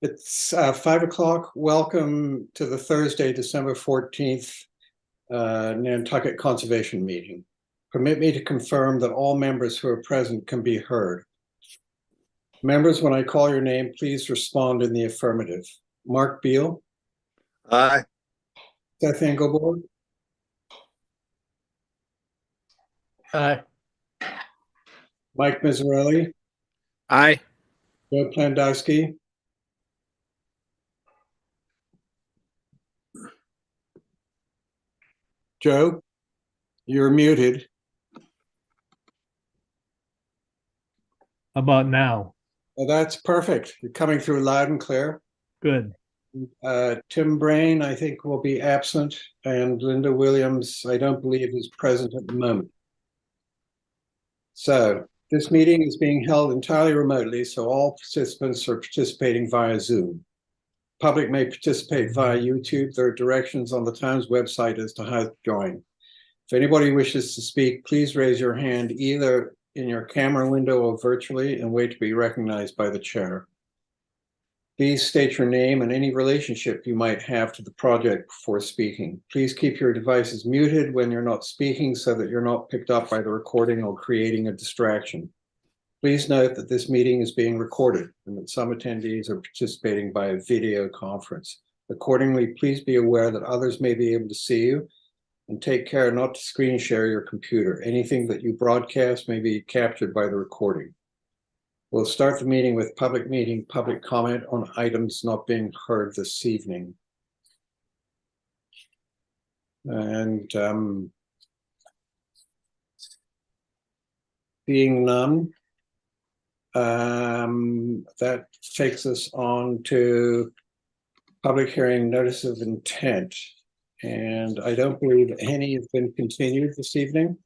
It's 5 o'clock. Welcome to the Thursday, December 14th, Nantucket Conservation Meeting. Permit me to confirm that all members who are present can be heard. Members, when I call your name, please respond in the affirmative. Mark Beal, Aye. Seth Engelborg, Aye. Mike Miserelli, Aye. Joe Plandowski, Joe, you're muted. How about now? Oh, that's perfect. You're coming through loud and clear. Good. Tim Brain, I think, will be absent, and Linda Williams, I don't believe, is present at the moment. So this meeting is being held entirely remotely, so all participants are participating via Zoom. Public may participate via YouTube. There are directions on the Times website as to how to join. If anybody wishes to speak, please raise your hand either in your camera window or virtually and wait to be recognized by the chair. Please state your name and any relationship you might have to the project before speaking. Please keep your devices muted when you're not speaking so that you're not picked up by the recording or creating a distraction. Please note that this meeting is being recorded and that some attendees are participating by a video conference. Accordingly, please be aware that others may be able to see you, and take care not to screen share your computer. Anything that you broadcast may be captured by the recording. We'll start the meeting with public comment on items not being heard this evening. And being none, that takes us on to public hearing notice of intent. And I don't believe any have been continued this evening.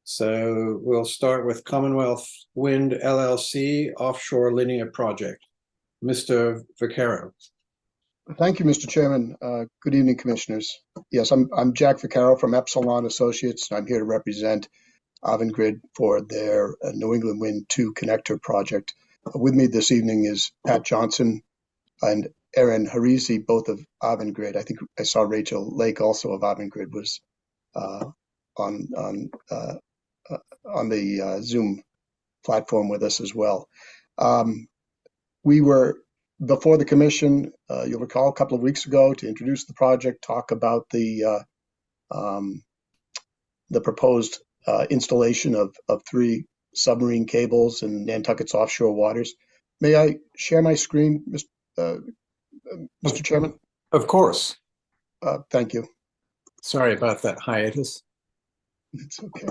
So we'll start with Commonwealth Wind LLC offshore linear project. Mr. Vaccaro. Thank you, Mr. Chairman. Good evening, Commissioners. Yes, I'm Jack Vaccaro from Epsilon Associates. I'm here to represent Avangrid for their New England Wind 2 connector project. With me this evening is Pat Johnson and Erin Harisi, both of Avangrid. I think I saw Rachel Lake, also of Avangrid, was on the Zoom platform with us as well. We were before the commission, you'll recall, a couple of weeks ago to introduce the project, talk about the proposed installation of 3 submarine cables in Nantucket's offshore waters. May I share my screen, Mr. Chairman? Of course. Thank you. Sorry about that hiatus. It's okay.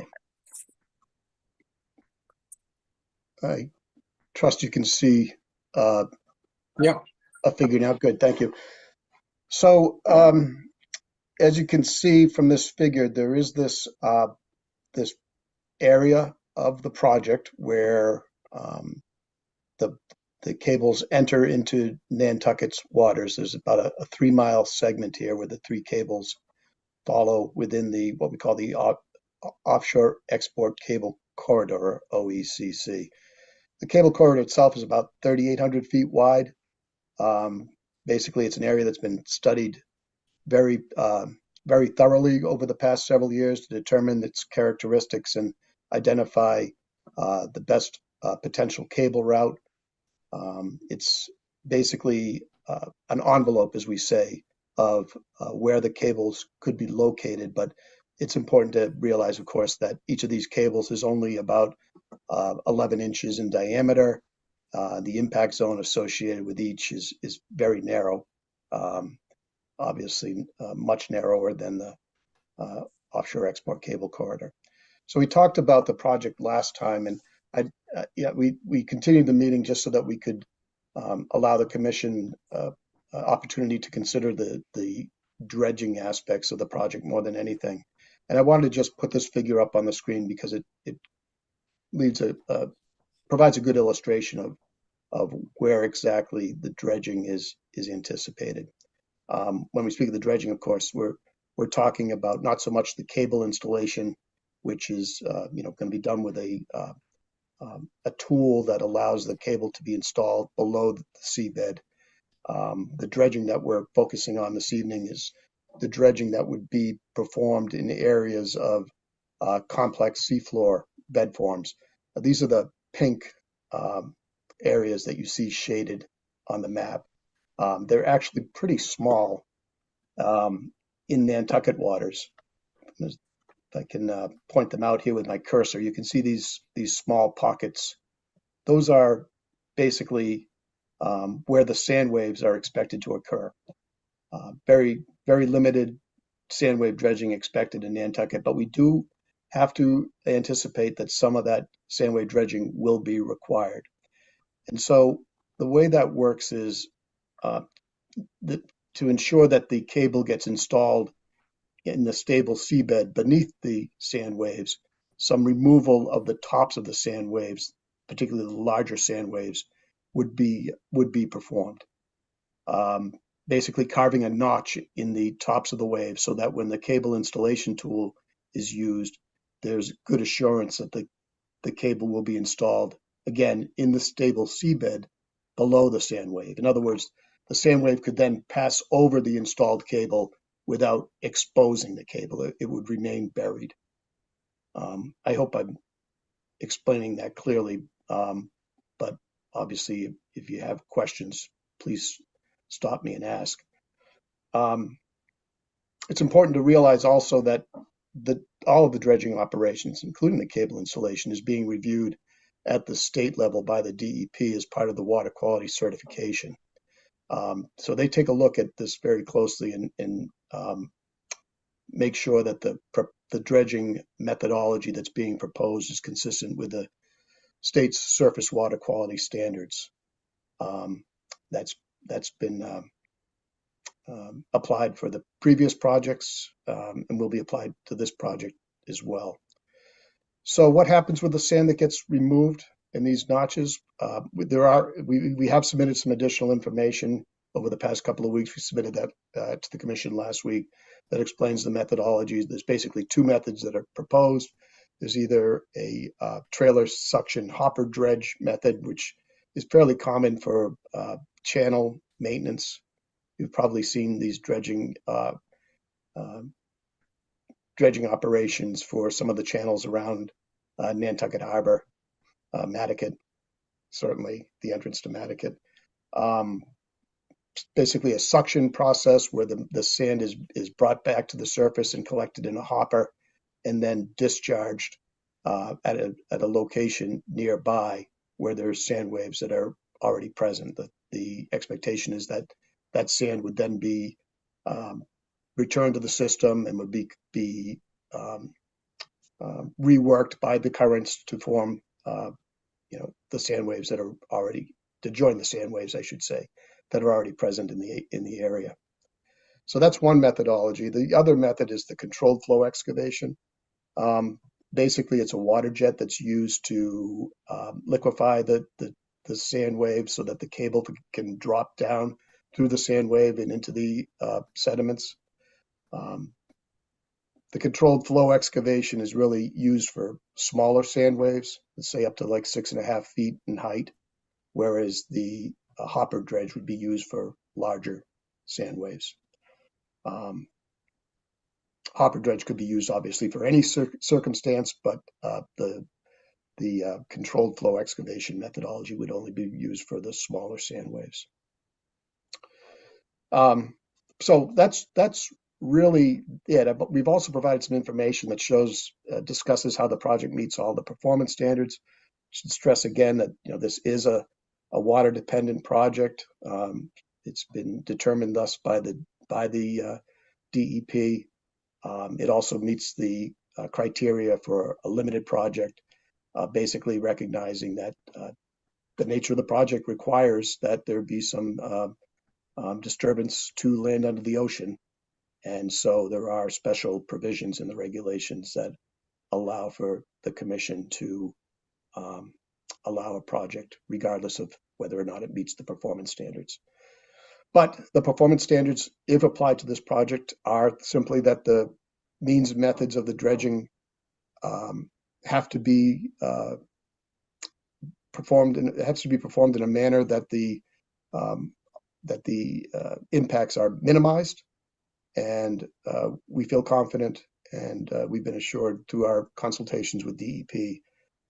I trust you can see Yeah. a figure now. Good, thank you. So as you can see from this figure, there is this this area of the project where the cables enter into Nantucket's waters. There's about a 3-mile segment here where the 3 cables follow within the what we call the Offshore Export Cable Corridor, or OECC. The cable corridor itself is about 3,800 feet wide. Basically, it's an area that's been studied very thoroughly over the past several years to determine its characteristics and identify the best potential cable route. It's basically an envelope, as we say, of where the cables could be located, but it's important to realize, of course, that each of these cables is only about 11 inches in diameter. The impact zone associated with each is very narrow, obviously much narrower than the offshore export cable corridor. So we talked about the project last time, and we continued the meeting just so that we could allow the commission opportunity to consider the dredging aspects of the project more than anything. And I wanted to just put this figure up on the screen because it provides a good illustration of where exactly the dredging is anticipated. When we speak of the dredging, of course, we're talking about not so much the cable installation, which is going to be done with a tool that allows the cable to be installed below the seabed. The dredging that we're focusing on this evening is the dredging that would be performed in areas of complex seafloor bed forms. These are the pink areas that you see shaded on the map. They're actually pretty small in Nantucket waters. If I can point them out here with my cursor, you can see these small pockets. Those are basically where the sand waves are expected to occur. Very, very limited sand wave dredging expected in Nantucket, but we do have to anticipate that some of that sand wave dredging will be required. And so the way that works is to ensure that the cable gets installed in the stable seabed beneath the sand waves, some removal of the tops of the sand waves, particularly the larger sand waves, would be performed. Basically carving a notch in the tops of the waves so that when the cable installation tool is used, there's good assurance that the cable will be installed, again, in the stable seabed below the sand wave. In other words, the sand wave could then pass over the installed cable without exposing the cable. It would remain buried. I hope I'm explaining that clearly, but obviously, if you have questions, please stop me and ask. It's important to realize also that all of the dredging operations, including the cable installation, is being reviewed at the state level by the DEP as part of the water quality certification. So they take a look at this very closely and make sure that the dredging methodology that's being proposed is consistent with the state's surface water quality standards. That's been applied for the previous projects and will be applied to this project as well. So what happens with the sand that gets removed in these notches? We have submitted some additional information over the past couple of weeks. We submitted that to the commission last week that explains the methodologies. There's basically two methods that are proposed. There's either a trailer suction hopper dredge method, which is fairly common for channel maintenance. You've probably seen these dredging operations for some of the channels around Nantucket Harbor, Nantucket, certainly the entrance to Nantucket. Basically a suction process where the sand is brought back to the surface and collected in a hopper and then discharged at a location nearby where there's sand waves that are already present. The expectation is that that sand would then be returned to the system and would be reworked by the currents to form, the sand waves that are already, to join the sand waves, I should say, that are already present in the area. So that's one methodology. The other method is the controlled flow excavation. Basically, it's a water jet that's used to liquefy the sand wave so that the cable can drop down through the sand wave and into the sediments. The controlled flow excavation is really used for smaller sand waves, let's say up to like 6.5 feet in height, whereas the hopper dredge would be used for larger sand waves. Hopper dredge could be used obviously for any circumstance, but the controlled flow excavation methodology would only be used for the smaller sand waves. So that's really it. But we've also provided some information that discusses how the project meets all the performance standards. I should stress again that this is a water dependent project. It's been determined thus by the DEP. It also meets the criteria for a limited project, basically recognizing that the nature of the project requires that there be some disturbance to land under the ocean. And so there are special provisions in the regulations that allow for the commission to allow a project regardless of whether or not it meets the performance standards. But the performance standards, if applied to this project, are simply that the means and methods of the dredging have to be performed in a manner that the impacts are minimized, and we feel confident, and we've been assured through our consultations with DEP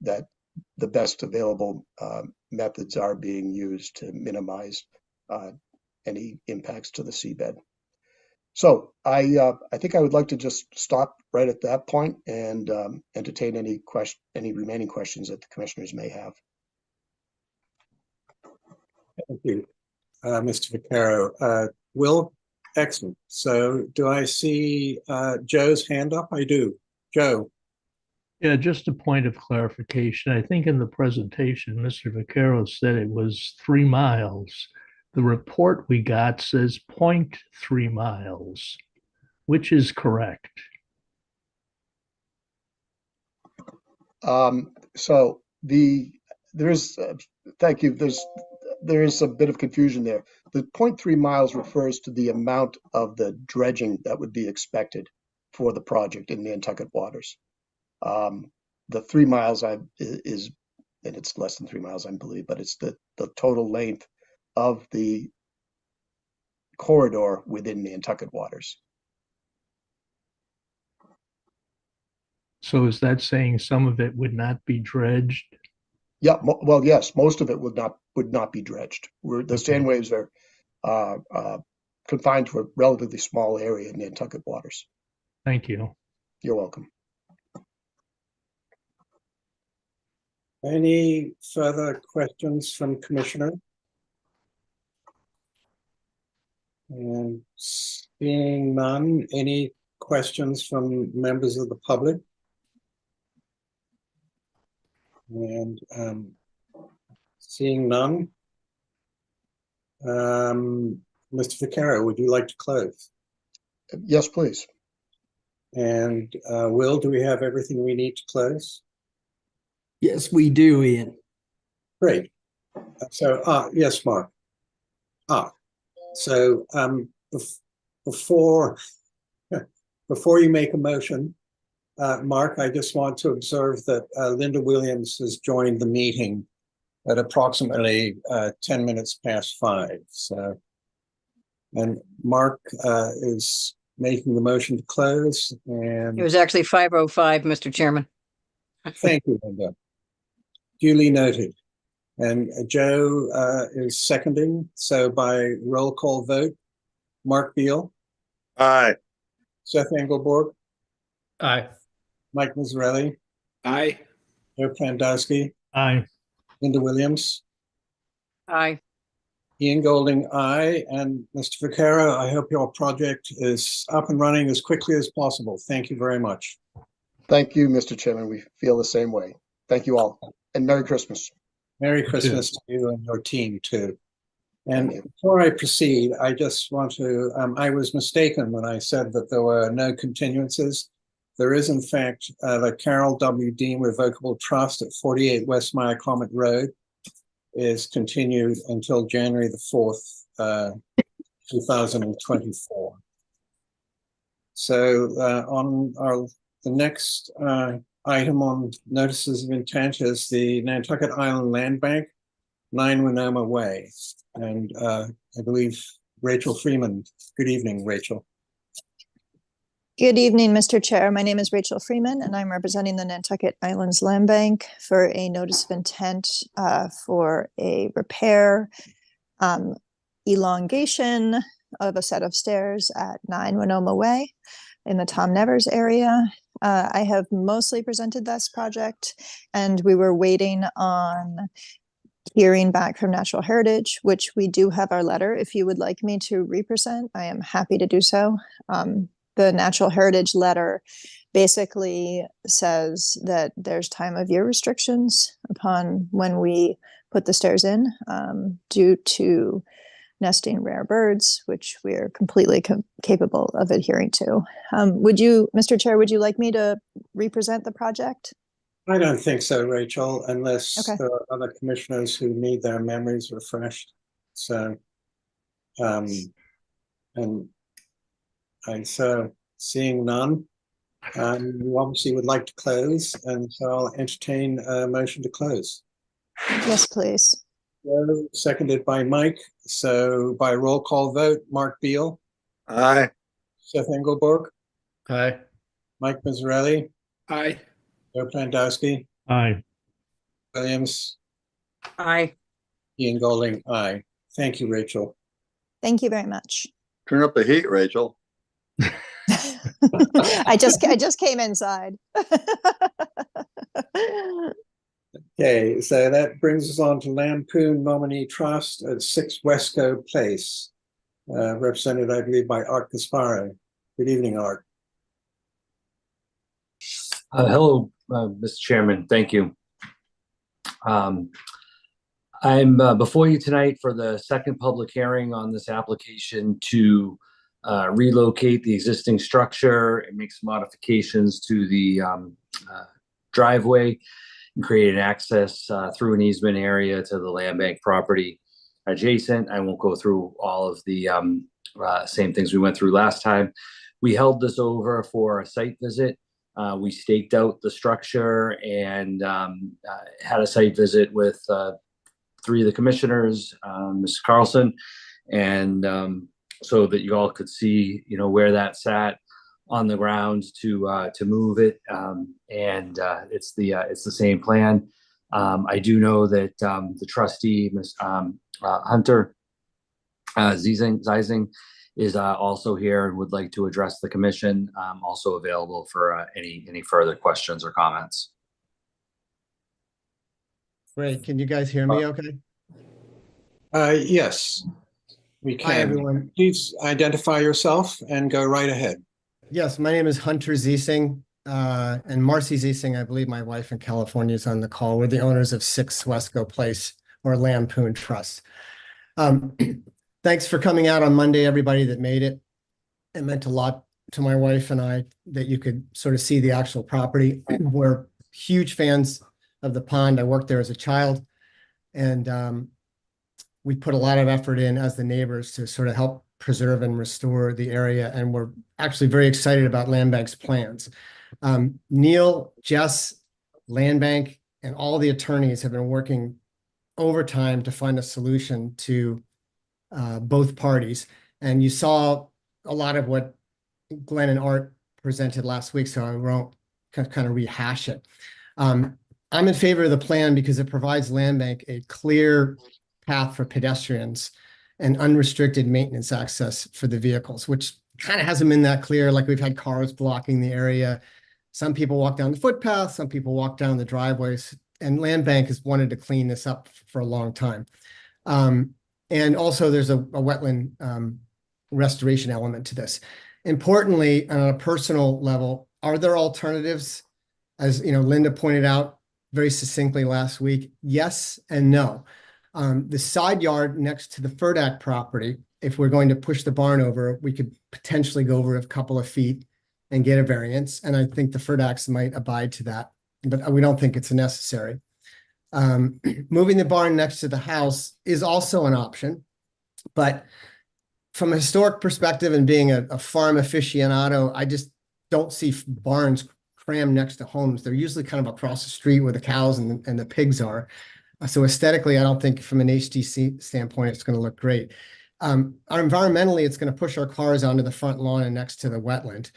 that the best available methods are being used to minimize any impacts to the seabed. So I think I would like to just stop right at that point and entertain any remaining questions that the commissioners may have. Thank you, Mr. Vaccaro. Will, excellent. So do I see Joe's hand up? I do. Joe. Yeah, just a point of clarification. I think in the presentation, Mr. Vaccaro said it was 3 miles. The report we got says 0.3 miles, which is correct. So thank you. There is a bit of confusion there. The 0.3 miles refers to the amount of the dredging that would be expected for the project in Nantucket waters. The 3 miles is, and it's less than 3 miles, I believe, but it's the total length of the corridor within Nantucket waters. So is that saying some of it would not be dredged? Yeah, well, yes, most of it would not be dredged. The sand waves are confined to a relatively small area in Nantucket waters. Thank you. You're welcome. Any further questions from Commissioner? And seeing none, any questions from members of the public? And seeing none, Mr. Vaccaro, would you like to close? Yes, please. And Will, do we have everything we need to close? Yes, we do, Ian. Great. So, yes, Mark. So before you make a motion, Mark, I just want to observe that Linda Williams has joined the meeting at approximately 10 minutes past 5. So, and Mark is making the motion to close. And It was actually 5:05, Mr. Chairman. thank you, Linda. Duly noted. And Joe is seconding. So by roll call vote, Mark Beal, Aye. Seth Engelborg, Aye. Mike Mazzarelli, Aye. Joe Pandowski, Aye. Linda Williams, Aye. Ian Golding, aye. And Mr. Vaccaro, I hope your project is up and running as quickly as possible. Thank you very much. Thank you, Mr. Chairman. We feel the same way. Thank you all, and Merry Christmas. Merry Christmas to you and your team too. And before I proceed, I just want to, I was mistaken when I said that there were no continuances. There is, in fact, the Carol W. Dean Revocable Trust at 48 West Myacomet Road is continued until January the 4th, 2024. So on the next item on notices of intent is the Nantucket Island Land Bank, 9 Winoma Way. And I believe Rachel Freeman. Good evening, Rachel. Good evening, Mr. Chair. My name is Rachel Freeman, and I'm representing the Nantucket Islands Land Bank for a notice of intent for a repair, elongation of a set of stairs at 9 Winoma Way in the Tom Nevers area. I have mostly presented this project, and we were waiting on hearing back from Natural Heritage, which we do have our letter. If you would like me to represent, I am happy to do so. The Natural Heritage letter basically says that there's time of year restrictions upon when we put the stairs in due to nesting rare birds, which we are completely capable of adhering to. Mr. Chair, would you like me to represent the project? I don't think so, Rachel, unless Okay. there are other commissioners who need their memories refreshed. So, and so seeing none, you obviously would like to close, and so I'll entertain a motion to close. Yes, please. Seconded by Mike. So by roll call vote, Mark Beal, Aye. Seth Engelborg, Aye. Mike Mazzarelli, Aye. Joe Pandowski, Aye. Williams, Aye. Ian Golding, aye. Thank you, Rachel. Thank you very much. Turn up the heat, Rachel. I just came inside. Okay, so that brings us on to Lampoon Nominee Trust at 6 Wesco Place, represented, I believe, by Art Gasparo. Good evening, Art. Hello, Mr. Chairman. Thank you. I'm before you tonight for the second public hearing on this application to relocate the existing structure and make some modifications to the driveway and create an access through an easement area to the land bank property adjacent. I won't go through all of the same things we went through last time. We held this over for a site visit. We staked out the structure and had a site visit with 3 of the commissioners, Ms. Carlson, and so that you all could see, where that sat on the ground to move it, and it's the same plan. I do know that the trustee, Ms. Hunter Zeising, is also here and would like to address the commission. Also available for any further questions or comments. Great. Can you guys hear me okay? Yes, we can. Hi, everyone. Please identify yourself and go right ahead. Yes, my name is Hunter Zeising, and Marcy Zeising, I believe my wife in California is on the call. We're the owners of 6 Wesco Place or Lampoon Trust. Thanks for coming out on Monday, everybody that made it. It meant a lot to my wife and I that you could sort of see the actual property. We're huge fans of the pond. I worked there as a child, and we put a lot of effort in as the neighbors to sort of help preserve and restore the area. And we're actually very excited about Land Bank's plans. Neil, Jess, Land Bank, and all the attorneys have been working overtime to find a solution to both parties. And you saw a lot of what Glenn and Art presented last week, so I won't kind of rehash it. I'm in favor of the plan because it provides Land Bank a clear path for pedestrians and unrestricted maintenance access for the vehicles, which kind of hasn't been that clear. Like, we've had cars blocking the area. Some people walk down the footpath, some people walk down the driveways, and Land Bank has wanted to clean this up for a long time. And also there's a wetland restoration element to this. Importantly, on a personal level, are there alternatives? As Linda pointed out very succinctly last week, yes and no. The side yard next to the Furdak property, if we're going to push the barn over, we could potentially go over a couple of feet and get a variance. And I think the Furdaks might abide to that, but we don't think it's necessary. Moving the barn next to the house is also an option, but from a historic perspective and being a farm aficionado, I just don't see barns crammed next to homes. They're usually kind of across the street where the cows and the pigs are. So aesthetically, I don't think from an HDC standpoint, it's going to look great. Environmentally, it's going to push our cars onto the front lawn and next to the wetland.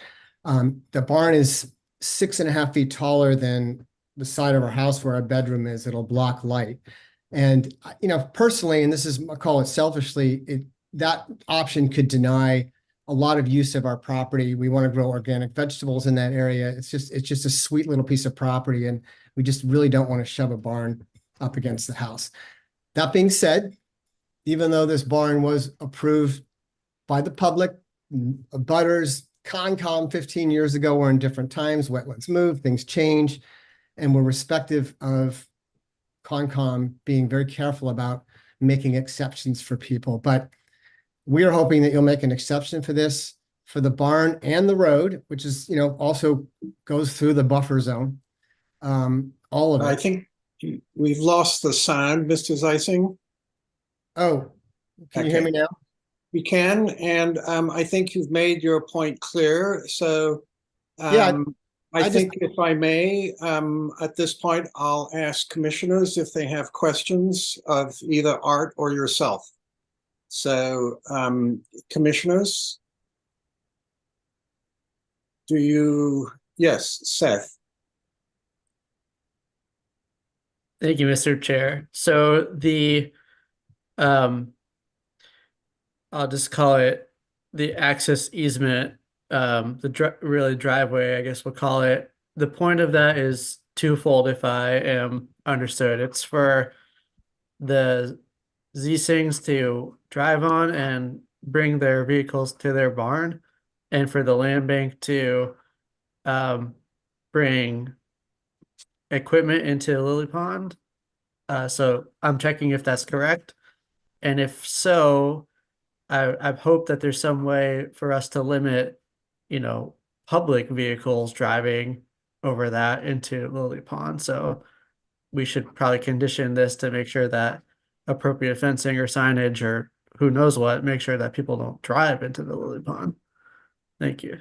The barn is 6.5 feet taller than the side of our house where our bedroom is. It'll block light. And, personally, and this is, I call it selfishly, that option could deny a lot of use of our property. We want to grow organic vegetables in that area. It's just a sweet little piece of property, and we just really don't want to shove a barn up against the house. That being said, even though this barn was approved by the public, butters, Concom 15 years ago were in different times, wetlands move, things change, and we're respective of Concom being very careful about making exceptions for people. But we are hoping that you'll make an exception for this, for the barn and the road, which is, also goes through the buffer zone. All of it. I think we've lost the sound, Mr. Zeising. Oh, can you hear me now? We can, and I think you've made your point clear. So Yeah. I think if I may, at this point, I'll ask commissioners if they have questions of either Art or yourself. So, commissioners, yes, Seth. Thank you, Mr. Chair. So um, I'll just call it the access easement, really driveway, I guess we'll call it. The point of that is twofold, if I am understood. It's for the Z-Sings to drive on and bring their vehicles to their barn, and for the land bank to bring equipment into Lily Pond. So I'm checking if that's correct. And if so, I hope that there's some way for us to limit, public vehicles driving over that into Lily Pond. So we should probably condition this to make sure that appropriate fencing or signage or who knows what, make sure that people don't drive into the Lily Pond. Thank you.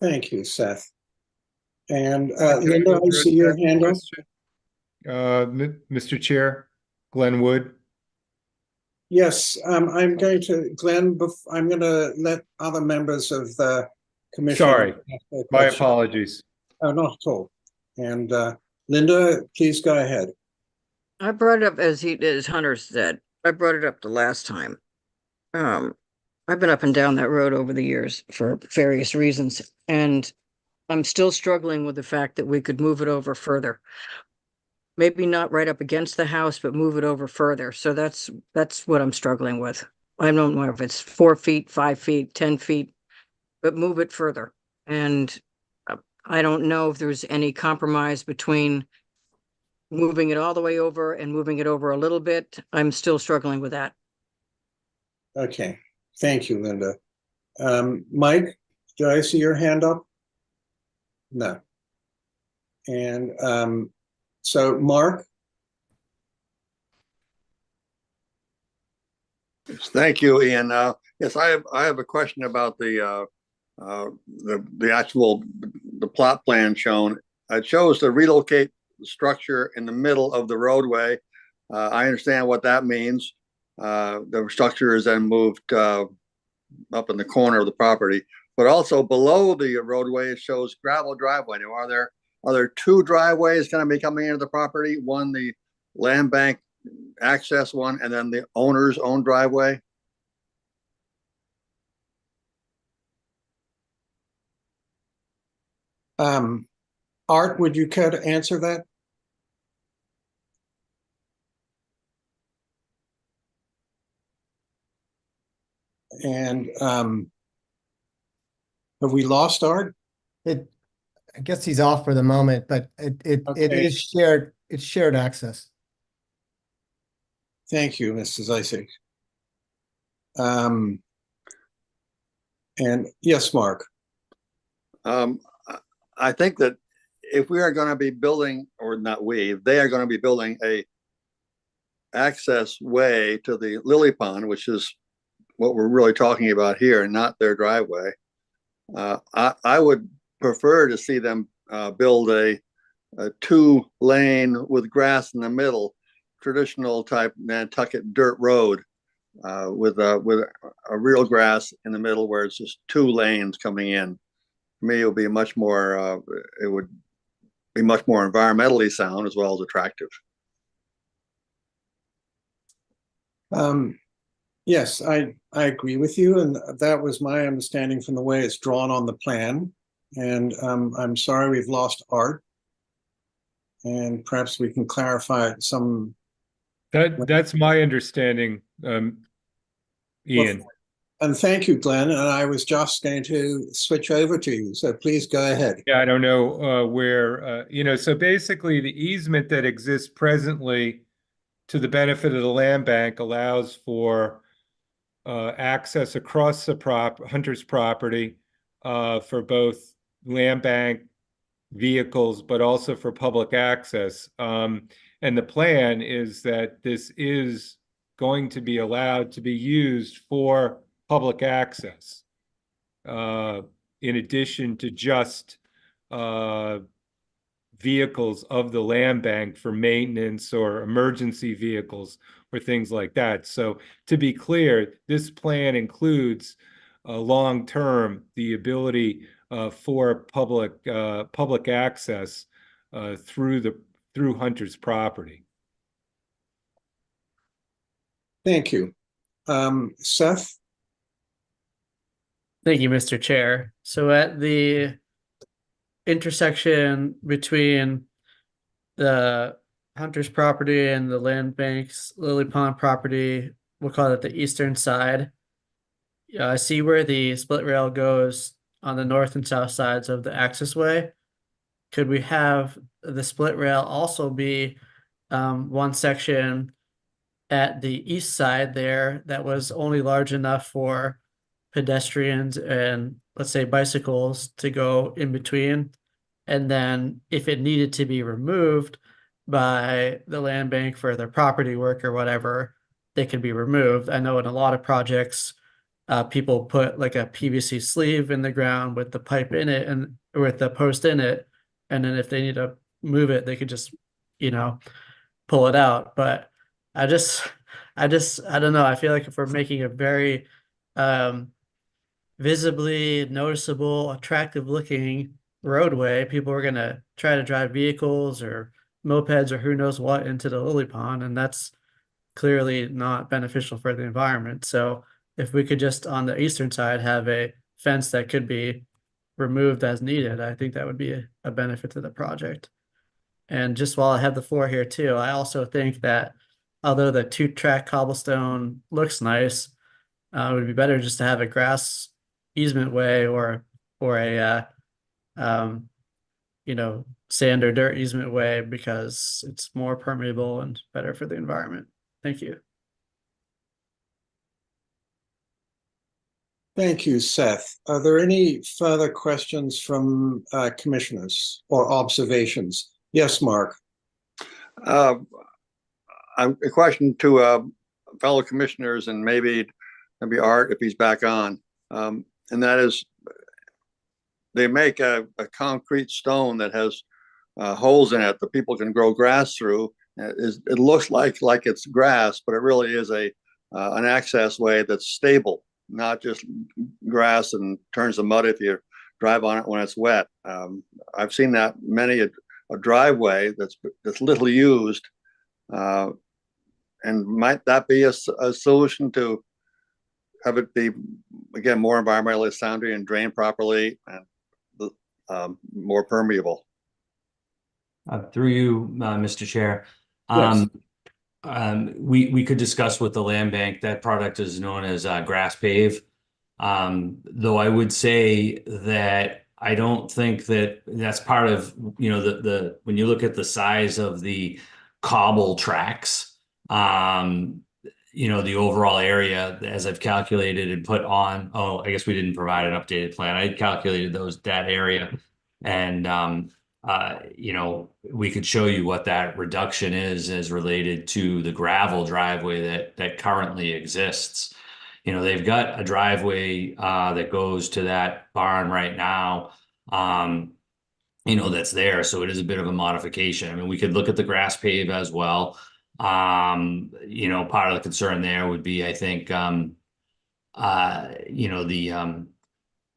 Thank you, Seth. And Linda, I see your hand up. Mr. Chair, Glenn Wood. Yes, I'm going to, Glenn, I'm going to let other members of the commission. Sorry, my apologies. Oh, not at all. And Linda, please go ahead. I brought it up as Hunter said. I brought it up the last time. I've been up and down that road over the years for various reasons, and I'm still struggling with the fact that we could move it over further. Maybe not right up against the house, but move it over further. So that's what I'm struggling with. I don't know if it's 4 feet, 5 feet, 10 feet, but move it further. And I don't know if there's any compromise between moving it all the way over and moving it over a little bit. I'm still struggling with that. Okay, thank you, Linda. Mike, did I see your hand up? No. And so Mark? Thank you, Ian. Yes, I have a question about the actual plot plan shown. It shows to relocate the structure in the middle of the roadway. I understand what that means. The structure is then moved up in the corner of the property, but also below the roadway it shows gravel driveway. Now, are there 2 driveways going to be coming into the property? One, the land bank access one, and then the owner's own driveway? Art, would you care to answer that? And have we lost Art? I guess he's off for the moment, but it Okay. is shared. It's shared access. Thank you, Mrs. Isaac. And yes, Mark. I think that if we are going to be building, or not we, they are going to be building a access way to the Lily Pond, which is what we're really talking about here, not their driveway. I would prefer to see them build a 2-lane with grass in the middle, traditional type Nantucket dirt road with a real grass in the middle where it's just 2 lanes coming in. For me, it would be much more. It would be much more environmentally sound as well as attractive. Yes, I agree with you, and that was my understanding from the way it's drawn on the plan. And I'm sorry we've lost Art, and perhaps we can clarify some. That's my understanding, Ian. Well, and thank you, Glenn. And I was just going to switch over to you, so please go ahead. Yeah, I don't know where, so basically the easement that exists presently to the benefit of the land bank allows for access across the Hunter's property for both land bank vehicles, but also for public access. And the plan is that this is going to be allowed to be used for public access, in addition to just vehicles of the land bank for maintenance or emergency vehicles or things like that. So to be clear, this plan includes long-term the ability for public access through Hunter's property. Thank you. Seth? Thank you, Mr. Chair. So at the intersection between the Hunter's property and the land bank's Lily Pond property, we'll call it the eastern side. I see where the split rail goes on the north and south sides of the access way. Could we have the split rail also be one section at the east side there that was only large enough for pedestrians and, let's say, bicycles to go in between? And then if it needed to be removed by the land bank for their property work or whatever, they could be removed. I know in a lot of projects, people put like a PVC sleeve in the ground with the pipe in it and with the post in it. And then if they need to move it, they could just, pull it out. But I don't know. I feel like if we're making a very visibly noticeable, attractive looking roadway, people are gonna try to drive vehicles or mopeds or who knows what into the lily pond, and that's clearly not beneficial for the environment. So if we could just on the eastern side have a fence that could be removed as needed, I think that would be a benefit to the project. And just while I have the floor here too, I also think that although the 2-track cobblestone looks nice, it would be better just to have a grass easement way or a sand or dirt easement way, because it's more permeable and better for the environment. Thank you. Thank you, Seth. Are there any further questions from commissioners or observations? Yes, Mark. A question to fellow commissioners and maybe Art if he's back on, and that is, they make a concrete stone that has holes in it that people can grow grass through. It looks like it's grass, but it really is an access way that's stable, not just grass and turns to mud if you drive on it when it's wet. I've seen that many a driveway that's little used, and might that be a solution to have it be, again, more environmentally sound and drain properly and more permeable? Through you, Mr. Chair. Yes. We could discuss with the land bank. That product is known as grass pave. Though I would say that I don't think that that's part of, the when you look at the size of the cobble tracks, the overall area, as I've calculated and put on, I guess we didn't provide an updated plan. I calculated that area, and we could show you what that reduction is as related to the gravel driveway that currently exists. They've got a driveway that goes to that barn right now, that's there. So it is a bit of a modification. I mean, we could look at the grass pave as well. Part of the concern there would be, I think, how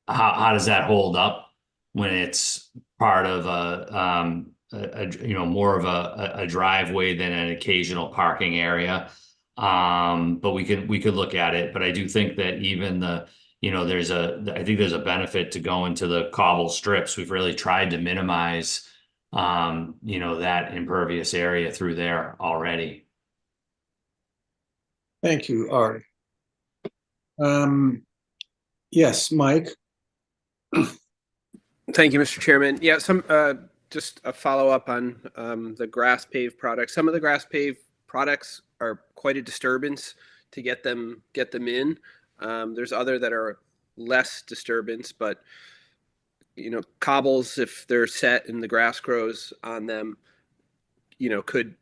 does that hold up when it's part of more of a driveway than an occasional parking area. But we could look at it. But I do think that even I think there's a benefit to going to the cobble strips. We've really tried to minimize that impervious area through there already. Thank you, Art. Yes, Mike. Thank you, Mr. Chairman. Yeah, just a follow up on the grass paved products. Some of the grass paved products are quite a disturbance to get them in. There's other that are less disturbance, but cobbles, if they're set and the grass grows on them, could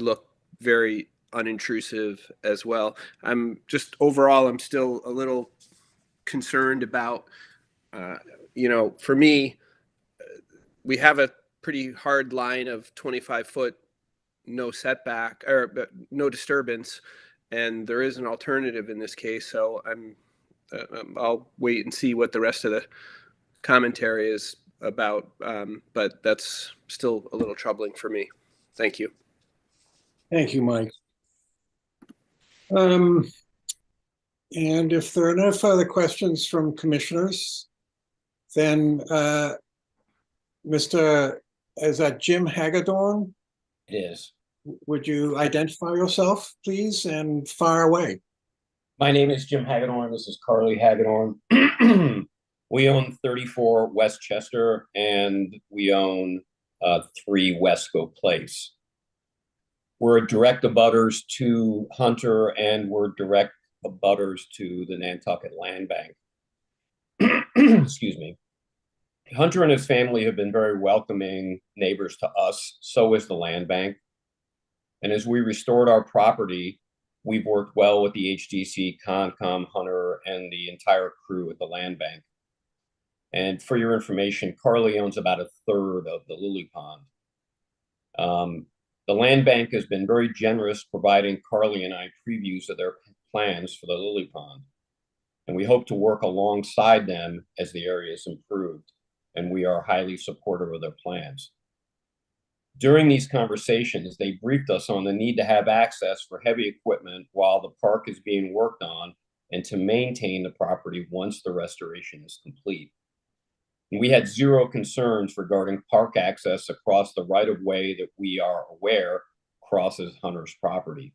look very unintrusive as well. I'm still a little concerned about, for me, we have a pretty hard line of 25-foot no setback or no disturbance, and there is an alternative in this case. So I'll wait and see what the rest of the commentary is about, but that's still a little troubling for me. Thank you. Thank you, Mike. And if there are no further questions from commissioners, then is that Jim Hagedorn? It is. Would you identify yourself, please, and fire away? My name is Jim Hagedorn. This is Carly Hagedorn. We own 34 Westchester, and we own 3 Wesco Place. We're direct abutters to Hunter, and we're direct abutters to the Nantucket Land Bank. Excuse me. Hunter and his family have been very welcoming neighbors to us. So is the land bank. And as we restored our property, we've worked well with the HDC, Concom, Hunter, and the entire crew at the land bank. And for your information, Carly owns about 1/3 of the lily pond. The land bank has been very generous, providing Carly and I previews of their plans for the lily pond. And we hope to work alongside them as the area is improved. And we are highly supportive of their plans. During these conversations, they briefed us on the need to have access for heavy equipment while the park is being worked on and to maintain the property once the restoration is complete. And we had zero concerns regarding park access across the right-of-way that we are aware crosses Hunter's property.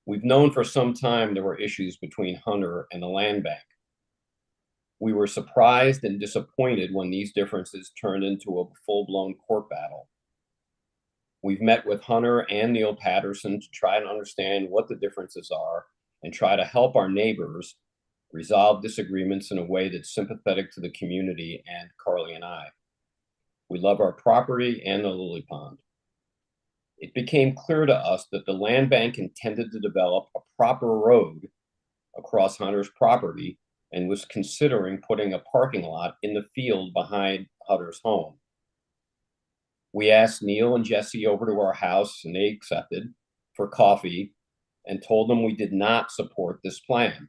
We've known for some time there were issues between Hunter and the land bank. We were surprised and disappointed when these differences turned into a full-blown court battle. We've met with Hunter and Neil Patterson to try and understand what the differences are and try to help our neighbors resolve disagreements in a way that's sympathetic to the community and Carly and I. We love our property and the lily pond. It became clear to us that the land bank intended to develop a proper road across Hunter's property and was considering putting a parking lot in the field behind Hunter's home. We asked Neil and Jesse over to our house, and they accepted for coffee and told them we did not support this plan.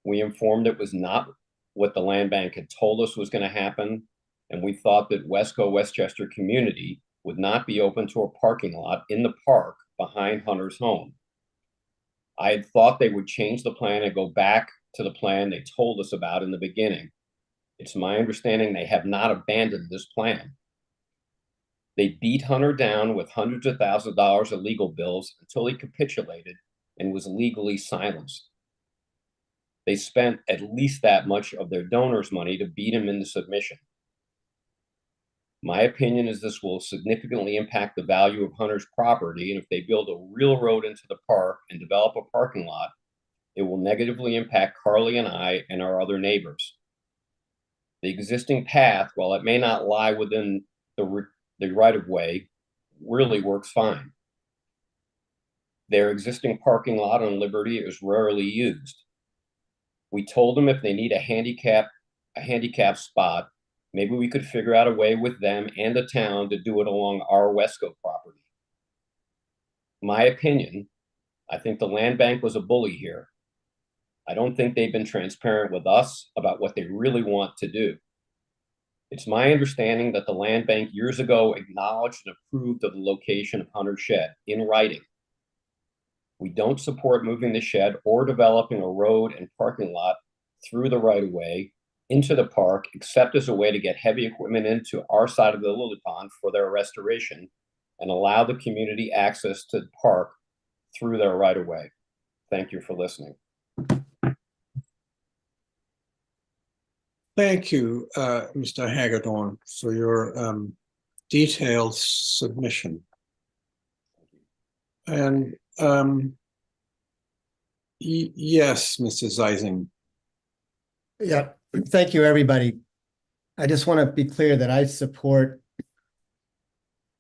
We informed it was not what the land bank had told us was going to happen, and we thought that Westchester community would not be open to a parking lot in the park behind Hunter's home. I had thought they would change the plan and go back to the plan they told us about in the beginning. It's my understanding they have not abandoned this plan. They beat Hunter down with hundreds of thousands of dollars of legal bills until he capitulated and was legally silenced. They spent at least that much of their donors' money to beat him into submission. My opinion is this will significantly impact the value of Hunter's property, and if they build a real road into the park and develop a parking lot, it will negatively impact Carly and I and our other neighbors. The existing path, while it may not lie within the right-of-way, really works fine. Their existing parking lot on Liberty is rarely used. We told them if they need a handicap spot, maybe we could figure out a way with them and the town to do it along our Wesco property. My opinion, I think the land bank was a bully here. I don't think they've been transparent with us about what they really want to do. It's my understanding that the land bank years ago acknowledged and approved of the location of Hunter's shed in writing. We don't support moving the shed or developing a road and parking lot through the right-of-way into the park, except as a way to get heavy equipment into our side of the lily pond for their restoration and allow the community access to the park through their right-of-way. Thank you for listening. Thank you, Mr. Hagedorn, for your detailed submission. And yes, Mr. Zeising. Yeah, thank you, everybody. I just want to be clear that I support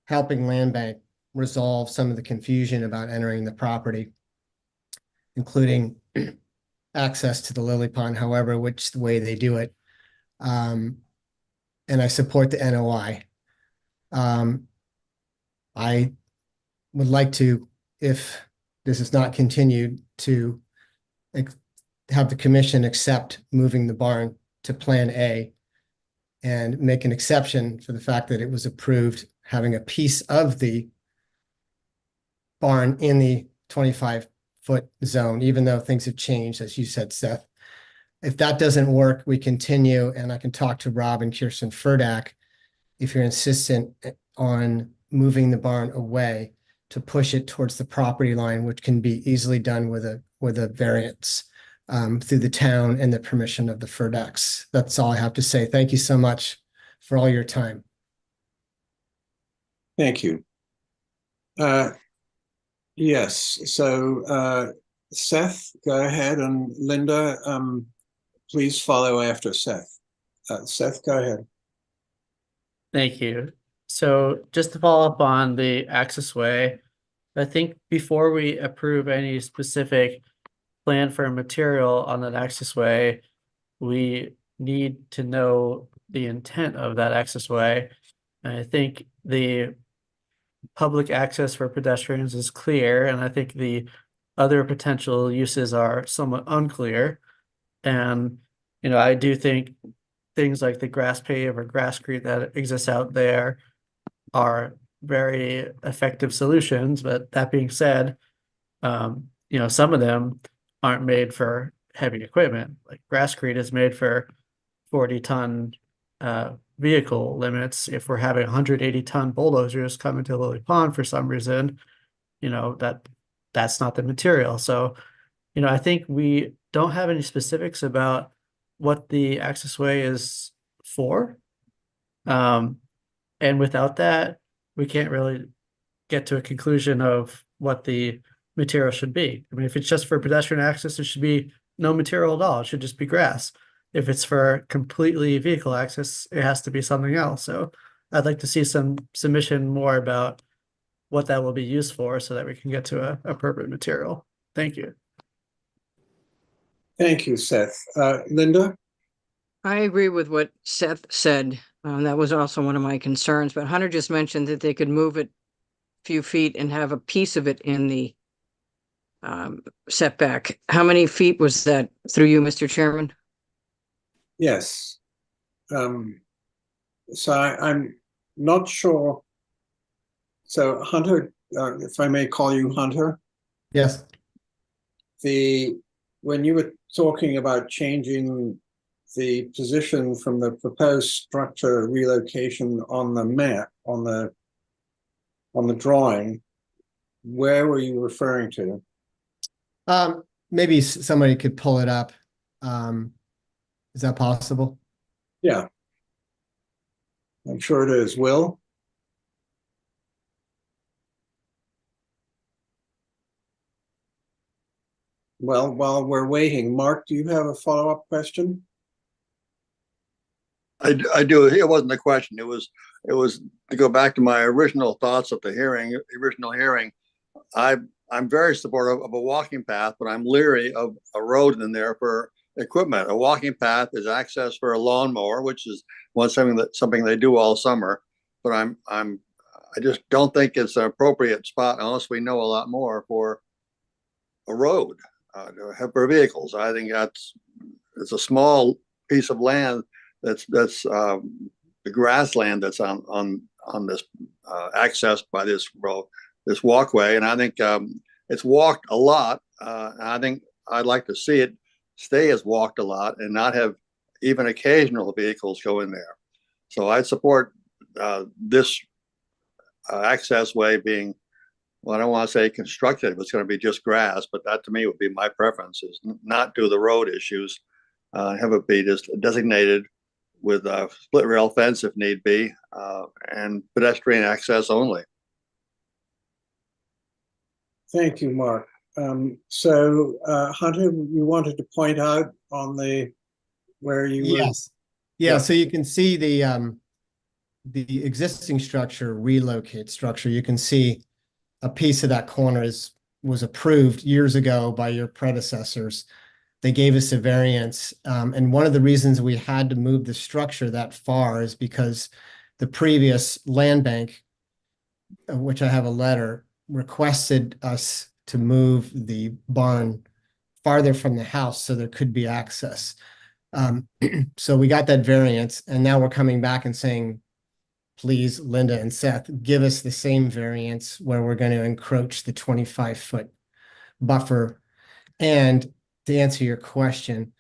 helping Land Bank resolve some of the confusion about entering the property, including access to the lily pond, however, which the way they do it. and I support the NOI. I would like to, if this is not continued, to have the commission accept moving the barn to Plan A and make an exception for the fact that it was approved having a piece of the barn in the 25-foot zone, even though things have changed, as you said, Seth. If that doesn't work, we continue, and I can talk to Rob and Kirsten Furdak if you're insistent on moving the barn away to push it towards the property line, which can be easily done with a variance through the town and the permission of the Furdaks. That's all I have to say. Thank you so much for all your time. Thank you. Yes, so Seth, go ahead, and Linda, please follow after Seth. Seth, go ahead. Thank you. So just to follow up on the access way, I think before we approve any specific plan for material on that access way, we need to know the intent of that access way. And I think the public access for pedestrians is clear, and I think the other potential uses are somewhat unclear. And, you know, I do think things like the grass pave or grasscrete that exists out there are very effective solutions. But that being said, you know, some of them aren't made for heavy equipment. Like grasscrete is made for 40-ton vehicle limits. If we're having 180-ton bulldozers come into Lily Pond for some reason, you know, that's not the material. So, you know, I think we don't have any specifics about what the access way is for. And without that, we can't really get to a conclusion of what the material should be. I mean, if it's just for pedestrian access, there should be no material at all. It should just be grass. If it's for completely vehicle access, it has to be something else. So I'd like to see some submission more about what that will be used for so that we can get to a appropriate material. Thank you. Thank you, Seth. Linda? I agree with what Seth said. That was also one of my concerns, but Hunter just mentioned that they could move it a few feet and have a piece of it in the setback. How many feet was that through you, Mr. Chairman? Yes. So I'm not sure. So Hunter, if I may call you Hunter, Yes. when you were talking about changing the position from the proposed structure relocation on the map, on the drawing, where were you referring to? Maybe somebody could pull it up. Is that possible? Yeah. I'm sure it is. Will? Well, while we're waiting, Mark, do you have a follow-up question? I do. It wasn't a question. It was to go back to my original thoughts of the original hearing. I'm very supportive of a walking path, but I'm leery of a road in there for equipment. A walking path is access for a lawnmower, which is something they do all summer. But I just don't think it's an appropriate spot unless we know a lot more for a road for vehicles. I think it's a small piece of land that's the grassland that's on this accessed by this road, this walkway, and I think it's walked a lot. And I think I'd like to see it stay as walked a lot and not have even occasional vehicles go in there. So I support this access way being, well, I don't want to say constructed if it's going to be just grass, but that to me would be my preference, is not do the road issues, have it be just designated with a split rail fence if need be, and pedestrian access only. Thank you, Mark. So Hunter, you wanted to point out on where you were? Yes. Yeah, so you can see the existing structure, relocate structure. You can see a piece of that corner was approved years ago by your predecessors. they gave us a variance. And one of the reasons we had to move the structure that far is because the previous land bank, of which I have a letter, requested us to move the barn farther from the house so there could be access. So we got that variance, and now we're coming back and saying, please, Linda and Seth, give us the same variance where we're going to encroach the 25-foot buffer. And to answer your question,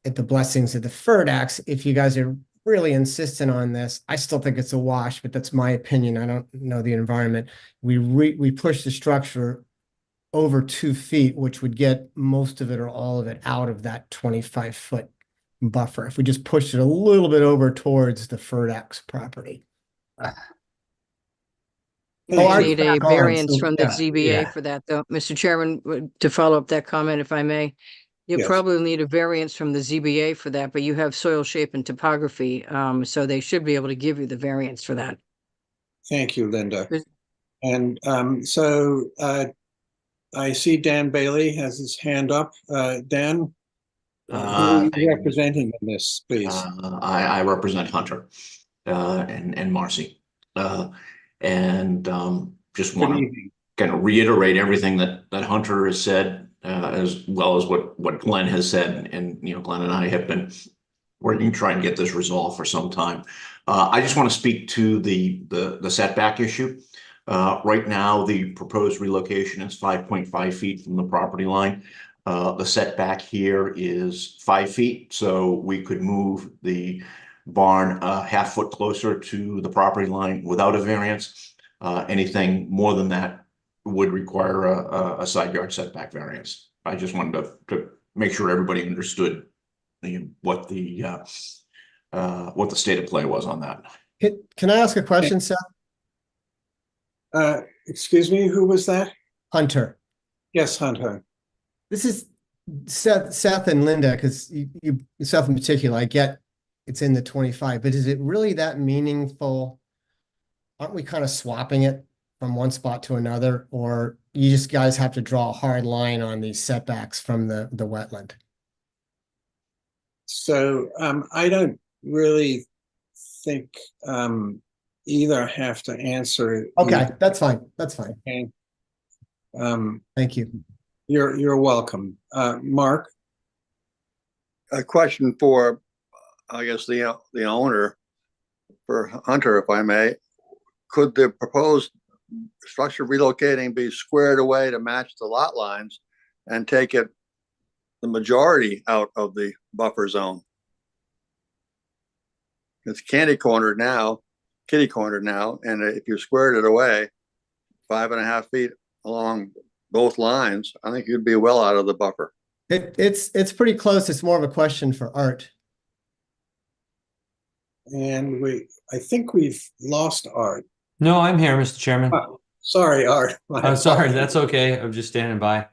at the blessings of the FERDAX, if you guys are really insistent on this, I still think it's a wash, but that's my opinion. I don't know the environment. We push the structure over 2 feet, which would get most of it or all of it out of that 25-foot buffer. If we just pushed it a little bit over towards the FERDAX property. You need a variance from the ZBA for that, though. Mr. Chairman, to follow up that comment, if I may, you Yes. probably need a variance from the ZBA for that, but you have soil shape and topography, so they should be able to give you the variance for that. Thank you, Linda. Is- And so I see Dan Bailey has his hand up. Dan, who are you representing in this, please? I represent Hunter and Marcy. Just want to kind of reiterate everything that Hunter has said, as well as what Glenn has said. And, Glenn and I have been working to try and get this resolved for some time. I just want to speak to the setback issue. Right now, the proposed relocation is 5.5 feet from the property line. The setback here is 5 feet, so we could move the barn a half foot closer to the property line without a variance. Anything more than that would require a side yard setback variance. I just wanted to make sure everybody understood what the state of play was on that. Can I ask a question, Seth? Excuse me, who was that? Hunter. Yes, Hunter. This is Seth and Linda, because you Seth in particular, I get it's in the 25, but is it really that meaningful? Aren't we kind of swapping it from one spot to another, or you just guys have to draw a hard line on these setbacks from the wetland? So I don't really think either have to answer. Okay, that's fine. That's fine. Okay. Thank you. You're welcome. Mark? A question for, I guess, the owner, for Hunter, if I may. Could the proposed structure relocating be squared away to match the lot lines and take it the majority out of the buffer zone? It's kitty cornered now, and if you squared it away 5.5 feet along both lines, I think you'd be well out of the buffer. It's pretty close. It's more of a question for Art. And I think we've lost Art. No, I'm here, Mr. Chairman. Sorry, Art. Oh, sorry, that's okay. I'm just standing by.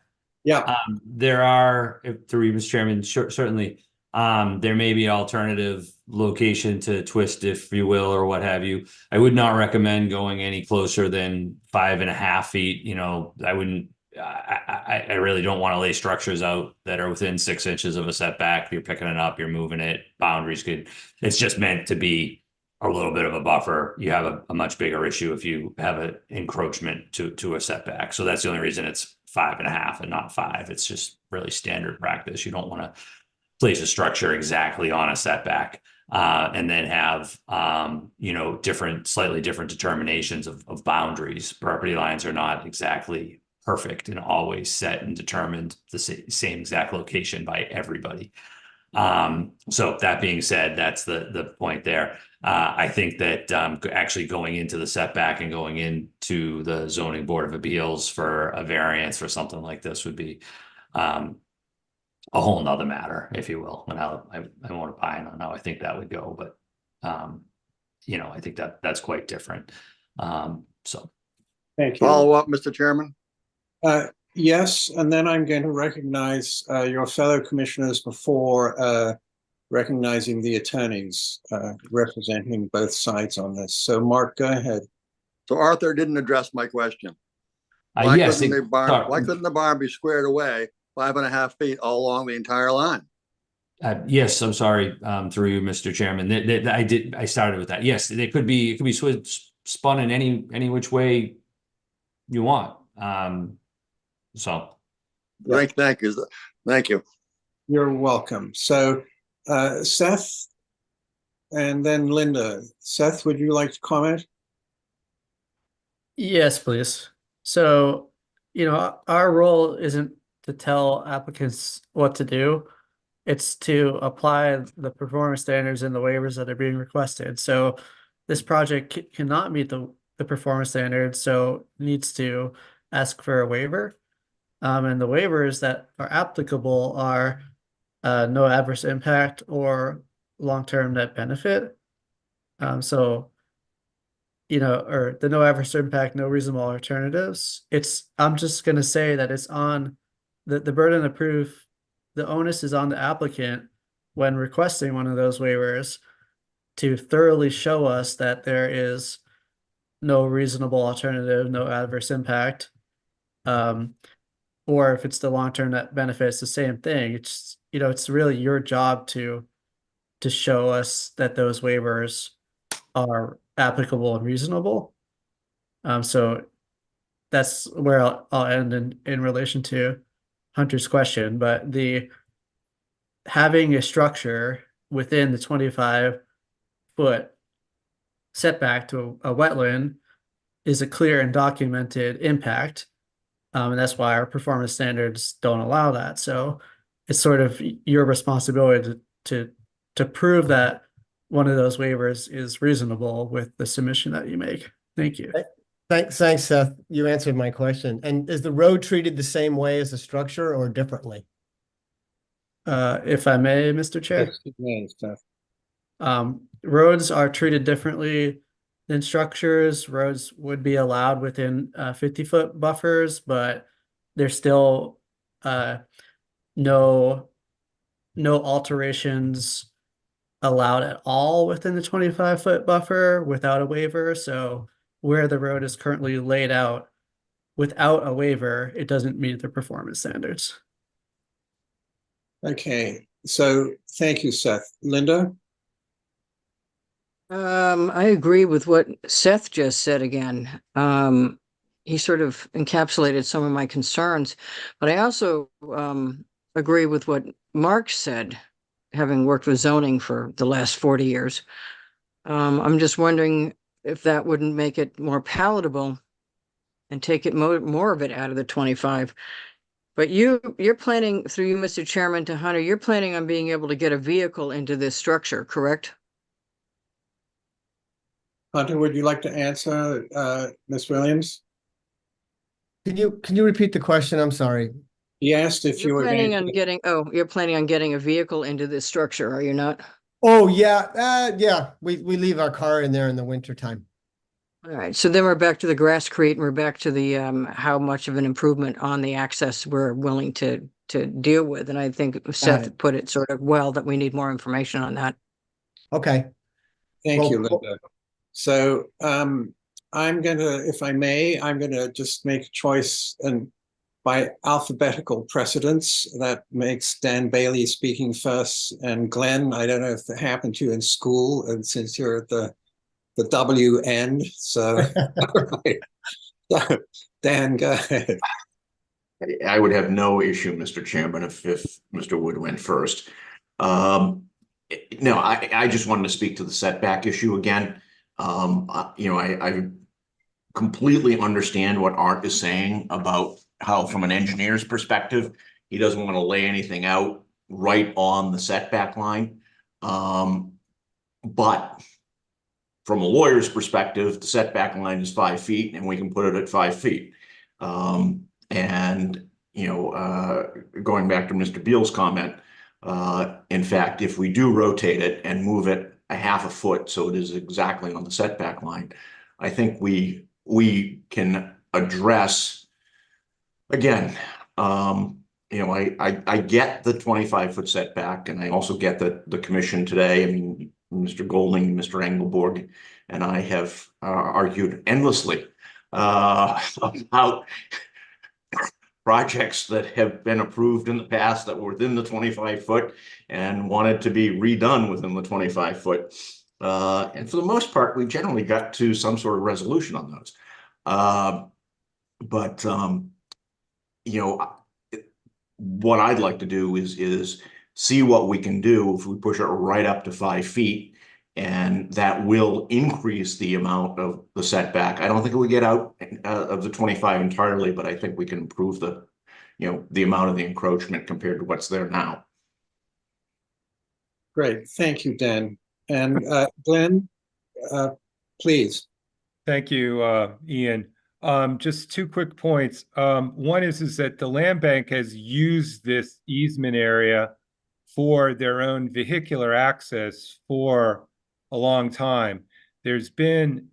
Yeah. There are, through Mr. Chairman, certainly, there may be alternative location to twist, if you will, or what have you. I would not recommend going any closer than 5.5 feet. I wouldn't. I really don't want to lay structures out that are within 6 inches of a setback. You're picking it up, you're moving it. Boundaries could. It's just meant to be a little bit of a buffer. You have a much bigger issue if you have an encroachment to a setback. So that's the only reason it's 5.5 and not 5. It's just really standard practice. You don't want to place a structure exactly on a setback and then have slightly different determinations of boundaries. Property lines are not exactly perfect and always set and determined the same exact location by everybody. So that being said, that's the point there. I think that actually going into the setback and going into the zoning board of appeals for a variance for something like this would be a whole nother matter, if you will. And I won't opine on how I think that would go, but I think that's quite different. So thank you. Follow up, Mr. Chairman. Yes, and then I'm going to recognize your fellow commissioners before recognizing the attorneys representing both sides on this. So, Mark, go ahead. So Arthur didn't address my question. Yes, why couldn't the barn be squared away 5.5 feet all along the entire line. Yes, I'm sorry, through you, Mr. Chairman. I started with that. Yes, it could be spun in any which way you want. So. Thank you. Thank you. You're welcome. So, Seth and then Linda. Seth, would you like to comment? Yes, please. So, our role isn't to tell applicants what to do. It's to apply the performance standards and the waivers that are being requested. So this project cannot meet the performance standards, so needs to ask for a waiver. And the waivers that are applicable are no adverse impact or long-term net benefit. So, or the no adverse impact, no reasonable alternatives. I'm just gonna say that it's on the burden of proof, the onus is on the applicant when requesting one of those waivers to thoroughly show us that there is no reasonable alternative, no adverse impact. Or if it's the long-term net benefit, it's the same thing. It's really your job to show us that those waivers are applicable and reasonable. So that's where I'll end in relation to Hunter's question, but having a structure within the 25-foot setback to a wetland is a clear and documented impact. And that's why our performance standards don't allow that. So it's sort of your responsibility to prove that one of those waivers is reasonable with the submission that you make. Thank you. Thanks, Seth. You answered my question. And is the road treated the same way as the structure or differently? If I may, Mr. Chair. Yes, Seth. Roads are treated differently than structures. Roads would be allowed within 50-foot buffers, but there's still no alterations allowed at all within the 25-foot buffer without a waiver. So where the road is currently laid out without a waiver, it doesn't meet the performance standards. Okay, so thank you, Seth. Linda? I agree with what Seth just said again. He sort of encapsulated some of my concerns, but I also agree with what Mark said, having worked with zoning for the last 40 years. I'm just wondering if that wouldn't make it more palatable and take it more of it out of the 25. But you're planning, through you, Mr. Chairman, to Hunter, you're planning on being able to get a vehicle into this structure, correct? Hunter, would you like to answer, Ms. Williams? Can you repeat the question? I'm sorry. He asked if you You're were planning on getting, you're planning on getting a vehicle into this structure, are you not? Oh, yeah. Yeah, we leave our car in there in the wintertime. All right, so then we're back to the Grasscrete and we're back to the how much of an improvement on the access we're willing to deal with. And I think Seth put it sort of well that we need more information on that. Okay. Thank you, Linda. So I'm gonna, if I may, I'm gonna just make a choice and by alphabetical precedence that makes Dan Bailey speaking first. And Glenn, I don't know if it happened to you in school, and since you're at the W end, so Dan, go ahead. I would have no issue, Mr. Chairman, if Mr. Wood went first. No, I just wanted to speak to the setback issue again. I completely understand what Art is saying about how, from an engineer's perspective, he doesn't want to lay anything out right on the setback line. But from a lawyer's perspective, the setback line is 5 feet and we can put it at 5 feet. Going back to Mr. Beal's comment, in fact, if we do rotate it and move it a half a foot so it is exactly on the setback line, I think we can address, again, I get the 25-foot setback, and I also get that the commission today, I mean, Mr. Golding, Mr. Engelborg, and I have argued endlessly about projects that have been approved in the past that were within the 25-foot and wanted to be redone within the 25-foot. And for the most part, we generally got to some sort of resolution on those. But you know, what I'd like to do is see what we can do if we push it right up to 5 feet, and that will increase the amount of the setback. I don't think it would get out of the 25 entirely, but I think we can improve the, you know, the amount of the encroachment compared to what's there now. Great, thank you, Dan. And Glenn, please. Thank you, Ian. Just 2 quick points. One is that the land bank has used this easement area for their own vehicular access for a long time. There's been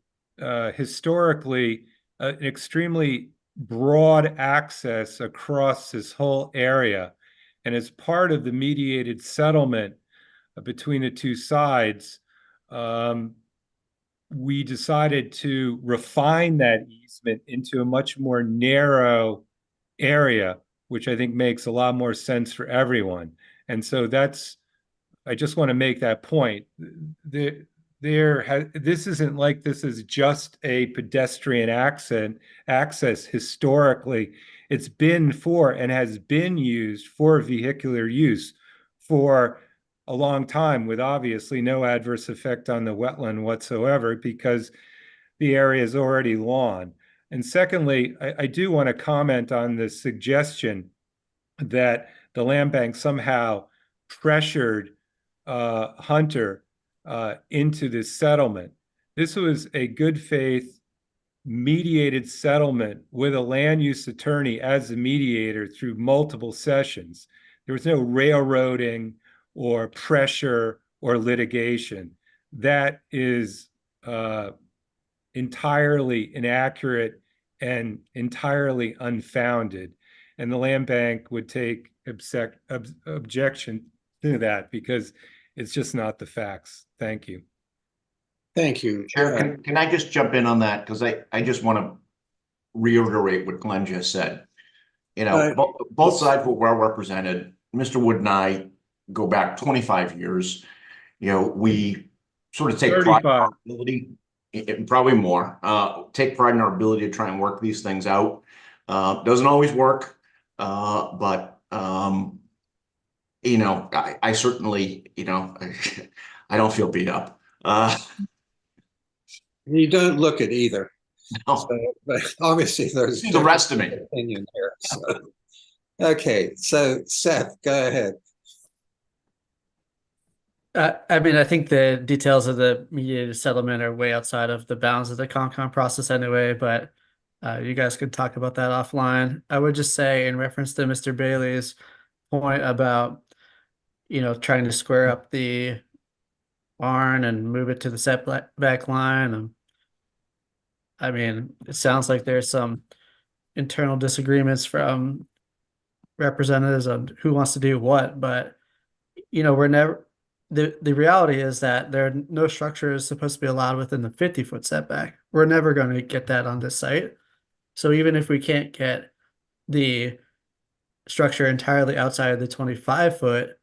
historically an extremely broad access across this whole area. And as part of the mediated settlement between the two sides, we decided to refine that easement into a much more narrow area, which I think makes a lot more sense for everyone. And so I just want to make that point. This isn't like this is just a pedestrian access historically. It's been for and has been used for vehicular use for a long time, with obviously no adverse effect on the wetland whatsoever, because the area is already lawn. And secondly, I do want to comment on the suggestion that the land bank somehow pressured Hunter into this settlement. This was a good faith mediated settlement with a land use attorney as the mediator through multiple sessions. There was no railroading or pressure or litigation. That is entirely inaccurate and entirely unfounded. And the land bank would take objection to that because it's just not the facts. Thank you. Thank you. Chair, can I just jump in on that? Because I just want to reiterate what Glenn just said. You know, both sides were well represented. Mr. Wood and I go back 25 years. You know, we sort of take pride in our ability, probably more, take pride in our ability to try and work these things out. Doesn't always work, but you know, I certainly, you know, I don't feel beat up. You don't look it either. No. So, but obviously there's the rest of me opinion here. So. Okay, so Seth, go ahead. I mean, I think the details of the mediated settlement are way outside of the bounds of the CONCON process anyway, but you guys could talk about that offline. I would just say, in reference to Mr. Bailey's point about, you know, trying to square up the barn and move it to the setback line. I mean, it sounds like there's some internal disagreements from representatives on who wants to do what, but you know, we're never, the reality is that no structure is supposed to be allowed within the 50-foot setback. We're never going to get that on this site. So even if we can't get the structure entirely outside of the 25-foot,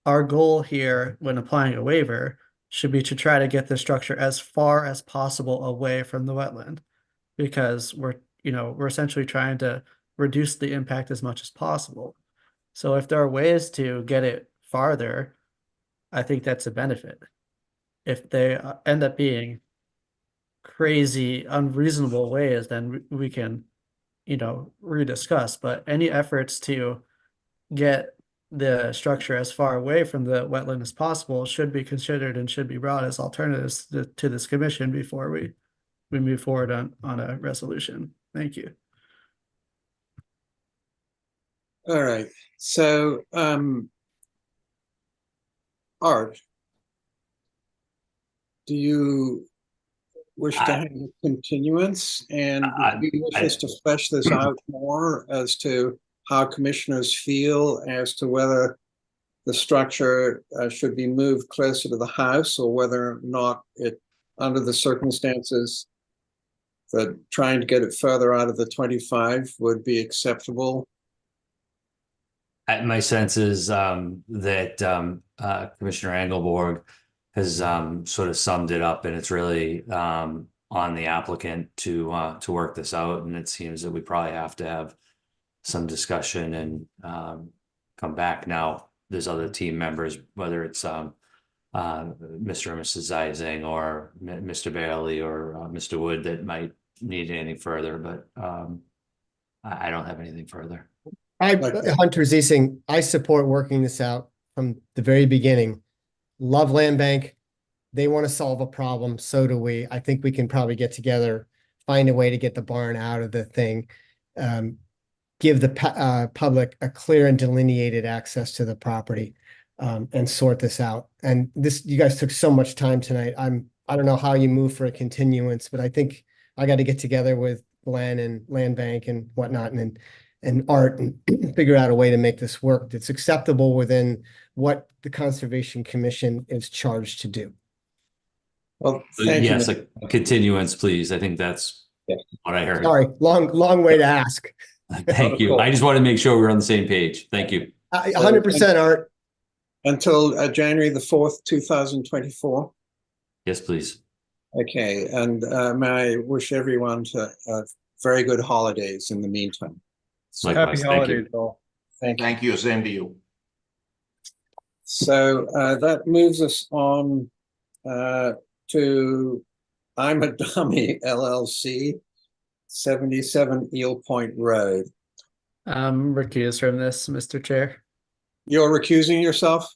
our goal here when applying a waiver should be to try to get the structure as far as possible away from the wetland, because we're essentially trying to reduce the impact as much as possible. So if there are ways to get it farther, I think that's a benefit. If they end up being crazy, unreasonable ways, then we can, you know, rediscuss. But any efforts to get the structure as far away from the wetland as possible should be considered and should be brought as alternatives to this commission before we move forward on a resolution. Thank you. All right. So, Art, do you wish to have a continuance, and do you wish us to flesh this out more as to how commissioners feel as to whether the structure should be moved closer to the house, or whether or not it, under the circumstances, that trying to get it further out of the 25 would be acceptable? My sense is that Commissioner Engelborg has sort of summed it up, and it's really on the applicant to work this out. And it seems that we probably have to have some discussion and come back. Now, there's other team members, whether it's Mr. and Mrs. Zeising or Mr. Bailey or Mr. Wood, that might need anything further, but I don't have anything further. Hunter Zeising, I support working this out from the very beginning. Love land bank. They want to solve a problem. So do we. I think we can probably get together, find a way to get the barn out of the thing. Give the public a clear and delineated access to the property, and sort this out. And this, you guys took so much time tonight. I don't know how you move for a continuance, but I think I got to get together with Glenn and Land Bank and whatnot and Art and figure out a way to make this work that's acceptable within what the Conservation Commission is charged to do. Well, thank Yes, you. a continuance, please. I think that's what I heard. Sorry, long way to ask. Thank you. I just want to make sure we're on the same page. Thank you. 100%, Art. Until January the 4th, 2024. Yes, please. Okay, and may I wish everyone to very good holidays in the meantime. Happy holidays, all. Thank you. Same to you. So that moves us on to I'm a Dummy LLC, 77 Eel Point Road. I'm recused from this, Mr. Chair. You're recusing yourself?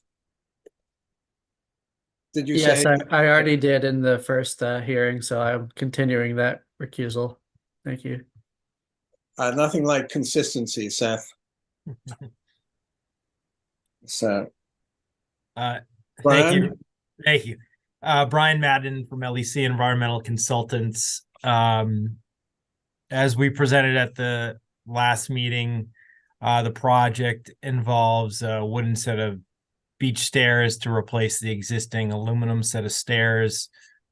Did you Yes, say? I already did in the first hearing, so I'm continuing that recusal. Thank you. Nothing like consistency, Seth. So, Thank Brian? you. Thank you. Brian Madden from LEC Environmental Consultants. As we presented at the last meeting, the project involves a wooden set of beach stairs to replace the existing aluminum set of stairs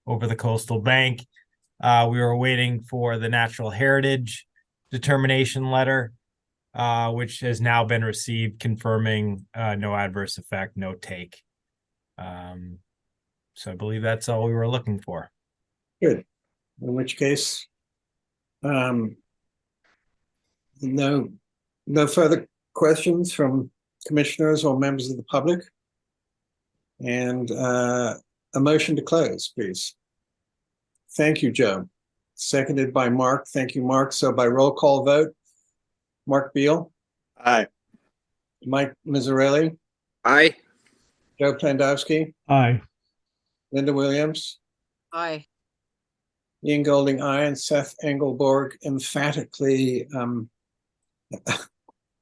over the coastal bank. We were waiting for the natural heritage determination letter, which has now been received, confirming no adverse effect, no take. So I believe that's all we were looking for. Good. In which case, no further questions from commissioners or members of the public. And a motion to close, please. Thank you, Joe. Seconded by Mark. Thank you, Mark. So by roll call vote, Mark Beal. Aye. Mike Mizzarelli. Aye. Joe Plandowski. Aye. Linda Williams. Aye. Ian Golding, aye, and Seth Engelborg emphatically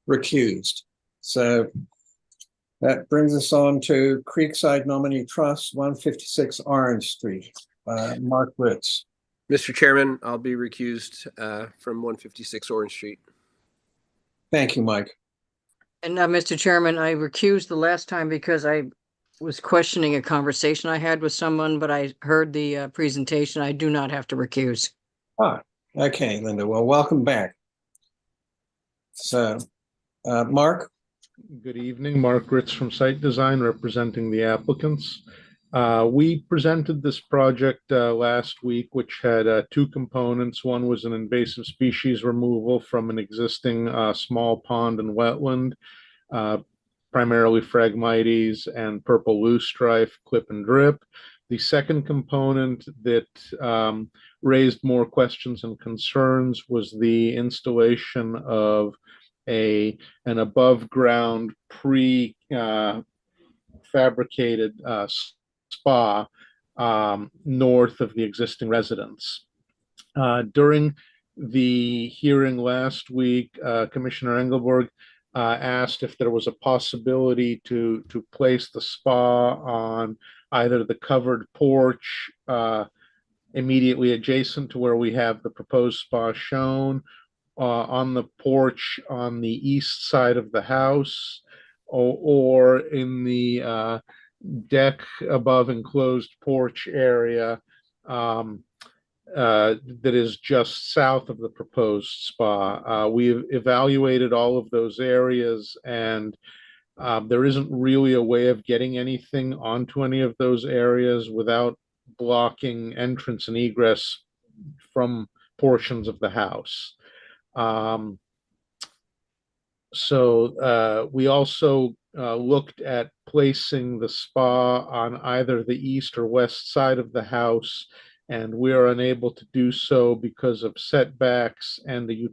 recused. So that brings us on to Creekside Nominee Trust, 156 Orange Street. Mark Ritz. Mr. Chairman, I'll be recused from 156 Orange Street. Thank you, Mike. And Mr. Chairman, I recused the last time because I was questioning a conversation I had with someone, but I heard the presentation. I do not have to recuse. Okay, Linda. Well, welcome back. So, Mark? Good evening, Mark Ritz from Site Design, representing the applicants. We presented this project last week, which had two components. One was an invasive species removal from an existing small pond and wetland, primarily Phragmites and purple loosestrife, clip and drip. The second component that raised more questions and concerns was the installation of an above ground fabricated spa north of the existing residence. During the hearing last week, Commissioner Engelborg asked if there was a possibility to place the spa on either the covered porch immediately adjacent to where we have the proposed spa shown, on the porch on the east side of the house, or in the deck above enclosed porch area that is just south of the proposed spa. We've evaluated all of those areas, and there isn't really a way of getting anything onto any of those areas without blocking entrance and egress from portions of the house. So we also looked at placing the spa on either the east or west side of the house, and we are unable to do so because of setbacks and the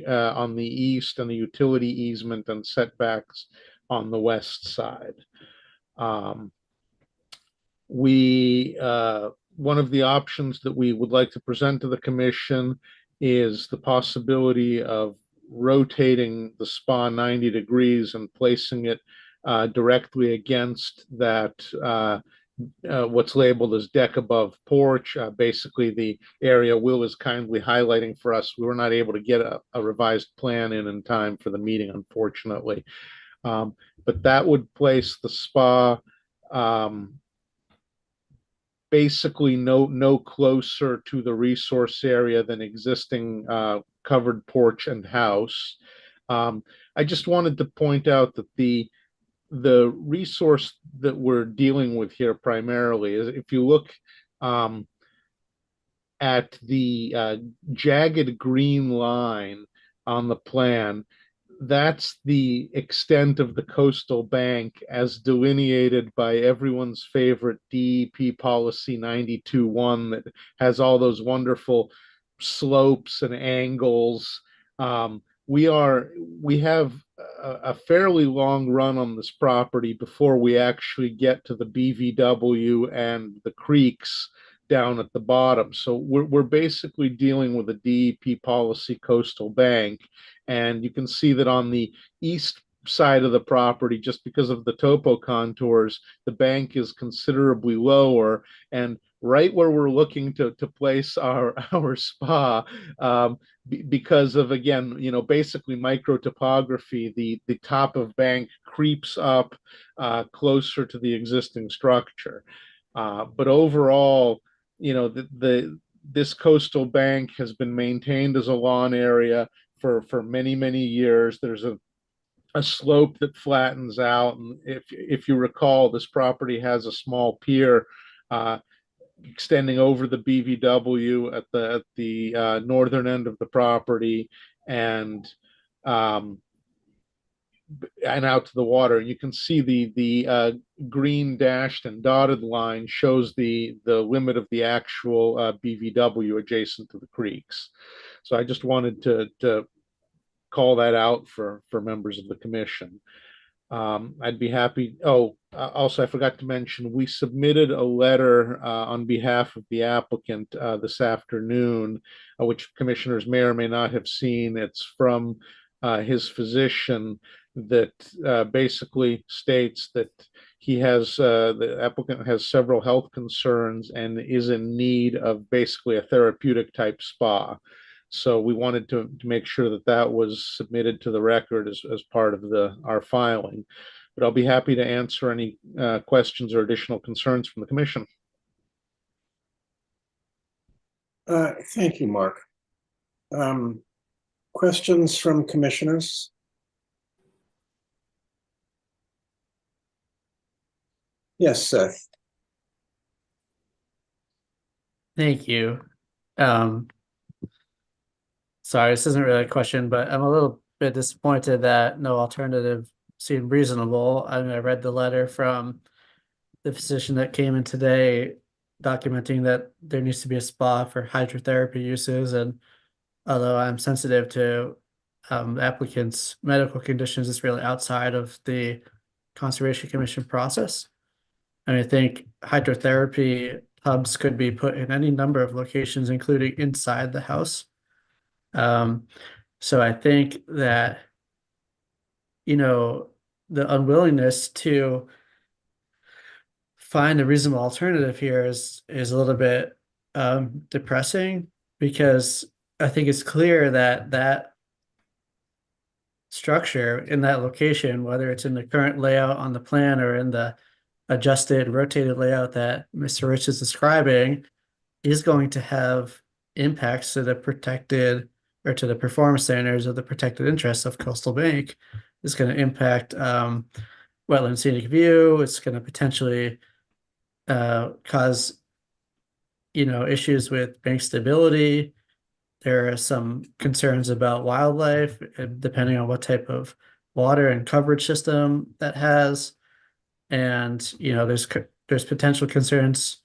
on the east, and the utility easement and setbacks on the west side. One of the options that we would like to present to the commission is the possibility of rotating the spa 90 degrees and placing it directly against that what's labeled as deck above porch. Basically, the area Will is kindly highlighting for us. We were not able to get a revised plan in time for the meeting, unfortunately. But that would place the spa basically no closer to the resource area than existing covered porch and house. I just wanted to point out that the resource that we're dealing with here primarily is, if you look at the jagged green line on the plan, that's the extent of the coastal bank as delineated by everyone's favorite DEP policy 92.1 that has all those wonderful slopes and angles. We have a fairly long run on this property before we actually get to the BVW and the creeks down at the bottom. So we're basically dealing with a DEP policy coastal bank. And you can see that on the east side of the property, just because of the topo contours, the bank is considerably lower. And right where we're looking to place our spa, because of, again, basically micro topography, the top of bank creeps up closer to the existing structure. But overall, this coastal bank has been maintained as a lawn area for many years. There's a slope that flattens out, and if you recall, this property has a small pier extending over the BVW at the northern end of the property, and out to the water. And you can see the green dashed and dotted line shows the limit of the actual BVW adjacent to the creeks. So I just wanted to call that out for members of the commission. I'd be happy. Also, I forgot to mention, we submitted a letter on behalf of the applicant this afternoon, which commissioners may or may not have seen. It's from his physician that basically states that the applicant has several health concerns and is in need of basically a therapeutic type spa. So we wanted to make sure that was submitted to the record as part of our filing. But I'll be happy to answer any questions or additional concerns from the commission. Thank you, Mark. Questions from commissioners? Yes, Seth. Thank you. Sorry, this isn't really a question, but I'm a little bit disappointed that no alternative seemed reasonable. I mean, I read the letter from the physician that came in today documenting that there needs to be a spa for hydrotherapy uses. And although I'm sensitive to applicants' medical conditions, it's really outside of the Conservation Commission process. And I think hydrotherapy tubs could be put in any number of locations, including inside the house. So I think that, the unwillingness to find a reasonable alternative here is a little bit depressing, because I think it's clear that structure in that location, whether it's in the current layout on the plan or in the adjusted rotated layout that Mr. Rich is describing, is going to have impacts to the protected or to the performance standards of the protected interests of Coastal Bank. It's going to impact wetland scenic view. It's going to potentially cause, issues with bank stability. There are some concerns about wildlife, depending on what type of water and coverage system that has. And, there's potential concerns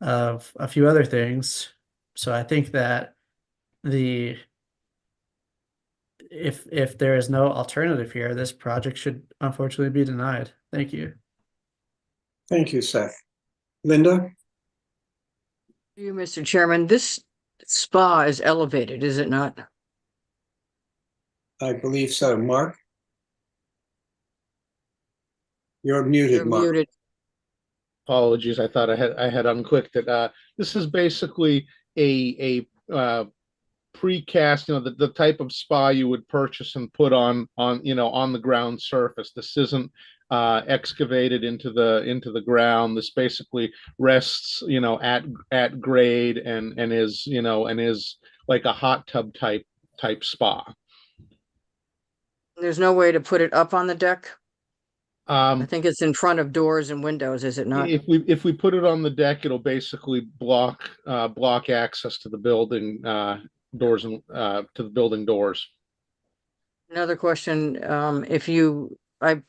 of a few other things. So I think that if there is no alternative here, this project should unfortunately be denied. Thank you. Thank you, Seth. Linda? You, Mr. Chairman, this spa is elevated, is it not? I believe so. Mark? You're muted, You're Mark. muted. Apologies, I thought I had unclicked it. This is basically a precast, the type of spa you would purchase and put on the ground surface. This isn't excavated into the ground. This basically rests at grade and is like a hot tub type spa. There's no way to put it up on the deck? I Um, think it's in front of doors and windows, is it not? if we put it on the deck, it'll basically block access to the building doors and to the building doors. Another question, I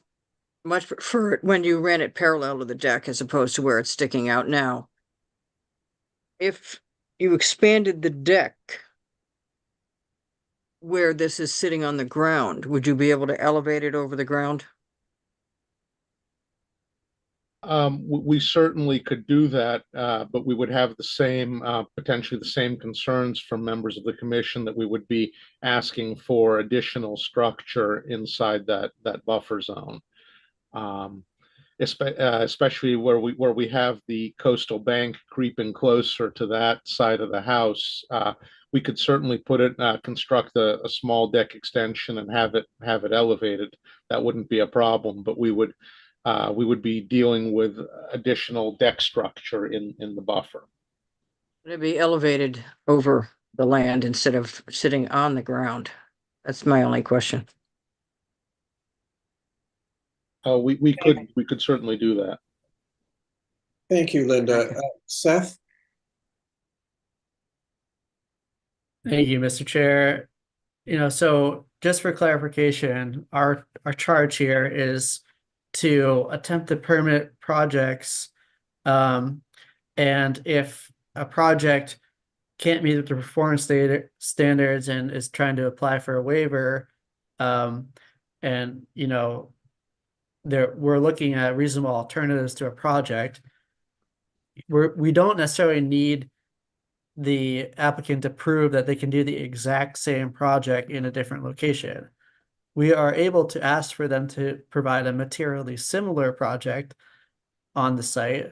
much prefer it when you ran it parallel to the deck as opposed to where it's sticking out now. If you expanded the deck where this is sitting on the ground, would you be able to elevate it over the ground? We certainly could do that, but we would have the same, potentially the same concerns from members of the commission that we would be asking for additional structure inside that buffer zone. Especially where we have the coastal bank creeping closer to that side of the house. We could certainly construct a small deck extension and have it elevated. That wouldn't be a problem, but we would be dealing with additional deck structure in the buffer. Would it be elevated over the land instead of sitting on the ground? That's my only question. We could certainly do that. Thank you, Linda. Seth? Thank you, Mr. Chair. So just for clarification, our charge here is to attempt to permit projects. And if a project can't meet the performance standards and is trying to apply for a waiver, and we're looking at reasonable alternatives to a project, we don't necessarily need the applicant to prove that they can do the exact same project in a different location. We are able to ask for them to provide a materially similar project on the site.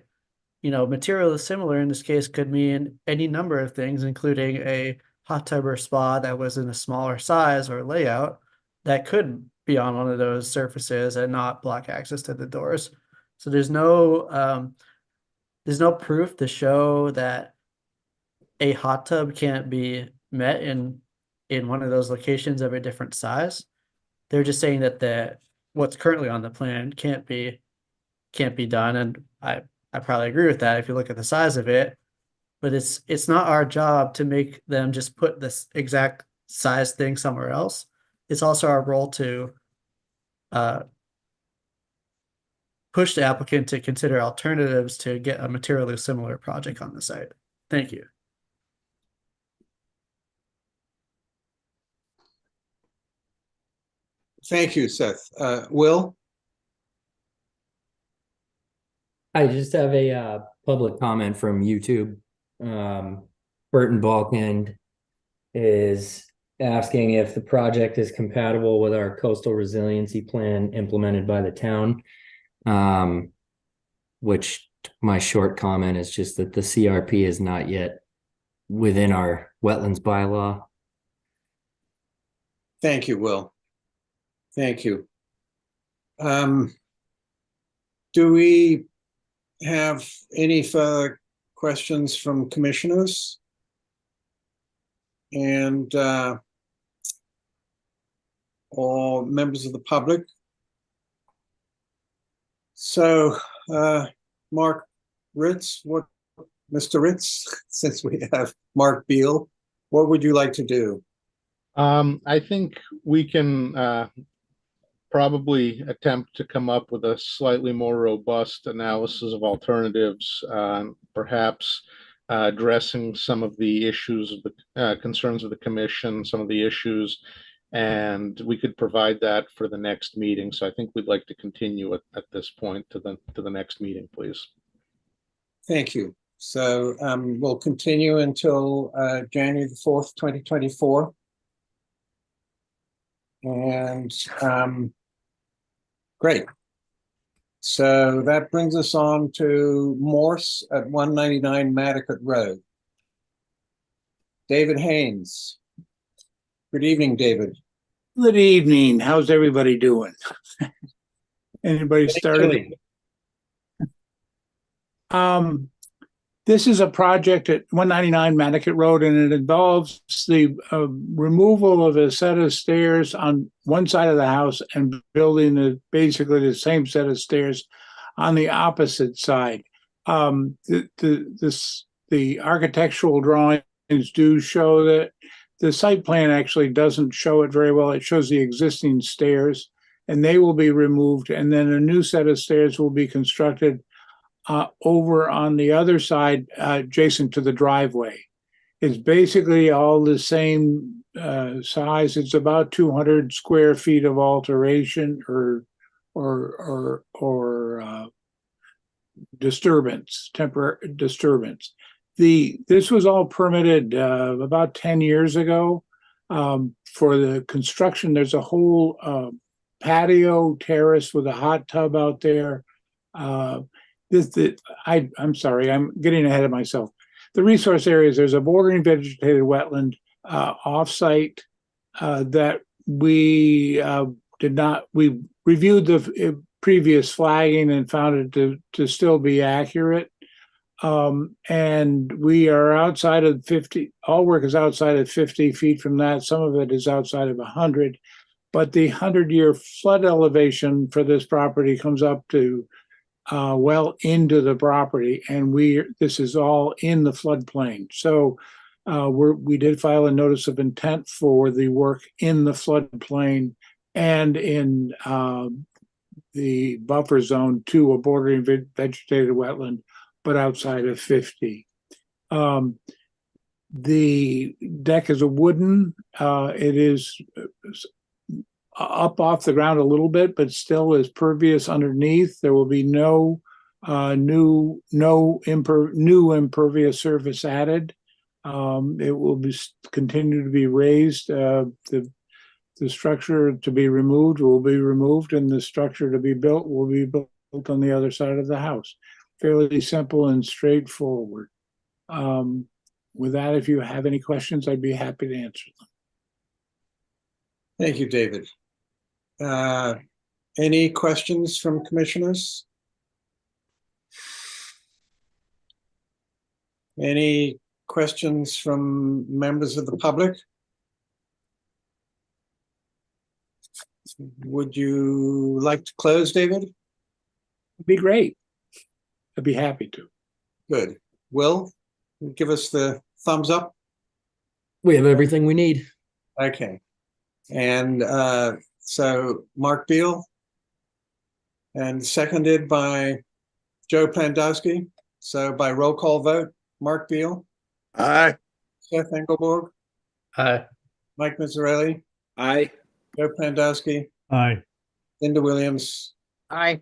Materially similar in this case could mean any number of things, including a hot tub or spa that was in a smaller size or layout that could be on one of those surfaces and not block access to the doors. So there's no proof to show that a hot tub can't be met in one of those locations of a different size. They're just saying that what's currently on the plan can't be done, and I probably agree with that if you look at the size of it. But it's not our job to make them just put this exact size thing somewhere else. It's also our role to push the applicant to consider alternatives to get a materially similar project on the site. Thank you. Thank you, Seth. Will? I just have a public comment from YouTube. Burton Balkend is asking if the project is compatible with our coastal resiliency plan implemented by the town. Which my short comment is just that the CRP is not yet within our wetlands bylaw. Thank you, Will. Thank you. Do we have any further questions from commissioners? and all members of the public. So, Mark Ritz, Mr. Ritz, since we have Mark Beal, what would you like to do? I think we can probably attempt to come up with a slightly more robust analysis of alternatives, perhaps addressing some of the issues of the concerns of the commission, some of the issues, and we could provide that for the next meeting. So I think we'd like to continue at this point to the next meeting, please. Thank you. So we'll continue until January the 4th, 2024. And great. So that brings us on to Morse at 199 Nantucket Road. David Haynes. Good evening, David. Good evening. How's everybody doing? Anybody started? This is a project at 199 Nantucket Road, and it involves the removal of a set of stairs on one side of the house and building basically the same set of stairs on the opposite side. The architectural drawings do show that. The site plan actually doesn't show it very well. It shows the existing stairs, and they will be removed, and then a new set of stairs will be constructed over on the other side, adjacent to the driveway. It's basically all the same size. It's about 200 square feet of alteration or disturbance, temporary disturbance. This was all permitted about 10 years ago for the construction. There's a whole patio terrace with a hot tub out there. I'm sorry, I'm getting ahead of myself. The resource areas, there's a bordering vegetated wetland offsite that we reviewed the previous flagging and found it to still be accurate. And we are outside of 50, all work is outside of 50 feet from that. Some of it is outside of 100, but the 100-year flood elevation for this property comes up to well into the property, and this is all in the floodplain. So we did file a notice of intent for the work in the floodplain and in the buffer zone to a bordering vegetated wetland, but outside of 50. The deck is a wooden. It is up off the ground a little bit, but still is pervious underneath. There will be no new impervious surface added. It will continue to be raised. The structure to be removed will be removed, and the structure to be built will be built on the other side of the house. Fairly simple and straightforward. With that, if you have any questions, I'd be happy to answer them. Thank you, David. Any questions from commissioners? Any questions from members of the public? Would you like to close, David? It'd be great. I'd be happy to. Good. Will, give us the thumbs up. We have everything we need. Okay. And so Mark Beal, and seconded by Joe Pandowski. So by roll call vote, Mark Beal. Aye. Seth Engelborg. Aye. Mike Mazzarelli. Aye. Joe Pandowski. Aye. Linda Williams. Aye.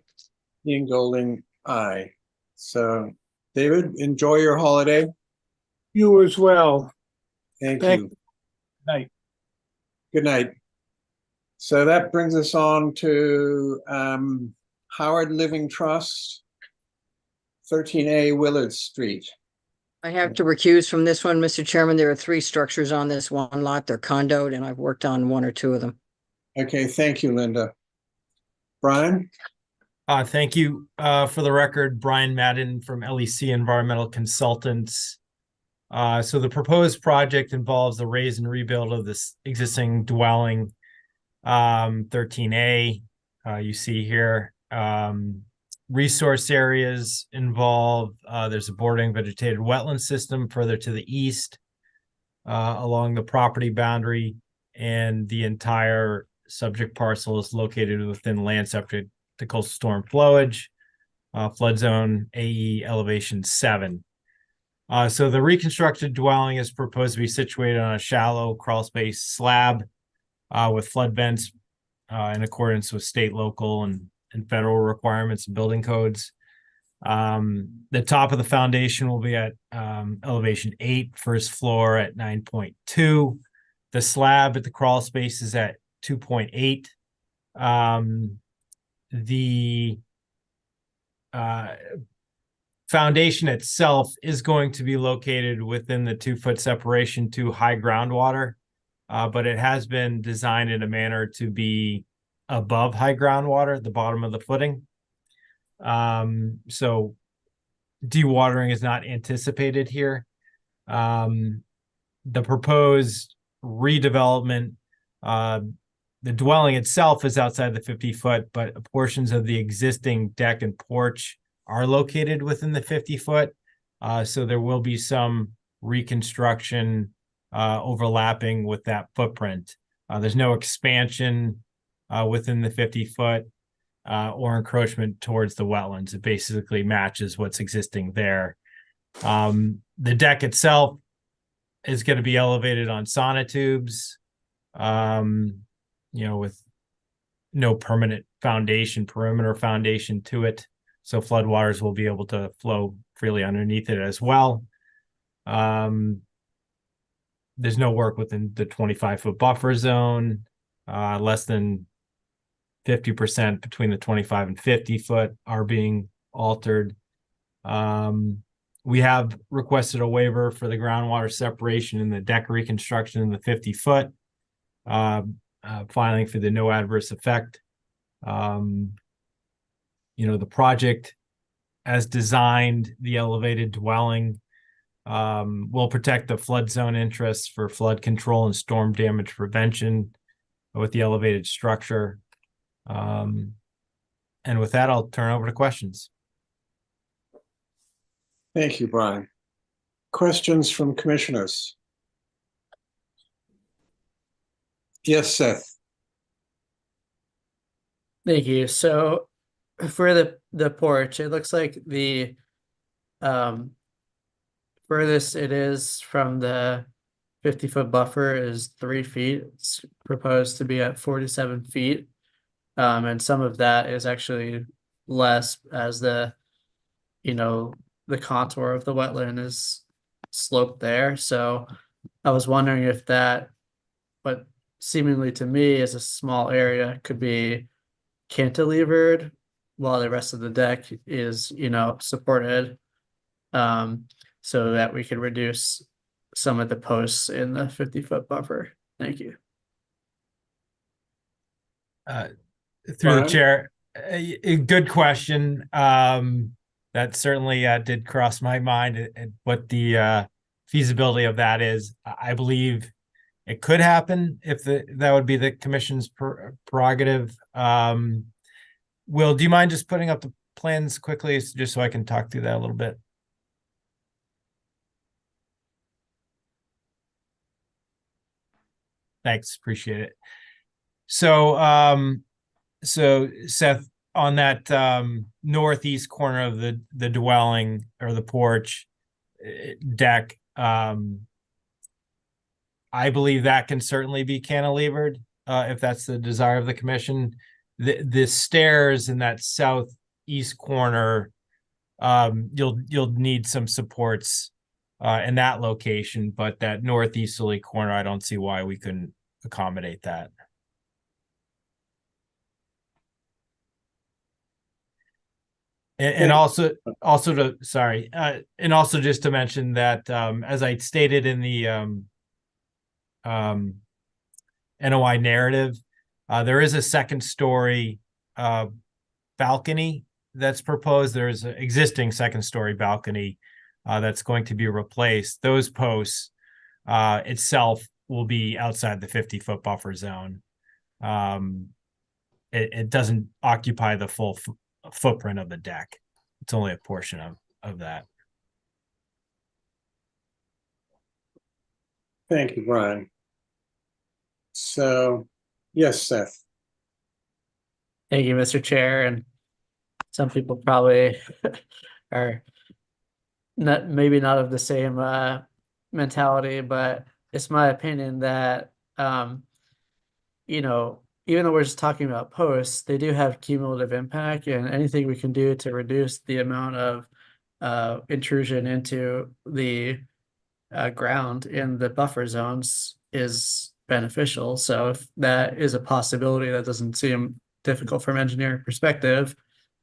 Ian Golding. Aye. So David, enjoy your holiday. You as well. Thank you. Good night. Good night. So that brings us on to Howard Living Trust, 13A Willard Street. I have to recuse from this one, Mr. Chairman. There are 3 structures on this one lot. They're condoed, and I've worked on 1 or 2 of them. Okay, thank you, Linda. Brian? Thank you. For the record, Brian Madden from LEC Environmental Consultants. So the proposed project involves the raise and rebuild of this existing dwelling, 13A, you see here. Resource areas involve, there's a bordering vegetated wetland system further to the east, along the property boundary, and the entire subject parcel is located within land subject to coastal storm flowage, flood zone AE elevation 7. So the reconstructed dwelling is proposed to be situated on a shallow crawl space slab with flood vents in accordance with state, local, and federal requirements and building codes. The top of the foundation will be at elevation 8, first floor at 9.2. The slab at the crawl space is at 2.8. The foundation itself is going to be located within the 2-foot separation to high groundwater, but it has been designed in a manner to be above high groundwater at the bottom of the footing. So dewatering is not anticipated here. The proposed redevelopment, the dwelling itself is outside the 50-foot, but portions of the existing deck and porch are located within the 50-foot. So there will be some reconstruction overlapping with that footprint. There's no expansion within the 50-foot or encroachment towards the wetlands. It basically matches what's existing there. The deck itself is going to be elevated on sonotubes, with no permanent foundation, perimeter foundation to it. So floodwaters will be able to flow freely underneath it as well. There's no work within the 25-foot buffer zone, less than 50% between the 25 and 50 foot are being altered. We have requested a waiver for the groundwater separation and the deck reconstruction in the 50-foot, filing for the no adverse effect. The project as designed, the elevated dwelling will protect the flood zone interests for flood control and storm damage prevention with the elevated structure. And with that, I'll turn over to questions. Thank you, Brian. Questions from commissioners? Yes, Seth. Thank you. So for the porch, it looks like the furthest it is from the 50-foot buffer is 3 feet. It's proposed to be at 47 feet. And some of that is actually less as the contour of the wetland is sloped there. So I was wondering if that, what seemingly to me is a small area, could be cantilevered while the rest of the deck is, supported, so that we could reduce some of the posts in the 50-foot buffer. Thank you. Through the chair, a good question. That certainly did cross my mind, and what the feasibility of that is. I believe it could happen if that would be the commission's prerogative. Will, do you mind just putting up the plans quickly, just so I can talk through that a little bit? Thanks, appreciate it. So, so Seth, on that northeast corner of the dwelling or the porch deck, I believe that can certainly be cantilevered if that's the desire of the commission. The stairs in that southeast corner, you'll need some supports in that location, but that northeasterly corner, I don't see why we couldn't accommodate that. And also just to mention that, as I stated in the NOI narrative, there is a second story balcony that's proposed. There's an existing second story balcony that's going to be replaced, those posts itself will be outside the 50-foot buffer zone. It doesn't occupy the full footprint of the deck. It's only a portion of that. Thank you, Brian. So, yes, Seth. Thank you, Mr. Chair. And some people probably are maybe not of the same mentality, but it's my opinion that even though we're just talking about posts, they do have cumulative impact, and anything we can do to reduce the amount of intrusion into the ground in the buffer zones is beneficial. So if that is a possibility, that doesn't seem difficult from an engineering perspective.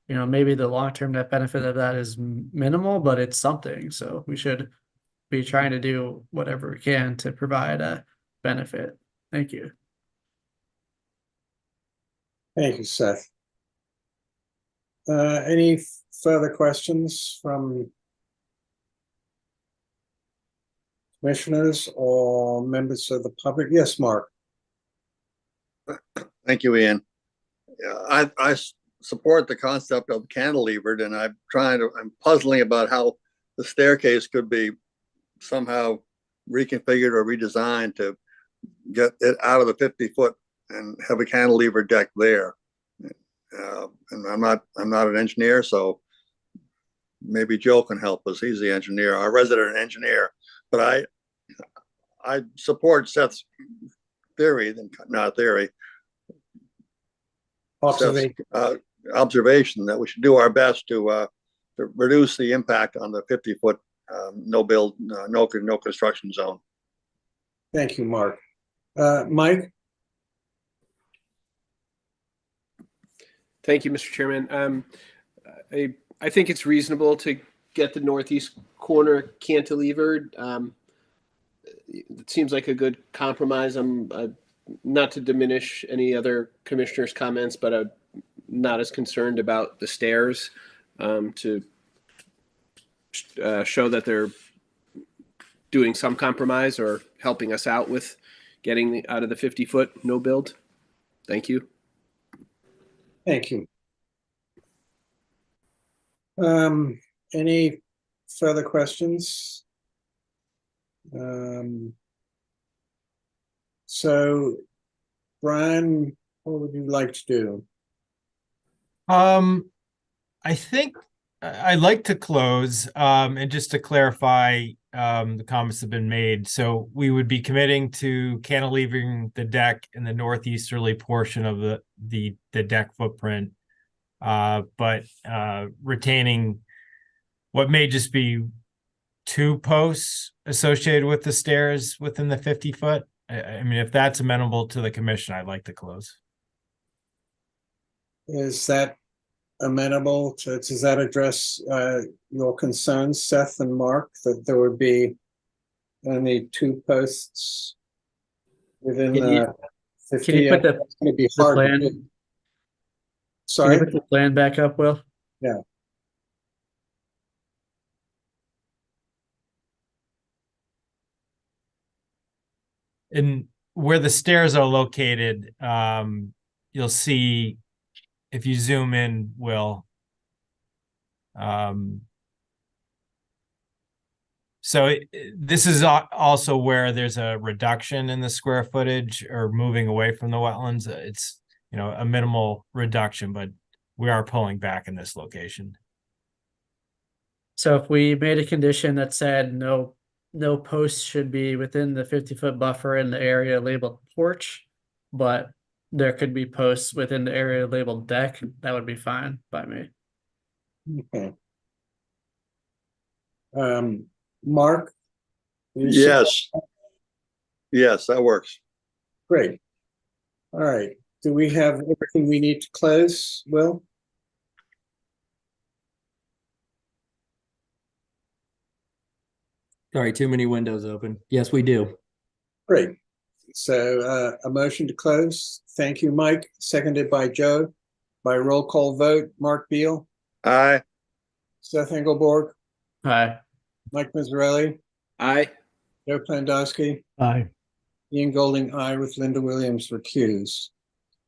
Maybe the long-term net benefit of that is minimal, but it's something. So we should be trying to do whatever we can to provide a benefit. Thank you. Thank you, Seth. Any further questions from commissioners or members of the public? Yes, Mark. Thank you, Ian. I support the concept of cantilevered, and I'm puzzling about how the staircase could be somehow reconfigured or redesigned to get it out of the 50-foot and have a cantilever deck there. And I'm not an engineer, so maybe Joe can help us. He's the engineer, our resident engineer. But I support Seth's theory, not theory. Observation that we should do our best to reduce the impact on the 50-foot no construction zone. Thank you, Mark. Mike? Thank you, Mr. Chairman. I think it's reasonable to get the northeast corner cantilevered. It seems like a good compromise. I'm not to diminish any other commissioners' comments, but I'm not as concerned about the stairs to show that they're doing some compromise or helping us out with getting out of the 50-foot no build. Thank you. Thank you. Any further questions? So, Brian, what would you like to do? I think I'd like to close, and just to clarify, the comments have been made. So we would be committing to cantilevering the deck in the northeasterly portion of the deck footprint, but retaining what may just be 2 posts associated with the stairs within the 50-foot. I mean, if that's amenable to the commission, I'd like to close. Is that amenable to, does that address your concerns, Seth and Mark, that there would be only 2 posts within the 50? Can you put It's going to be hard plan? to do. Sorry? Can you put the plan back up, Will? Yeah. And where the stairs are located, you'll see if you zoom in, Will. So this is also where there's a reduction in the square footage or moving away from the wetlands. It's, a minimal reduction, but we are pulling back in this location. So if we made a condition that said no posts should be within the 50-foot buffer in the area labeled porch, but there could be posts within the area labeled deck, that would be fine by me. Okay. Mark? Yes. Yes, that works. Great. All right. Do we have everything we need to close, Will? Sorry, too many windows open. Yes, we do. Great. So a motion to close. Thank you, Mike. Seconded by Joe. By roll call vote, Mark Beal. Aye. Seth Engelborg. Aye. Mike Mazzarelli, Aye. Joe Plandowski, Aye. Ian Golding, aye, with Linda Williams recused.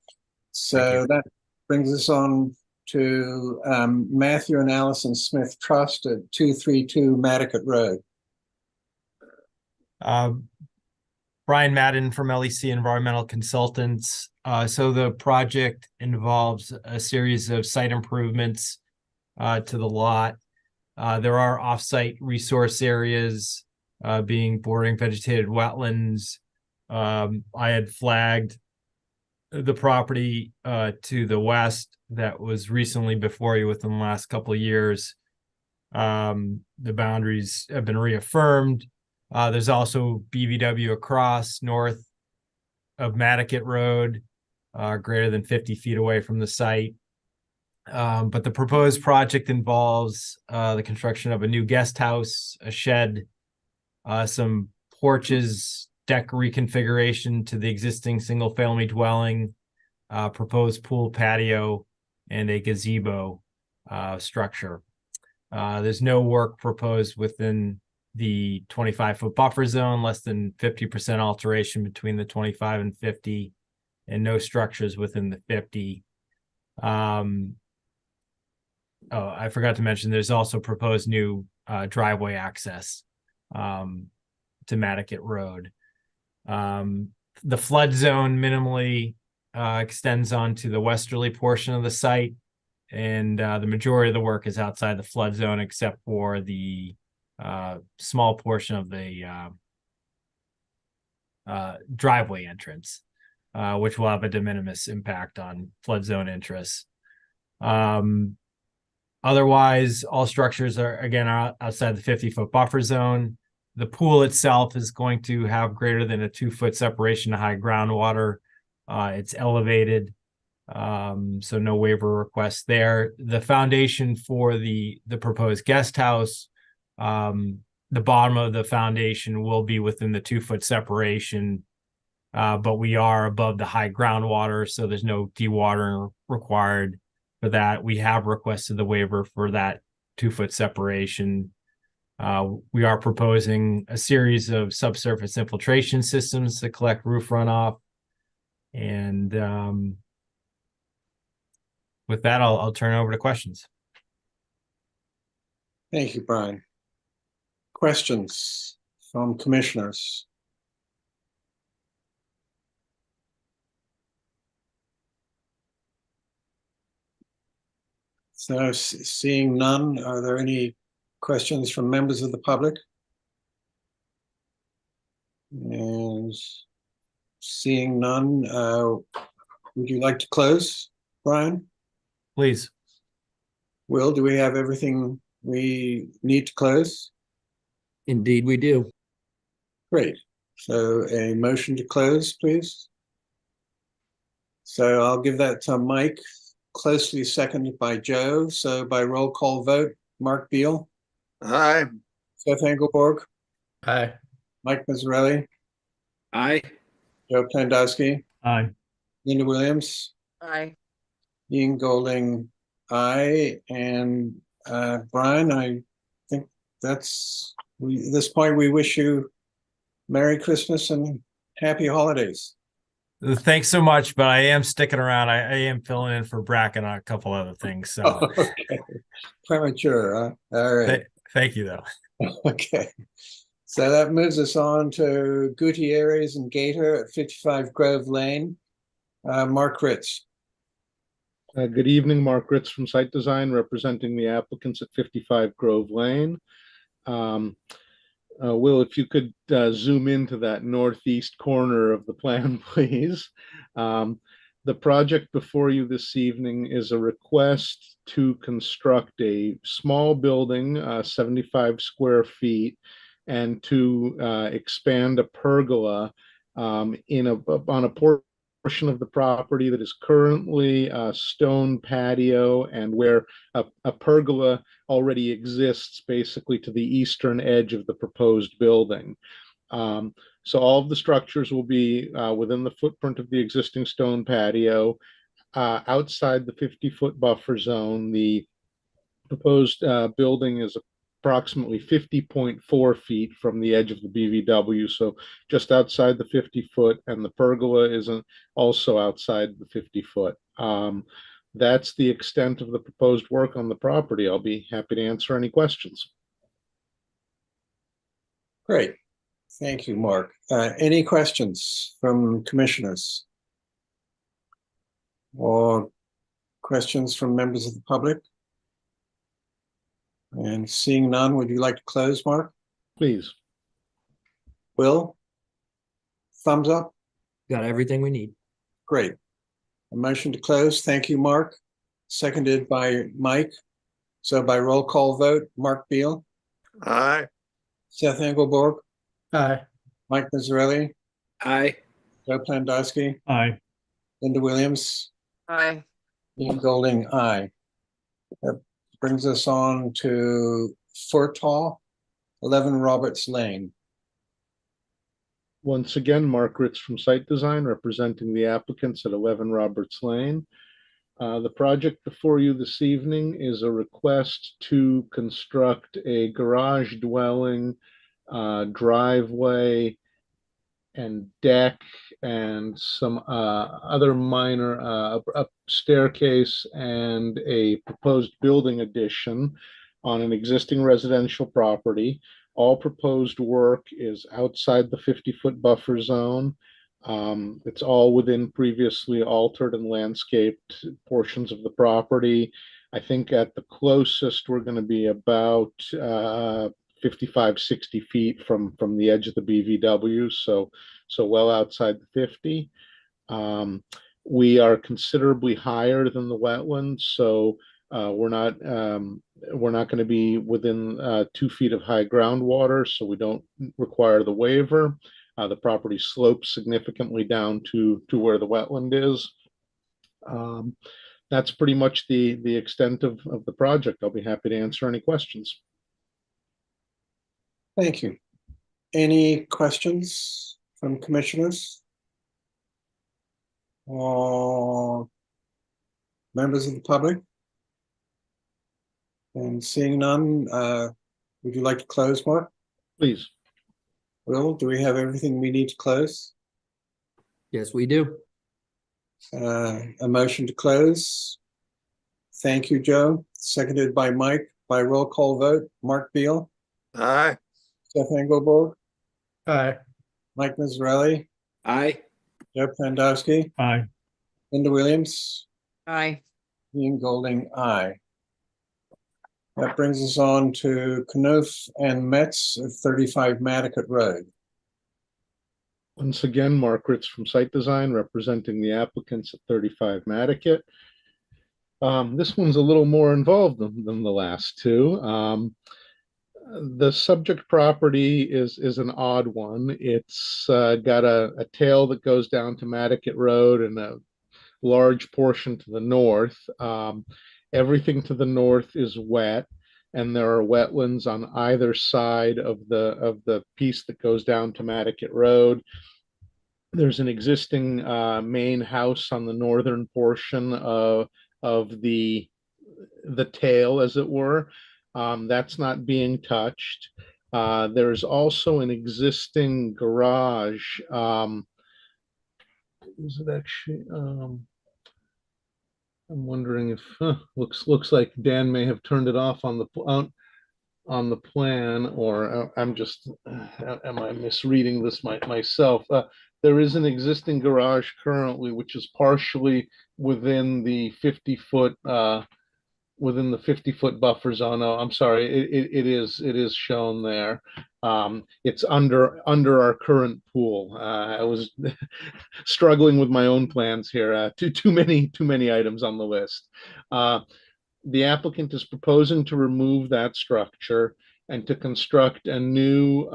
Thank So you. that brings us on to Matthew and Allison Smith Trust at 232 Nantucket Road. Brian Madden from LEC Environmental Consultants. So the project involves a series of site improvements to the lot. There are off-site resource areas being bordering vegetated wetlands. I had flagged the property to the west that was recently before you within the last couple of years. The boundaries have been reaffirmed. There's also BVW across north of Nantucket Road, greater than 50 feet away from the site. But the proposed project involves the construction of a new guest house, a shed, some porches, deck reconfiguration to the existing single-family dwelling, proposed pool patio, and a gazebo structure. There's no work proposed within the 25-foot buffer zone, less than 50% alteration between the 25 and 50, and no structures within the 50. Oh, I forgot to mention, there's also proposed new driveway access to Nantucket Road. The flood zone minimally extends onto the westerly portion of the site, and the majority of the work is outside the flood zone except for the small portion of the driveway entrance, which will have a de minimis impact on flood zone interests. Otherwise, all structures are outside the 50-foot buffer zone. The pool itself is going to have greater than a 2-foot separation to high groundwater. It's elevated, so no waiver request there. The foundation for the proposed guest house, the bottom of the foundation will be within the 2-foot separation, but we are above the high groundwater, so there's no dewatering required for that. We have requested the waiver for that 2-foot separation. We are proposing a series of subsurface infiltration systems to collect roof runoff. And with that, I'll turn it over to questions. Thank you, Brian. Questions from commissioners? So seeing none, are there any questions from members of the public? And seeing none, would you like to close, Brian? Please. Will, do we have everything we need to close? Indeed, we do. Great. So a motion to close, please. So I'll give that to Mike, closely seconded by Joe. So by roll call vote, Mark Beal. Aye. Seth Engelborg. Aye. Mike Mazzarelli. Aye. Joe Plandowski. Aye. Linda Williams. Aye. Ian Golding. Aye. And Brian, I think that's at this point we wish you Merry Christmas and Happy Holidays. Thanks so much, but I am sticking around. I am filling in for Bracken on a couple other things. So Okay. Premature, huh? All right. Thank you, though. Okay. So that moves us on to Gutierrez and Gator at 55 Grove Lane. Mark Ritz. Good evening, Mark Ritz from Site Design, representing the applicants at 55 Grove Lane. Will, if you could zoom into that northeast corner of the plan, please. The project before you this evening is a request to construct a small building, 75 square feet, and to expand a pergola on a portion of the property that is currently a stone patio, and where a pergola already exists basically to the eastern edge of the proposed building. So all of the structures will be within the footprint of the existing stone patio, outside the 50-foot buffer zone. The proposed building is approximately 50.4 feet from the edge of the BVW, so just outside the 50 foot, and the pergola isn't also outside the 50 foot. That's the extent of the proposed work on the property. I'll be happy to answer any questions. Great. Thank you, Mark. Any questions from commissioners? Or questions from members of the public? And seeing none, would you like to close, Mark? Please. Will? Thumbs up? Got everything we need. Great. A motion to close. Thank you, Mark. Seconded by Mike. So by roll call vote, Mark Beal, Aye. Seth Engelborg, Aye. Mike Mazzarelli, Aye. Joe Plandowski, Aye. Linda Williams, Aye. Ian Golding, aye. That brings us on to Furtall, 11 Roberts Lane. Once again, Mark Ritz from Site Design, representing the applicants at 11 Roberts Lane. The project before you this evening is a request to construct a garage dwelling, driveway, and deck, and some other minor, a staircase and a proposed building addition on an existing residential property. All proposed work is outside the 50-foot buffer zone. It's all within previously altered and landscaped portions of the property. I think at the closest, we're going to be about 55, 60 feet from the edge of the BVW, so well outside the 50. We are considerably higher than the wetlands, so we're not going to be within 2 feet of high groundwater, so we don't require the waiver. The property slopes significantly down to where the wetland is. That's pretty much the extent of the project. I'll be happy to answer any questions. Thank you. Any questions from commissioners? Or members of the public? And seeing none, would you like to close, Mark? Please. Will, do we have everything we need to close? Yes, we do. A motion to close. Thank you, Joe. Seconded by Mike by roll call vote. Mark Beal, Aye. Seth Engelborg, Aye. Mike Mazzarelli, Aye. Joe Plandowski, Aye. Linda Williams, Aye. Ian Golding, aye. That brings us on to Knof and Metz at 35 Nantucket Road. Once again, Mark Ritz from Site Design, representing the applicants at 35 Nantucket. This one's a little more involved than the last two. The subject property is an odd one. It's got a tail that goes down to Nantucket Road and a large portion to the north. Everything to the north is wet, and there are wetlands on either side of the piece that goes down to Nantucket Road. There's an existing main house on the northern portion of the tail, as it were. That's not being touched. There's also an existing garage. Is it actually? I'm wondering if looks like Dan may have turned it off on the plan, or I'm just am I misreading this myself? There is an existing garage currently, which is partially within the 50 foot within the 50-foot buffer zone. Oh, I'm sorry, it is shown there. It's under our current pool. I was struggling with my own plans here. Too many items on the list. The applicant is proposing to remove that structure and to construct a new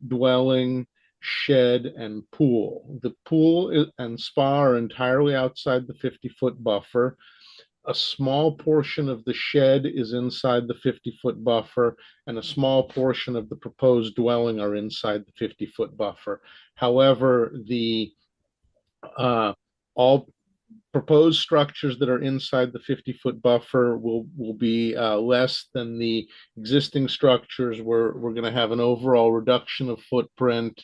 dwelling, shed, and pool. The pool and spa are entirely outside the 50-foot buffer. A small portion of the shed is inside the 50-foot buffer, and a small portion of the proposed dwelling are inside the 50-foot buffer. However, all proposed structures that are inside the 50-foot buffer will be less than the existing structures. We're going to have an overall reduction of footprint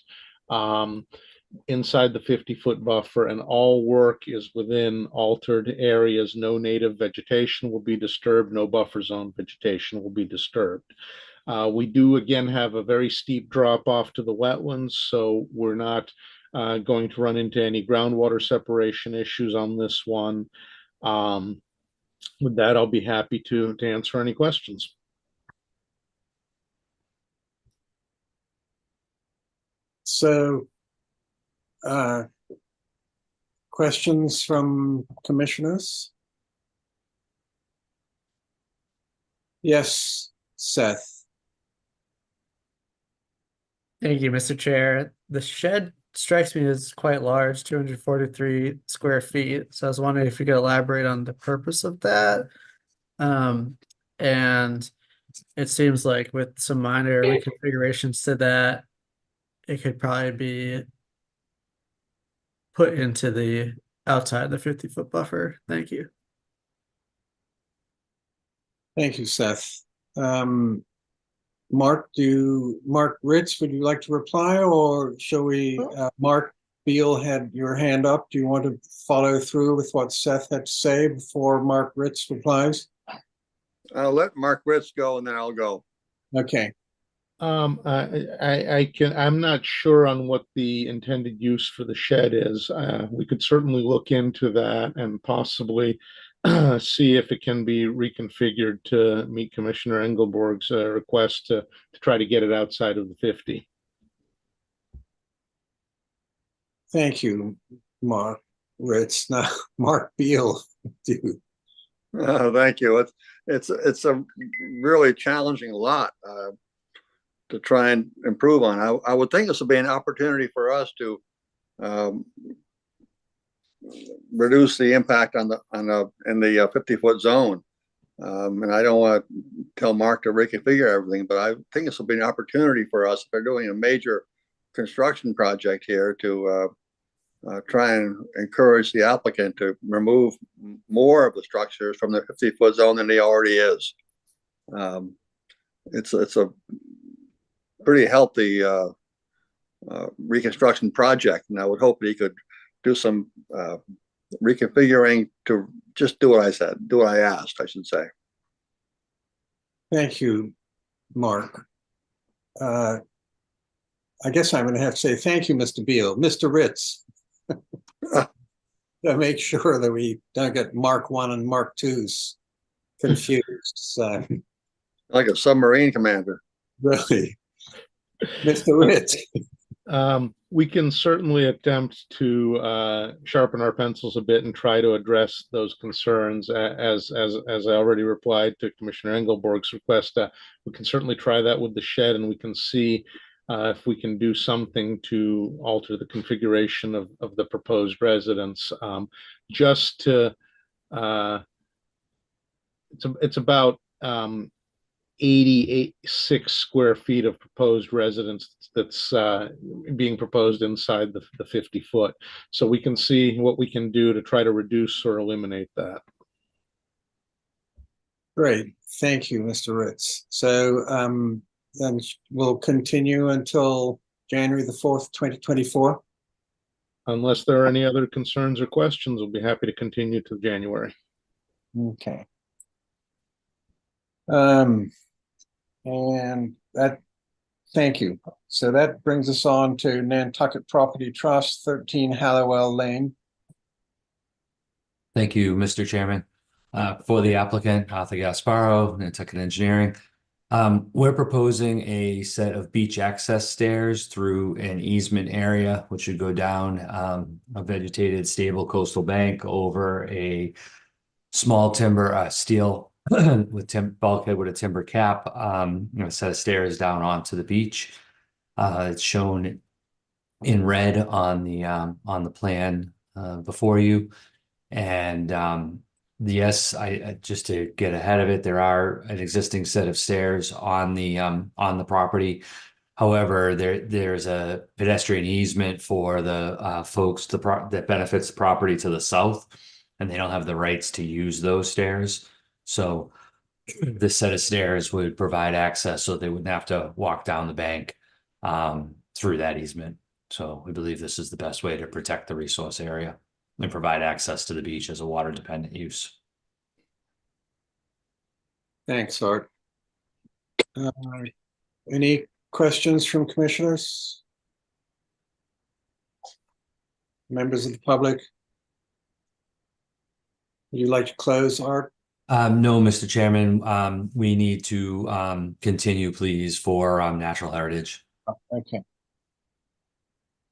inside the 50-foot buffer, and all work is within altered areas. No native vegetation will be disturbed. No buffer zone vegetation will be disturbed. We do again have a very steep drop off to the wetlands, so we're not going to run into any groundwater separation issues on this one. With that, I'll be happy to answer any questions. So, questions from commissioners? Yes, Seth. Thank you, Mr. Chair. The shed strikes me as quite large, 243 square feet. So I was wondering if you could elaborate on the purpose of that. And it seems like with some minor reconfigurations to that, it could probably be put into the outside the 50-foot buffer. Thank you. Thank you, Seth. Mark Ritz, would you like to reply, or shall we, Mark Beal had your hand up. Do you want to follow through with what Seth had to say before Mark Ritz replies? I'll let Mark Ritz go and then I'll go. Okay. I'm not sure on what the intended use for the shed is. We could certainly look into that and possibly see if it can be reconfigured to meet Commissioner Engelborg's request to try to get it outside of the 50. Thank you, Mark Ritz. Now, Mark Beal, dude. Thank you. It's a really challenging lot to try and improve on. I would think this would be an opportunity for us to reduce the impact in the 50-foot zone. And I don't want to tell Mark to reconfigure everything, but I think this will be an opportunity for us if they're doing a major construction project here to try and encourage the applicant to remove more of the structures from the 50-foot zone than he already is. It's a pretty healthy reconstruction project, and I would hope that he could do some reconfiguring to just do what I said, do what I asked, I should say. Thank you, Mark. I guess I'm going to have to say thank you, Mr. Beal. Mr. Ritz, to make sure that we don't get Mark 1 and Mark 2's confused. So. Like a submarine commander. Really. Mr. Ritz. We can certainly attempt to sharpen our pencils a bit and try to address those concerns. As I already replied to Commissioner Engelborg's request, we can certainly try that with the shed, and we can see if we can do something to alter the configuration of the proposed residence. Just to, it's about 86 square feet of proposed residence that's being proposed inside the 50-foot. So we can see what we can do to try to reduce or eliminate that. Great. Thank you, Mr. Ritz. So then we'll continue until January the 4th, 2024. Unless there are any other concerns or questions, we'll be happy to continue to January. Okay. And that, thank you. So that brings us on to Nantucket Property Trust, 13 Hallowell Lane. Thank you, Mr. Chairman. For the applicant, Arthur Gasparo, Nantucket Engineering. We're proposing a set of beach access stairs through an easement area, which would go down a vegetated stable coastal bank over a small timber steel with bulkhead with a timber cap, a set of stairs down onto the beach. It's shown in red on the plan before you. And yes, I just to get ahead of it, there are an existing set of stairs on the property. However, there's a pedestrian easement for the folks that benefits the property to the south. and they don't have the rights to use those stairs. So this set of stairs would provide access so they wouldn't have to walk down the bank through that easement. So we believe this is the best way to protect the resource area and provide access to the beach as a water dependent use. Thanks, Art. Any questions from commissioners? Members of the public? Would you like to close, Art? No, Mr. Chairman, we need to continue, please, for natural heritage. Okay.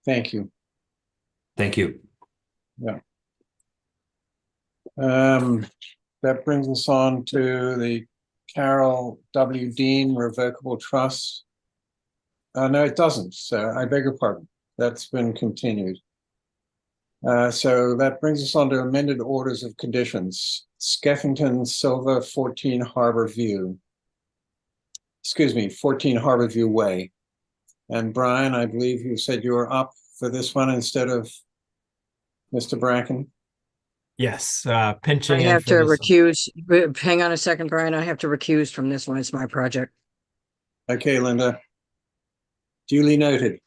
Thank you. Thank you. Yeah. That brings us on to the Carol W. Dean Revocable Trust. No, it doesn't. So I beg your pardon. That's been continued. So that brings us on to amended orders of conditions. Skeffington Silva, 14 Harbor View. Excuse me, 14 Harbor View Way. And Brian, I believe you said you were up for this one instead of Mr. Bracken. Yes, I pinching in have for to this one. recuse. Hang on a second, Brian. I have to recuse from this one. It's my project. Okay, Linda. Duly noted.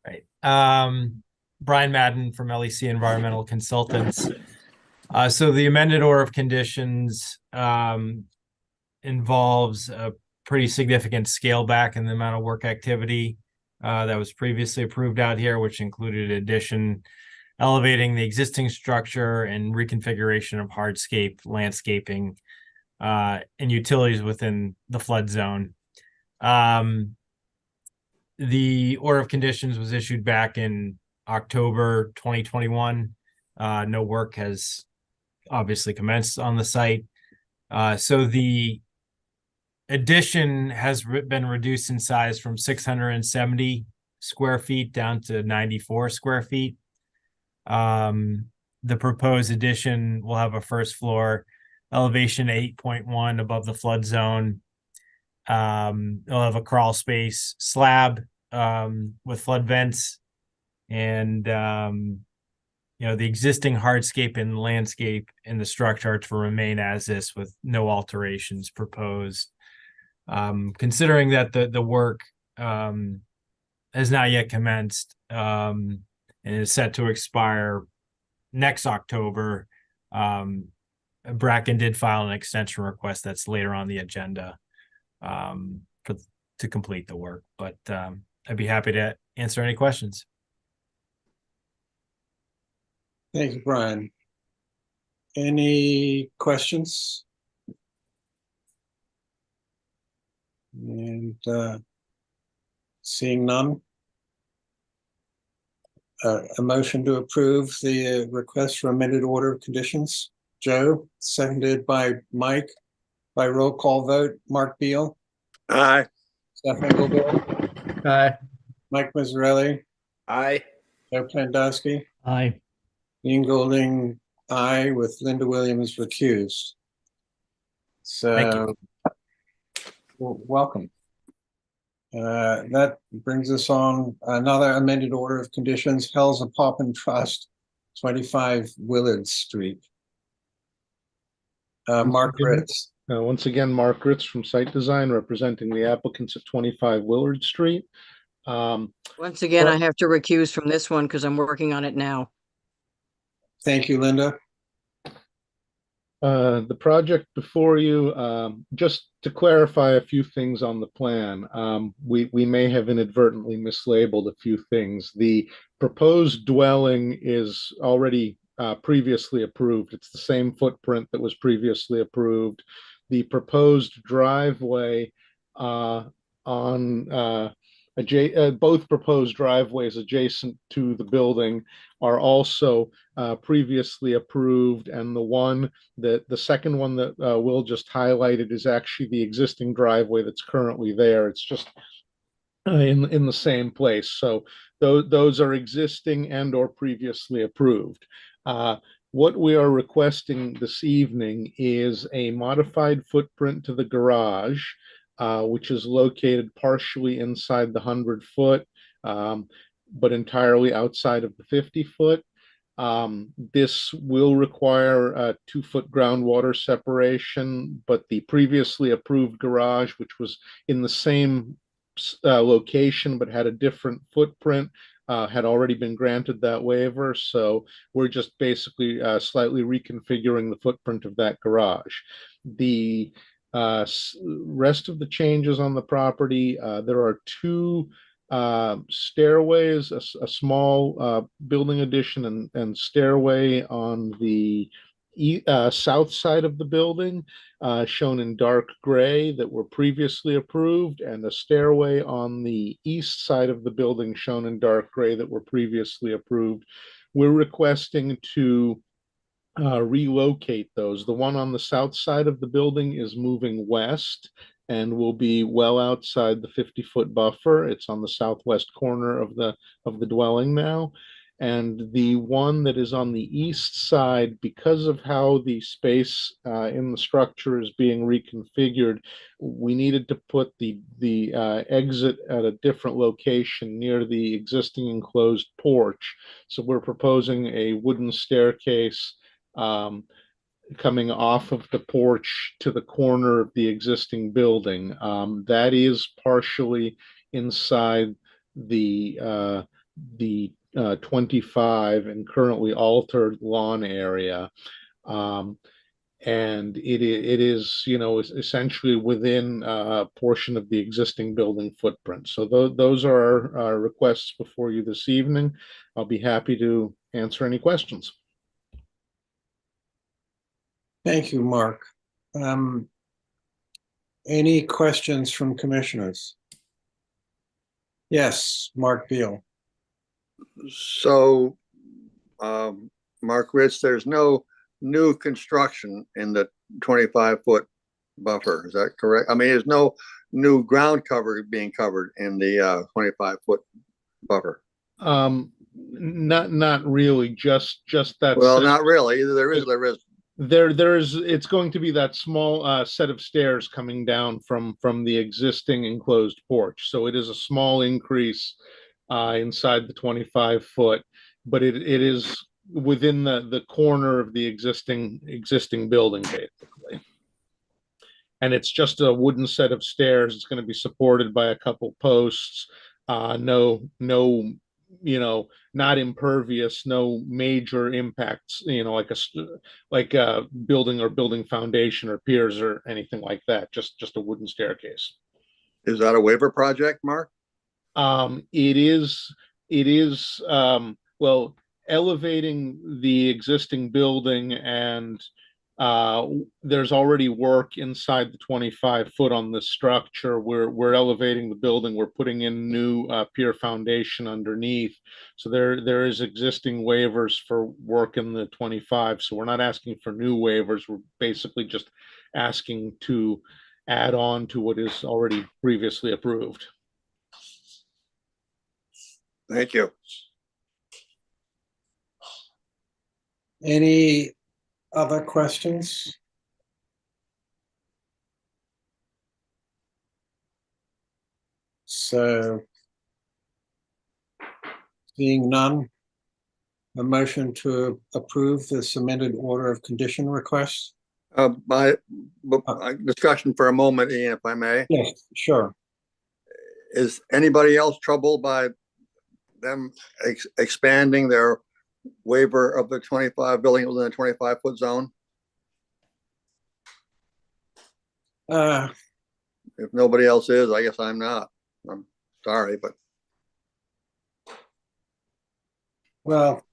Right. Brian Madden from LEC Environmental Consultants. So the amended order of conditions involves a pretty significant scale back in the amount of work activity that was previously approved out here, which included addition, elevating the existing structure and reconfiguration of hardscape landscaping and utilities within the flood zone. The order of conditions was issued back in October 2021. No work has obviously commenced on the site. So the addition has been reduced in size from 670 square feet down to 94 square feet. The proposed addition will have a first floor elevation 8.1 above the flood zone. It'll have a crawl space slab with flood vents, and the existing hardscape and landscape in the structure are to remain as is with no alterations proposed. Considering that the work has not yet commenced and is set to expire next October, Bracken did file an extension request that's later on the agenda to complete the work, but I'd be happy to answer any questions. Thank you, Brian. Any questions? And seeing none, a motion to approve the request for amended order of conditions. Joe, seconded by Mike, by roll call vote. Mark Beal. Aye. Steph Engelberg. Aye. Mike Mazzarelli. Aye. Joe Pandowski. Aye. Ian Golding, aye, with Linda Williams recused. So, welcome. That brings us on another amended order of conditions. Hell's a Poppin Trust, 25 Willard Street. Mark Ritz. Once again, Mark Ritz from Site Design, representing the applicants at 25 Willard Street. Once again, I have to recuse from this one because I'm working on it now. Thank you, Linda. The project before you, just to clarify a few things on the plan, we may have inadvertently mislabeled a few things. The proposed dwelling is already previously approved. It's the same footprint that was previously approved. The proposed driveway both proposed driveways adjacent to the building are also previously approved, and the second one that Will just highlighted is actually the existing driveway that's currently there. It's just in the same place. So those are existing and or previously approved. What we are requesting this evening is a modified footprint to the garage, which is located partially inside the 100-foot, but entirely outside of the 50-foot. This will require a 2-foot groundwater separation, but the previously approved garage, which was in the same location but had a different footprint, had already been granted that waiver. So we're just basically slightly reconfiguring the footprint of that garage. The rest of the changes on the property, there are 2 stairways, a small building addition and stairway on the south side of the building, shown in dark gray, that were previously approved, and a stairway on the east side of the building shown in dark gray that were previously approved. We're requesting to relocate those. The one on the south side of the building is moving west and will be well outside the 50-foot buffer. It's on the southwest corner of the dwelling now. And the one that is on the east side, because of how the space in the structure is being reconfigured, we needed to put the exit at a different location near the existing enclosed porch. So we're proposing a wooden staircase coming off of the porch to the corner of the existing building. That is partially inside the 25 and currently altered lawn area. And it is, you know, essentially within a portion of the existing building footprint. So those are our requests before you this evening. I'll be happy to answer any questions. Thank you, Mark. Any questions from commissioners? Yes, Mark Beal. So, Mark Ritz, there's no new construction in the 25-foot buffer. Is that correct? I mean, there's no new ground cover being covered in the 25-foot buffer. Not really. Just that. Well, not really. There is. There's it's going to be that small set of stairs coming down from the existing enclosed porch. So it is a small increase inside the 25-foot, but it is within the corner of the existing building, basically. And it's just a wooden set of stairs. It's going to be supported by a couple posts. No, you know, not impervious, no major impacts, you know, like a building or building foundation or piers or anything like that. Just a wooden staircase. Is that a waiver project, Mark? It is well, elevating the existing building, and there's already work inside the 25-foot on the structure. We're elevating the building. We're putting in new pier foundation underneath. So there is existing waivers for work in the 25. So we're not asking for new waivers. We're basically just asking to add on to what is already previously approved. Thank you. Any other questions? So, seeing none, a motion to approve this amended order of condition request? By discussion for a moment, Ian, if I may. Yes, sure. Is anybody else troubled by them expanding their waiver of the 25 building within the 25-foot zone? If nobody else is, I guess I'm not. I'm sorry, but. Well,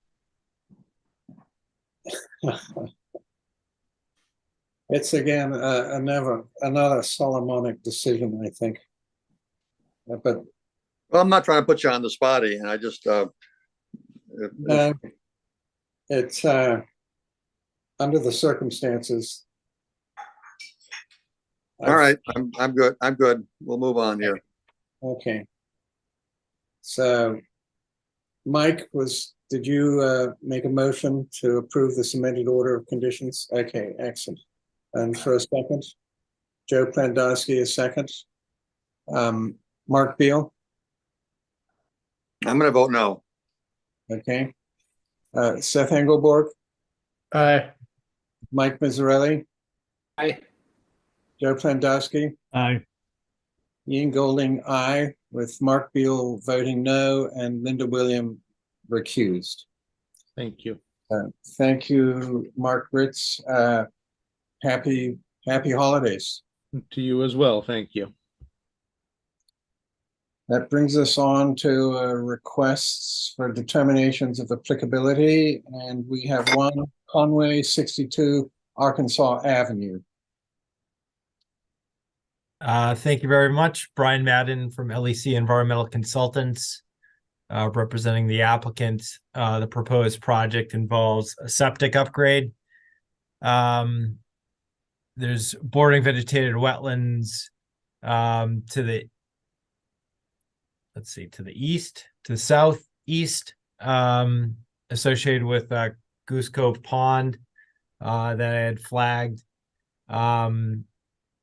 it's again another Solomonic decision, I think. But well, I'm not trying to put you on the spot, Ian. I just it's under the circumstances. All right, I'm good. I'm good. We'll move on here. Okay. So, Mike, did you make a motion to approve this amended order of conditions? Okay, excellent. And for a second, Joe Plandowski, a second. Mark Beal? I'm going to vote no. Okay. Seth Engelborg, Aye. Mike Mazzarelli, Aye. Joe Plandowski, Aye. Ian Golding, aye, with Mark Beal voting no and Linda William recused. Thank you. Thank you, Mark Ritz. Happy holidays. To you as well. Thank you. That brings us on to requests for determinations of applicability, and we have one, Conway 62 Arkansas Avenue. Thank you very much. Brian Madden from LEC Environmental Consultants, representing the applicant. The proposed project involves a septic upgrade. There's bordering vegetated wetlands to the east, to the southeast, associated with Goose Cove Pond that I had flagged.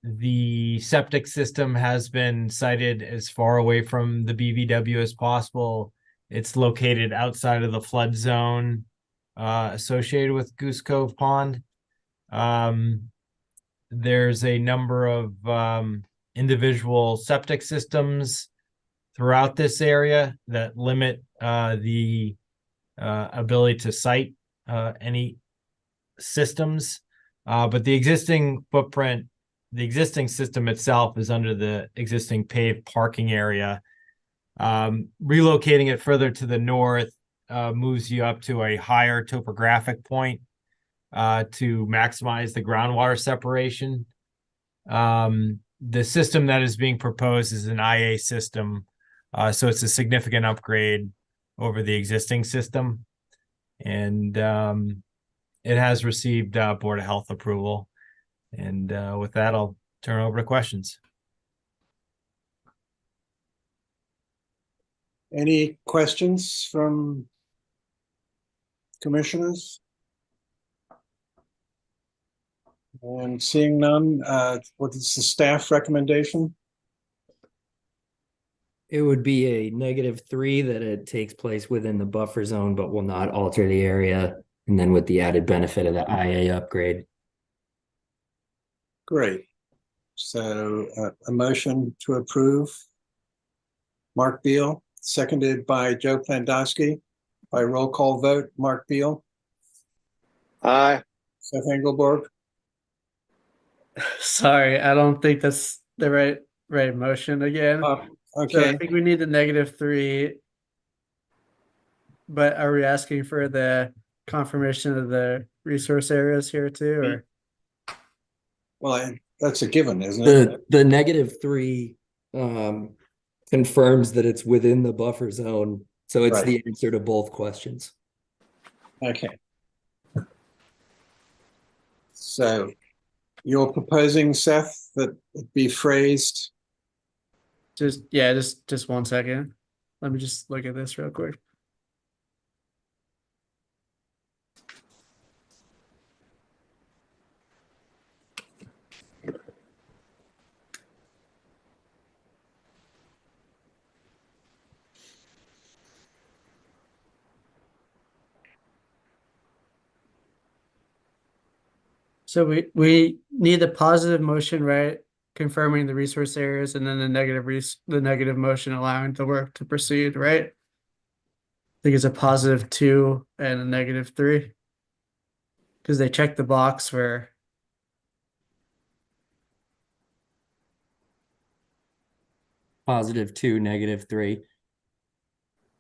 The septic system has been sited as far away from the BVW as possible. It's located outside of the flood zone associated with Goose Cove Pond. There's a number of individual septic systems throughout this area that limit the ability to site any systems. But the existing footprint, the existing system itself is under the existing paved parking area. Relocating it further to the north moves you up to a higher topographic point to maximize the groundwater separation. The system that is being proposed is an IA system, so it's a significant upgrade over the existing system. And it has received Board of Health approval. And with that, I'll turn over to questions. Any questions from commissioners? And seeing none, what is the staff recommendation? It would be a -3 that it takes place within the buffer zone, but will not alter the area. And then with the added benefit of the IA upgrade. Great. So a motion to approve. Mark Beal, seconded by Joe Plandowski. By roll call vote, Mark Beal. Aye. Seth Engelborg. Sorry, I don't think that's the right motion again. So Okay. I think we need the -3. But are we asking for the confirmation of the resource areas here too, or? Well, that's a given, isn't it? The -3 confirms that it's within the buffer zone. So it's Right. the answer to both questions. Okay. So you're proposing, Seth, that it be phrased? Just 1 second. Let me just look at this real quick. So we need a positive motion, right? Confirming the resource areas, and then the negative motion allowing the work to proceed, right? I think it's a +2 and a -3. Because they checked the box for +2, -3.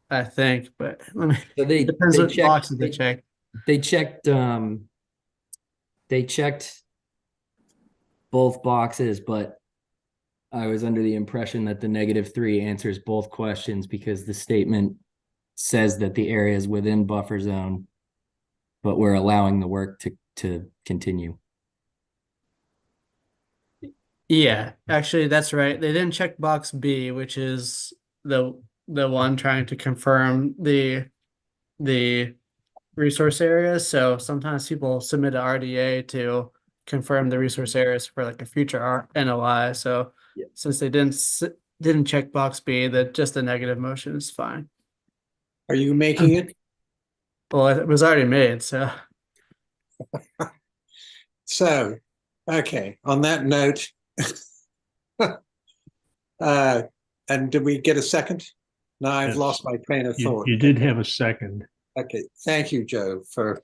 I think, but let me. So It depends what boxes they check. They checked both boxes, but I was under the impression that the -3 answers both questions because the statement says that the area is within buffer zone, but we're allowing the work to continue. Yeah, actually, that's right. They didn't check box B, which is the one trying to confirm the resource areas. So sometimes people submit an RDA to confirm the resource areas for like a future NOI. So since they didn't check box B, that just the negative motion is fine. Are you making it? Well, it was already made, so. So, okay, on that note, and did we get a second? No, I've Yes. lost my train of thought. You did have a second. Okay, thank you, Joe, for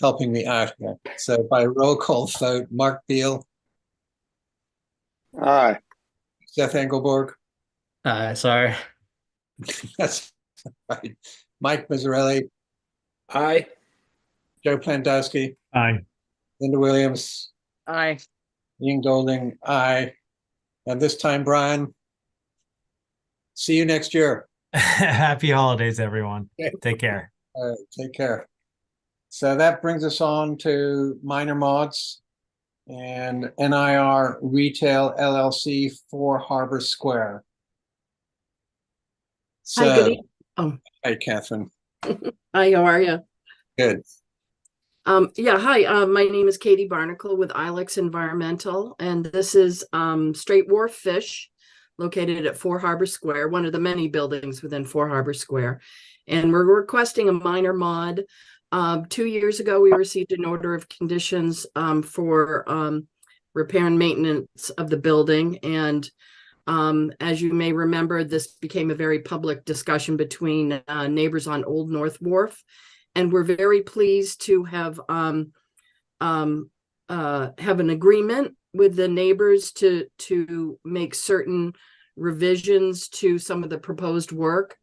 helping me out here. So by roll call vote, Mark Beal, Aye. Seth Engelborg, Sorry. that's right, Mike Mazzarelli, Aye. Joe Plandowski, Aye. Linda Williams, Aye. Ian Golding, aye. And this time, Brian, see you next year. Happy holidays, everyone. Take care. Take care. So that brings us on to minor mods and NIR Retail LLC 4 Harbor Square. So, Hi, good evening. Oh, hi, Catherine. hi, how are you? Good. Yeah, hi. My name is Katie Barnacle with Ilex Environmental, and this is Straight Wharf Fish, located at 4 Harbor Square, one of the many buildings within 4 Harbor Square. And we're requesting a minor mod. 2 years ago, we received an order of conditions for repair and maintenance of the building. And as you may remember, this became a very public discussion between neighbors on Old North Wharf. And we're very pleased to have an agreement with the neighbors to make certain revisions to some of the proposed work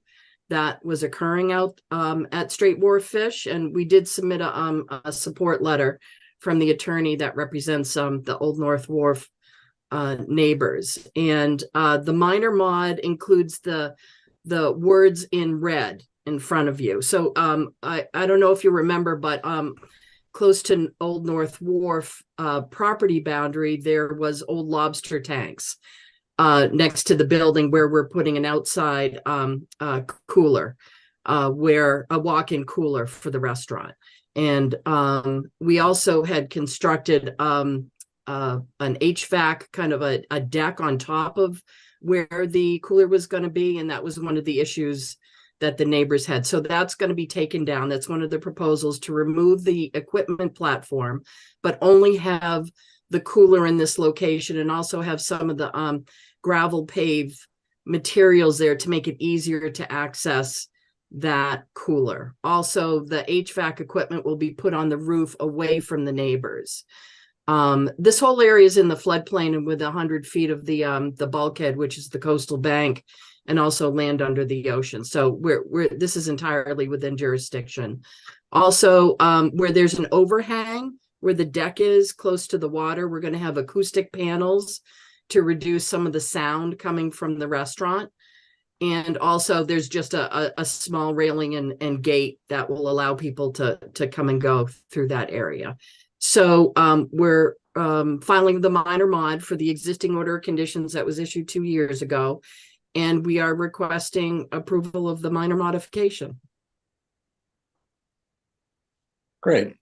that was occurring out at Straight Wharf Fish. And we did submit a support letter from the attorney that represents the Old North Wharf neighbors. And the minor mod includes the words in red in front of you. So I don't know if you remember, but close to Old North Wharf property boundary, there was old lobster tanks next to the building where we're putting an outside cooler, where a walk-in cooler for the restaurant. And we also had constructed an HVAC, kind of a deck on top of where the cooler was going to be. And that was one of the issues that the neighbors had. So that's going to be taken down. That's one of the proposals, to remove the equipment platform, but only have the cooler in this location, and also have some of the gravel pave materials there to make it easier to access that cooler. Also, the HVAC equipment will be put on the roof away from the neighbors. This whole area is in the floodplain and with 100 feet of the bulkhead, which is the coastal bank, and also land under the ocean. So this is entirely within jurisdiction. Also, where there's an overhang, where the deck is close to the water, we're going to have acoustic panels to reduce some of the sound coming from the restaurant. And also there's just a small railing and gate that will allow people to come and go through that area. So we're filing the minor mod for the existing order of conditions that was issued 2 years ago. And we are requesting approval of the minor modification. Great.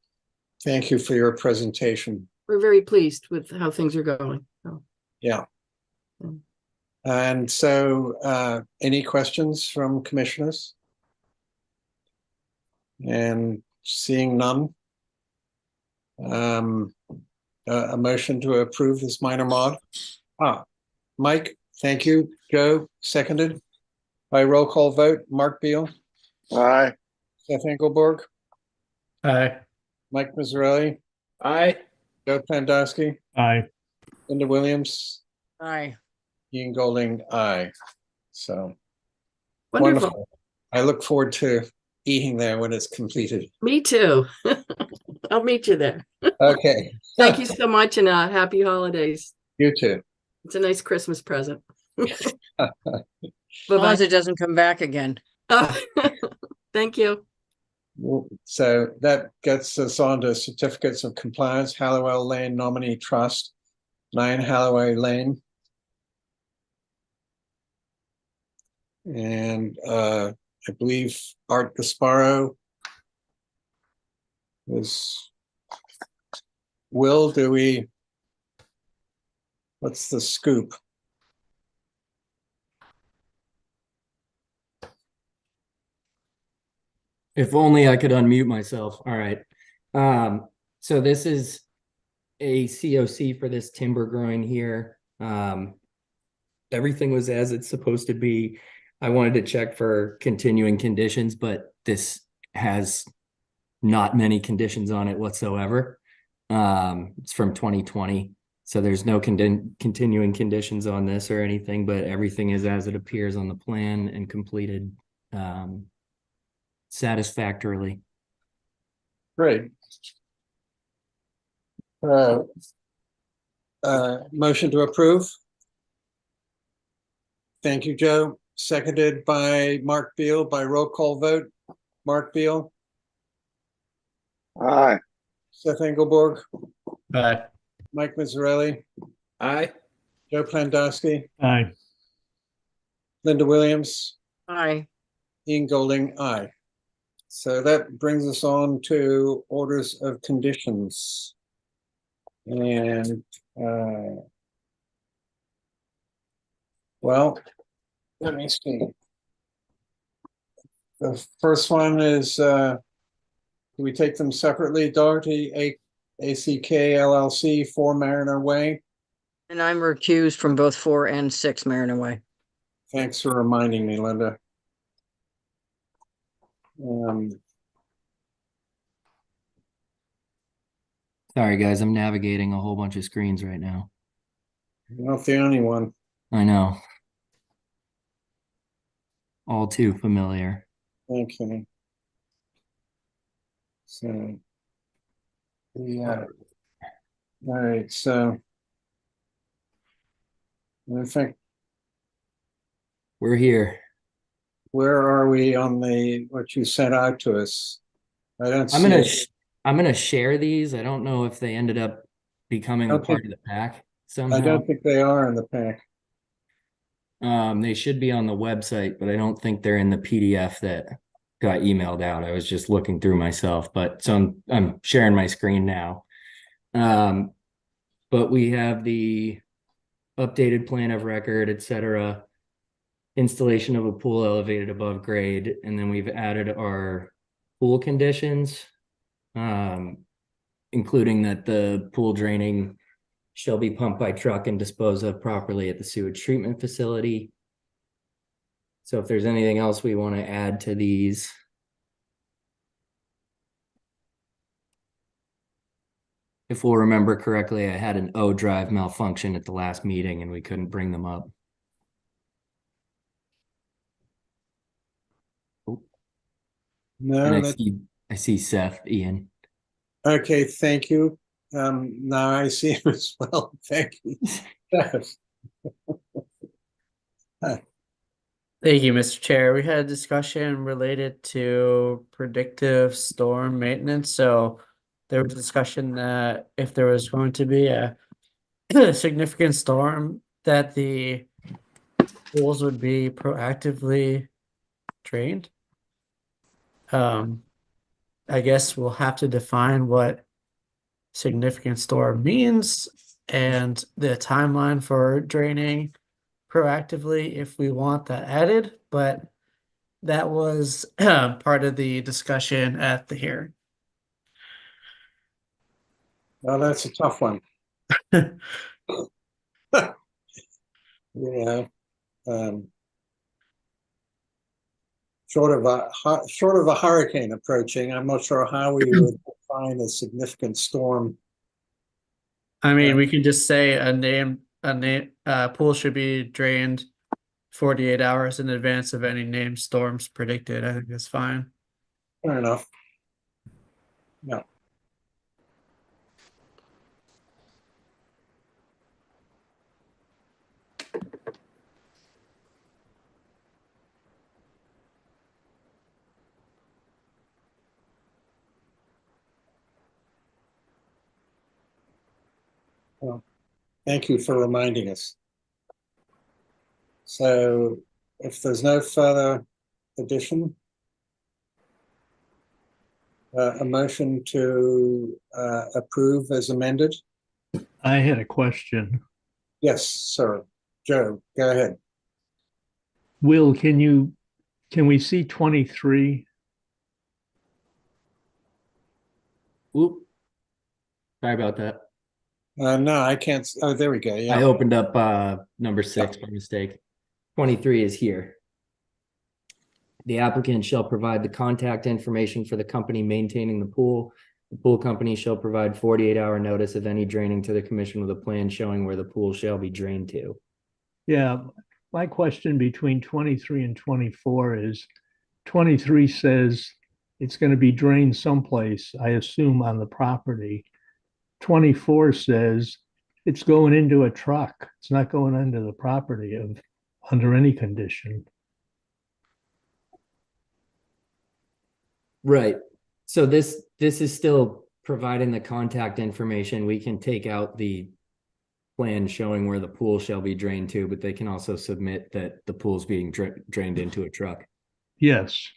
Thank you for your presentation. We're very pleased with how things are going. So. Yeah. And so any questions from commissioners? And seeing none, a motion to approve this minor mod. Mike, thank you. Joe, seconded. By roll call vote, Mark Beal. Aye. Seth Engelborg. Aye. Mike Mazzarelli. Aye. Joe Plandowski. Aye. Linda Williams. Aye. Ian Golding, aye. So Wonderful. I look forward to eating there when it's completed. Me too. I'll meet you there. Okay. Thank you so much, and happy holidays. You too. It's a nice Christmas present. As long as it doesn't come back again. Thank you. So that gets us on to certificates of compliance. Hallowell Lane Nominee Trust, 9 Halloway Lane. And I believe Art Gasparo is. Will, what's the scoop? If only I could unmute myself. All right. So this is a COC for this timber growing here. Everything was as it's supposed to be. I wanted to check for continuing conditions, but this has not many conditions on it whatsoever. It's from 2020. So there's no continuing conditions on this or anything, but everything is as it appears on the plan and completed satisfactorily. Great. Motion to approve. Thank you, Joe. Seconded by Mark Beal by roll call vote. Mark Beal. Aye. Seth Engelborg. Aye. Mike Mazzarelli. Aye. Joe Plandowski. Aye. Linda Williams. Aye. Ian Golding, aye. So that brings us on to orders of conditions. And well, let me see. The first one is, do we take them separately? Doherty, ACK LLC, 4 Mariner Way. And I'm recused from both 4 and 6 Mariner Way. Thanks for reminding me, Linda. Sorry, guys, I'm navigating a whole bunch of screens right now. You're not the only one. I know. All too familiar. Thank you. So, yeah. All right, so I think we're here. Where are we on what you sent out to us? I don't I'm see gonna it. I'm gonna share these. I don't know if they ended up becoming a Okay. part of the pack somehow. I don't think they are in the pack. They should be on the website, but I don't think they're in the PDF that got emailed out. I was just looking through myself, but so I'm sharing my screen now. But we have the updated plan of record, etc. Installation of a pool elevated above grade, and then we've added our pool conditions, including that the pool draining shall be pumped by truck and disposed of properly at the sewage treatment facility. So if there's anything else we want to add to these. If we'll remember correctly, I had an O drive malfunction at the last meeting and we couldn't bring them up. No, And I see Seth, Ian. Okay, thank you. Now I see him as well. Thank you. Thank you, Mr. Chair. We had a discussion related to predictive storm maintenance. So there was a discussion that if there was going to be a significant storm, that the pools would be proactively drained. I guess we'll have to define what significant storm means and the timeline for draining proactively if we want that added, but that was part of the discussion at the hearing. Well, that's a tough one. Yeah. Short of a hurricane approaching, I'm not sure how we would define a significant storm. I mean, we can just say pool should be drained 48 hours in advance of any named storms predicted. I think that's fine. Fair enough. Yeah. Well, thank you for reminding us. So if there's no further addition, a motion to approve as amended. I had a question. Yes, sir. Joe, go ahead. Will, can we see 23? Whoop. Sorry about that. No, I can't. Oh, there we go. I Yeah. opened up number 6 by mistake. 23 is here. The applicant shall provide the contact information for the company maintaining the pool. The pool company shall provide 48-hour notice of any draining to the commission with a plan showing where the pool shall be drained to. Yeah, my question between 23 and 24 is 23 says it's going to be drained someplace, I assume on the property. 24 says it's going into a truck. It's not going into the property of under any condition. Right. So this is still providing the contact information. We can take out the plan showing where the pool shall be drained to, but they can also submit that the pool's being drained into a truck. Yes.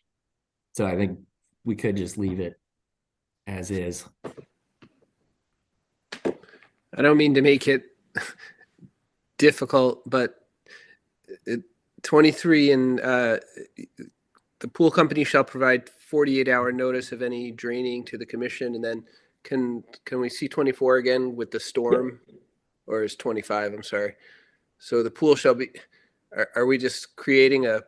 So I think we could just leave it as is. I don't mean to make it difficult, but 23 and the pool company shall provide 48-hour notice of any draining to the commission. And then can we see 24 again with the storm? Yep. Or is 25? I'm sorry. So the pool shall be. Are we just creating an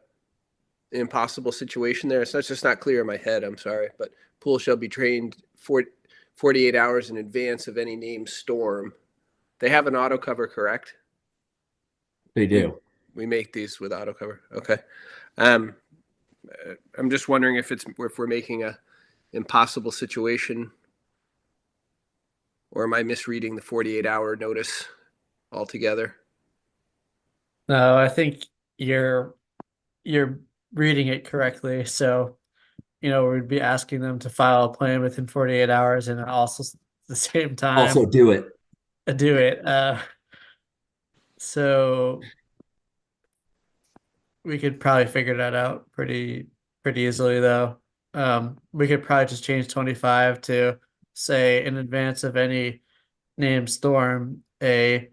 impossible situation there? It's just not clear in my head. I'm sorry, but pool shall be drained 48 hours in advance of any named storm. They have an auto cover, correct? They do. We make these with auto cover. Okay. I'm just wondering if we're making a impossible situation, or am I misreading the 48-hour notice altogether? No, I think you're reading it correctly. So, we'd be asking them to file a plan within 48 hours and also at the same time also do it. So we could probably figure that out pretty easily though. We could probably just change 25 to say in advance of any named storm, a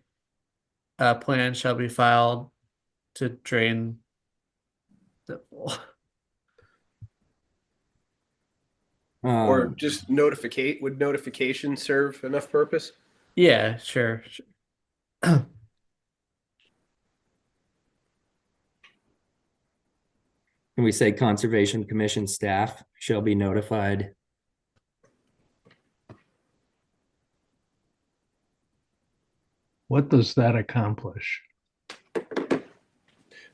plan shall be filed to drain the pool. Or just would notification serve enough purpose? Yeah, sure. Can we say Conservation Commission staff shall be notified? What does that accomplish?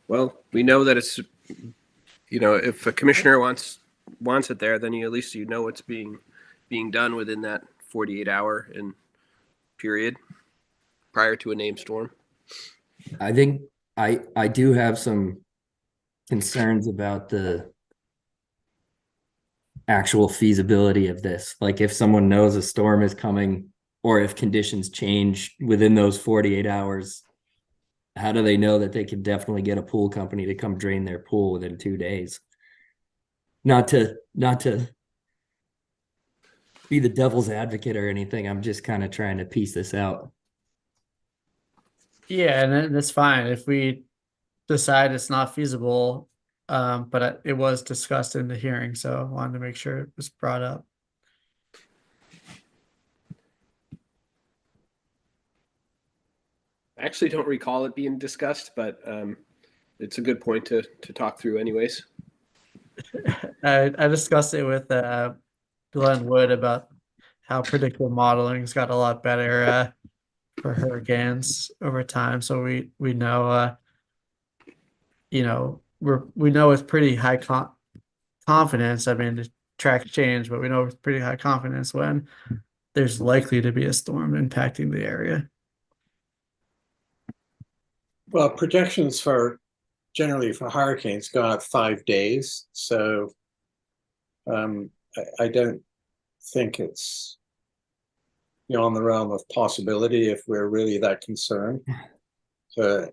Well, we know that it's, if a commissioner wants it there, then at least it's being done within that 48-hour period prior to a named storm. I think I do have some concerns about the actual feasibility of this. Like if someone knows a storm is coming or if conditions change within those 48 hours, how do they know that they can definitely get a pool company to come drain their pool within 2 days? Not to be the devil's advocate or anything. I'm just kind of trying to piece this out. Yeah, and that's fine if we decide it's not feasible. But it was discussed in the hearing, so I wanted to make sure it was brought up. I actually don't recall it being discussed, but it's a good point to talk through anyways. I discussed it with Glenn Wood about how predictive modeling's got a lot better for hurricanes over time. So we know we know with pretty high confidence. I mean, the tracks change, but we know with pretty high confidence when there's likely to be a storm impacting the area. Well, projections generally for hurricanes go out 5 days. So I don't think it's on the realm of possibility if we're really that concerned to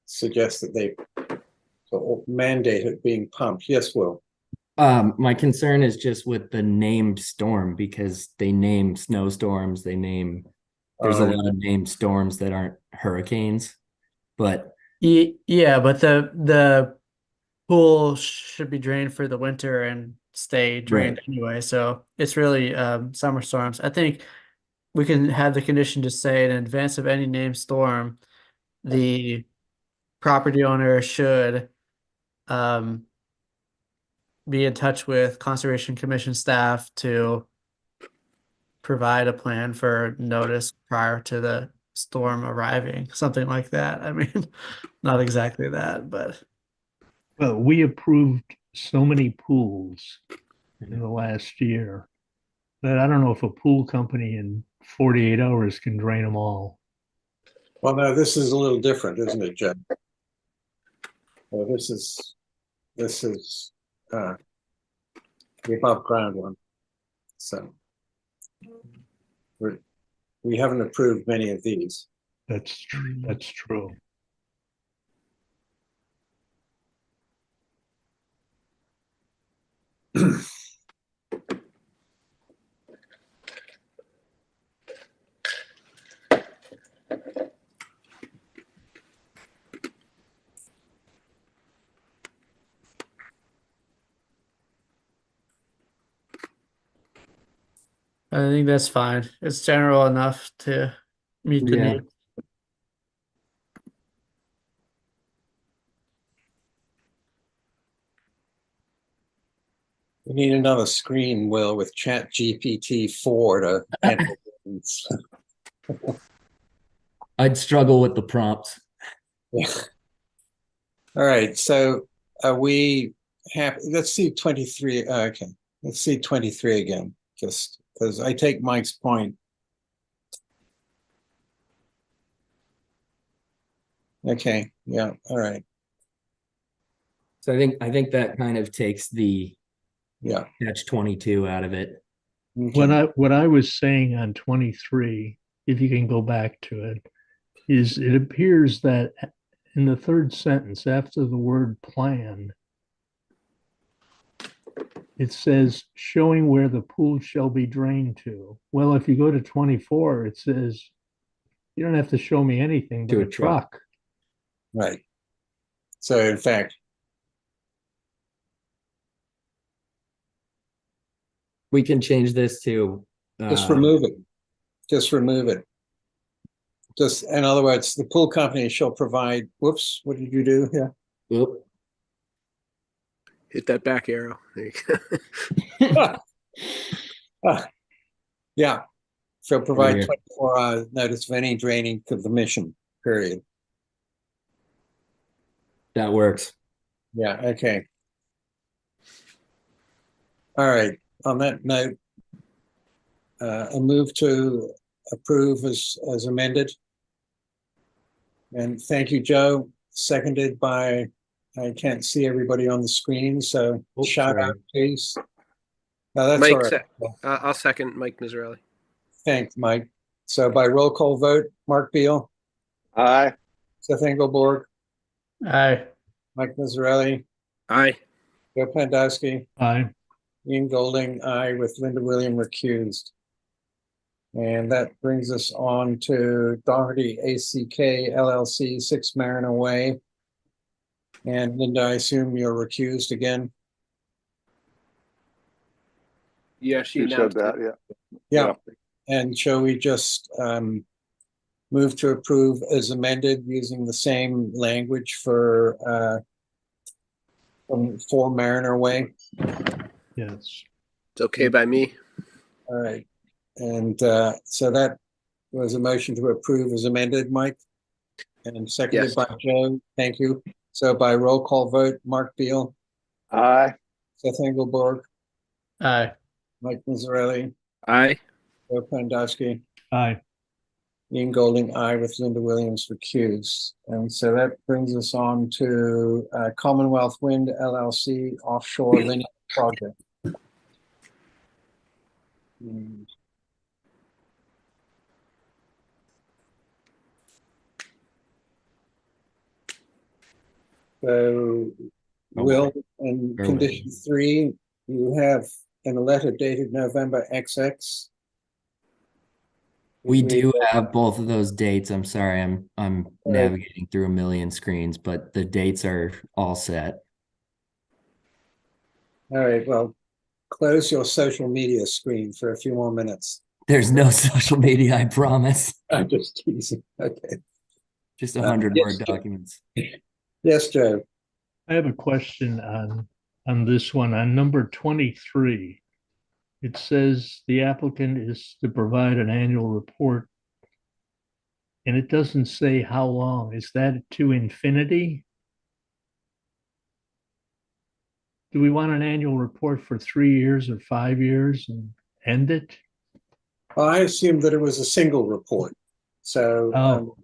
suggest that they mandate it being pumped. Yes, Will. My concern is just with the named storm because they name snowstorms. There's a lot of named storms that aren't hurricanes, but yeah, but the pool should be drained for the winter, and stay drained anyway. So it's really summer storms. I think we can have the condition to say in advance of any named storm, the property owner should be in touch with Conservation Commission staff to provide a plan for notice prior to the storm arriving, something like that. I mean, not exactly that, but Well, we approved so many pools in the last year that I don't know if a pool company in 48 hours can drain them all. Well, no, this is a little different, isn't it, Joe? Well, this is the above ground one. So we haven't approved many of these. That's true. That's true. I think that's fine. It's general enough to meet the Yeah. need. We need another screen, Will, with Chat GPT 4 to enter. I'd struggle with the prompts. Yeah. All right, so are we happy? Let's see 23. Okay, let's see 23 again, just because I take Mike's point. Okay, yeah, all right. So I think that kind of takes the Yeah. catch 22 out of it. Okay. What I was saying on 23, if you can go back to it, is it appears that in the third sentence after the word plan, it says showing where the pool shall be drained to. Well, if you go to 24, it says you don't have to show me anything but To a a truck. truck. Right. So in fact, We can change this to just remove it. Just remove it. Just, in other words, the pool company shall provide, whoops, what did you do here? Oop. Hit that back arrow. There you go. Yeah, shall provide here. 24 hours notice of any draining to the mission, period. That works. Yeah, okay. All right, on that note, a move to approve as amended. And thank you, Joe. Seconded by, I can't see everybody on the screen, so Oh, shout sorry. out, please. No, that's Mike, all right. I'll second Mike Miserelli. Thanks, Mike. So by roll call vote, Mark Beal, Aye. Seth Engelborg, Aye. Mike Miserelli, Aye. Joe Pandowski, Aye. Ian Golding, aye, with Linda William recused. And that brings us on to Doherty ACK LLC, 6 Mariner Way. And Linda, I assume you're recused again? Yeah, she You said announced that, it. Yeah. And shall we just move to approve as amended using the same language for 4 Mariner Way? Yes. It's okay by me. All right. And so that was a motion to approve as amended, Mike? And seconded Yes. by Joe. Thank you. So by roll call vote, Mark Beal, Aye. Seth Engelborg, Aye. Mike Miserelli, Aye. Joe Pandowski, Aye. Ian Golding, aye, with Linda Williams recused. And so that brings us on to Commonwealth Wind LLC offshore linear project. So, Will, in Bear with condition 3, you have in a letter dated November XX. We do have both of those dates. I'm sorry, I'm navigating through a million screens, but the dates are all set. All right, well, close your social media screen for a few more minutes. There's no social media, I promise. I'm just teasing. Okay. Just 100 word Yes, documents. yes, Joe. I have a question on this one, on number 23. It says the applicant is to provide an annual report, and it doesn't say how long. Is that to infinity? Do we want an annual report for 3 years or 5 years and end it? Well, I assumed that it was a single report. So,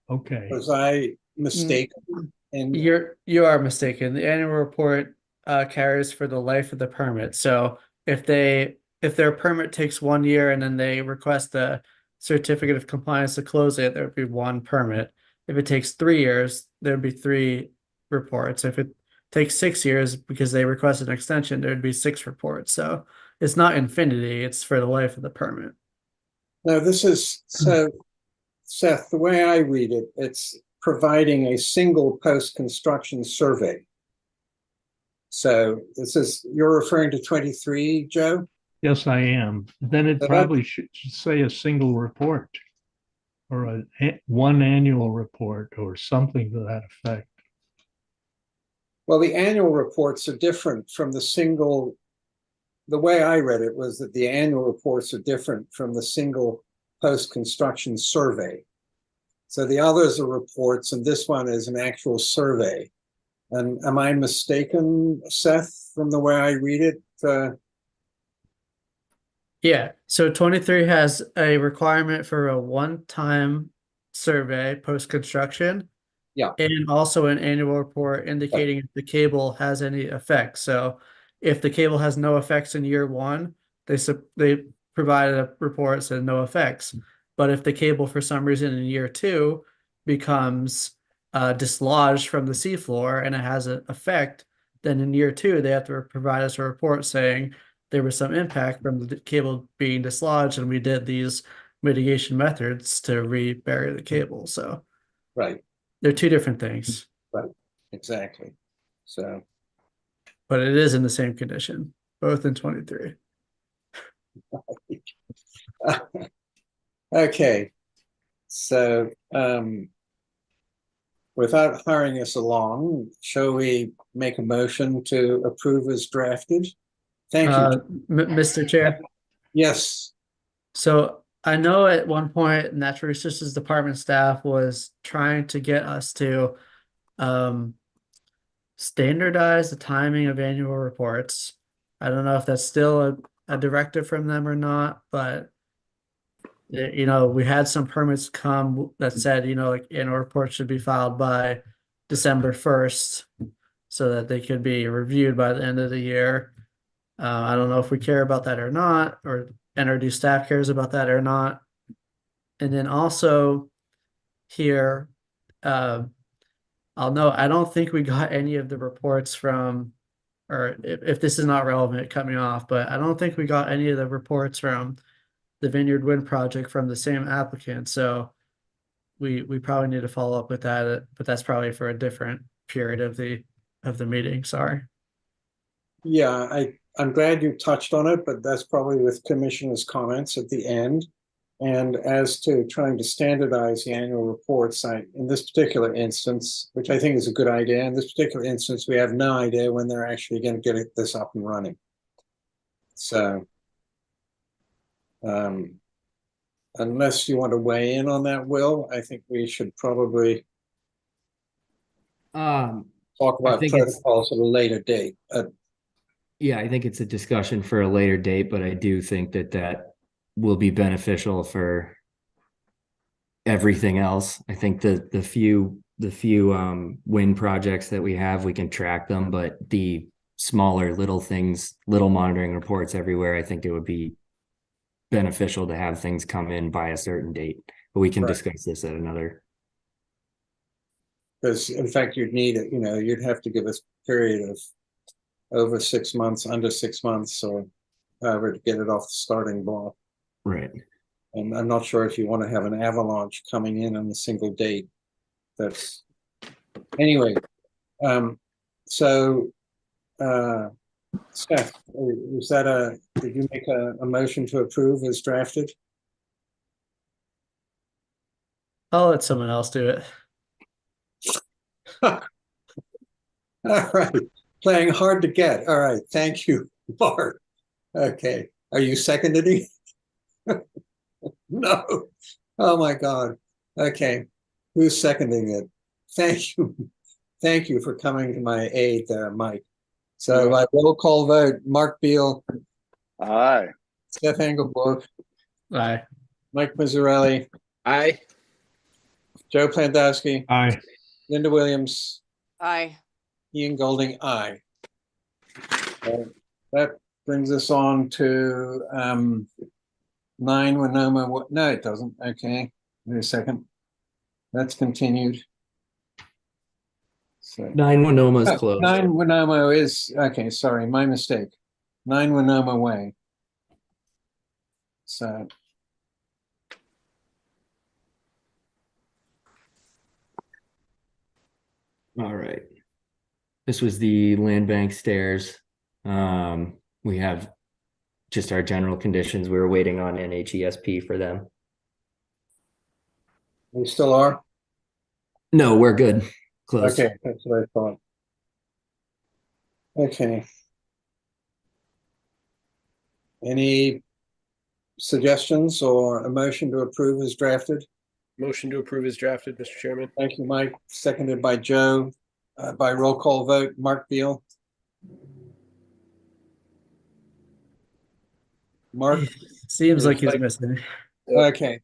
Okay. was I mistaken? And You are mistaken. The annual report carries for the life of the permit. So if their permit takes 1 year and then they request a certificate of compliance to close it, there would be one permit. If it takes 3 years, there would be three reports. If it takes 6 years because they request an extension, there would be six reports. So it's not infinity, it's for the life of the permit. no, this is so, Seth, the way I read it, it's providing a single post-construction survey. So this is, you're referring to 23, Joe? Yes, I am. Then it So probably should say a single report or one annual report or something to that effect. Well, the annual reports are different from the single. The way I read it was that the annual reports are different from the single post-construction survey. So the others are reports, and this one is an actual survey. And am I mistaken, Seth, from the way I read it? Yeah, so 23 has a requirement for a one-time survey post-construction. Yeah. And also an annual report indicating if the cable has any effects. So if the cable has no effects in year one, they provided a report that said no effects. But if the cable for some reason in year two becomes dislodged from the seafloor and it has an effect, then in year two they have to provide us a report saying there was some impact from the cable being dislodged and we did these mitigation methods to rebury the cable. So Right, they're two different things, right, exactly. So, but it is in the same condition, both in 23. okay. So, without hurrying us along, shall we make a motion to approve as drafted? Thank you. Mr. Chair. Yes. So I know at one point Natural Resources Department staff was trying to get us to standardize the timing of annual reports. I don't know if that's still a directive from them or not, but we had some permits come that said, like annual reports should be filed by December 1st so that they could be reviewed by the end of the year. I don't know if we care about that or not, or NRD staff cares about that or not. And then also here, I'll note, I don't think we got any of the reports from, or if this is not relevant, cut me off, but I don't think we got any of the reports from the Vineyard Wind project from the same applicant. So we probably need to follow up with that, but that's probably for a different period of the meeting. Sorry. Yeah, I'm glad you touched on it, but that's probably with commissioners' comments at the end. And as to trying to standardize the annual reports, in this particular instance, which I think is a good idea, in this particular instance, we have no idea when they're actually going to get this up and running. So, unless you want to weigh in on that, Will, I think we should probably talk about protocols at a later date. Yeah, I think it's a discussion for a later date, but I do think that will be beneficial for everything else. I think the few wind projects that we have, we can track them, but the smaller little things, little monitoring reports everywhere, I think it would be beneficial to have things come in by a certain date. But we can discuss this at another. Because in fact, you'd need it, you'd have to give us a period of over 6 months, under 6 months, or however to get it off the starting block. Right. And I'm not sure if you want to have an avalanche coming in on a single date. Anyway. So Steph, did you make a motion to approve as drafted? I'll let someone else do it. All right, playing hard to get. All right, thank you, Mark. Okay, are you seconding? No. Oh my God. Okay, who's seconding it? Thank you. Thank you for coming to my aid there, Mike. So by roll call vote, Mark Beal, Aye. Steph Engelborg, Aye. Mike Mazzarelli, Aye. Joe Plandowski, Aye. Linda Williams, Aye. Ian Golding, aye. That brings us on to 9 Winoma. No, it doesn't. Okay, wait a second. That's continued. So 9 Winoma's oh, closed. 9 Winoma is okay. Sorry, my mistake. 9 Winoma Way. So All right. This was the land bank stairs. We have just our general conditions. We were waiting on NHESP for them. we still are. No, we're good. Closed. Okay, that's what I thought. Okay. Any suggestions or a motion to approve as drafted? Motion to approve is drafted, Mr. Chairman. Thank you, Mike. Seconded by Joe. By roll call vote, Mark Beal. Mark? Seems like he's missing. Okay.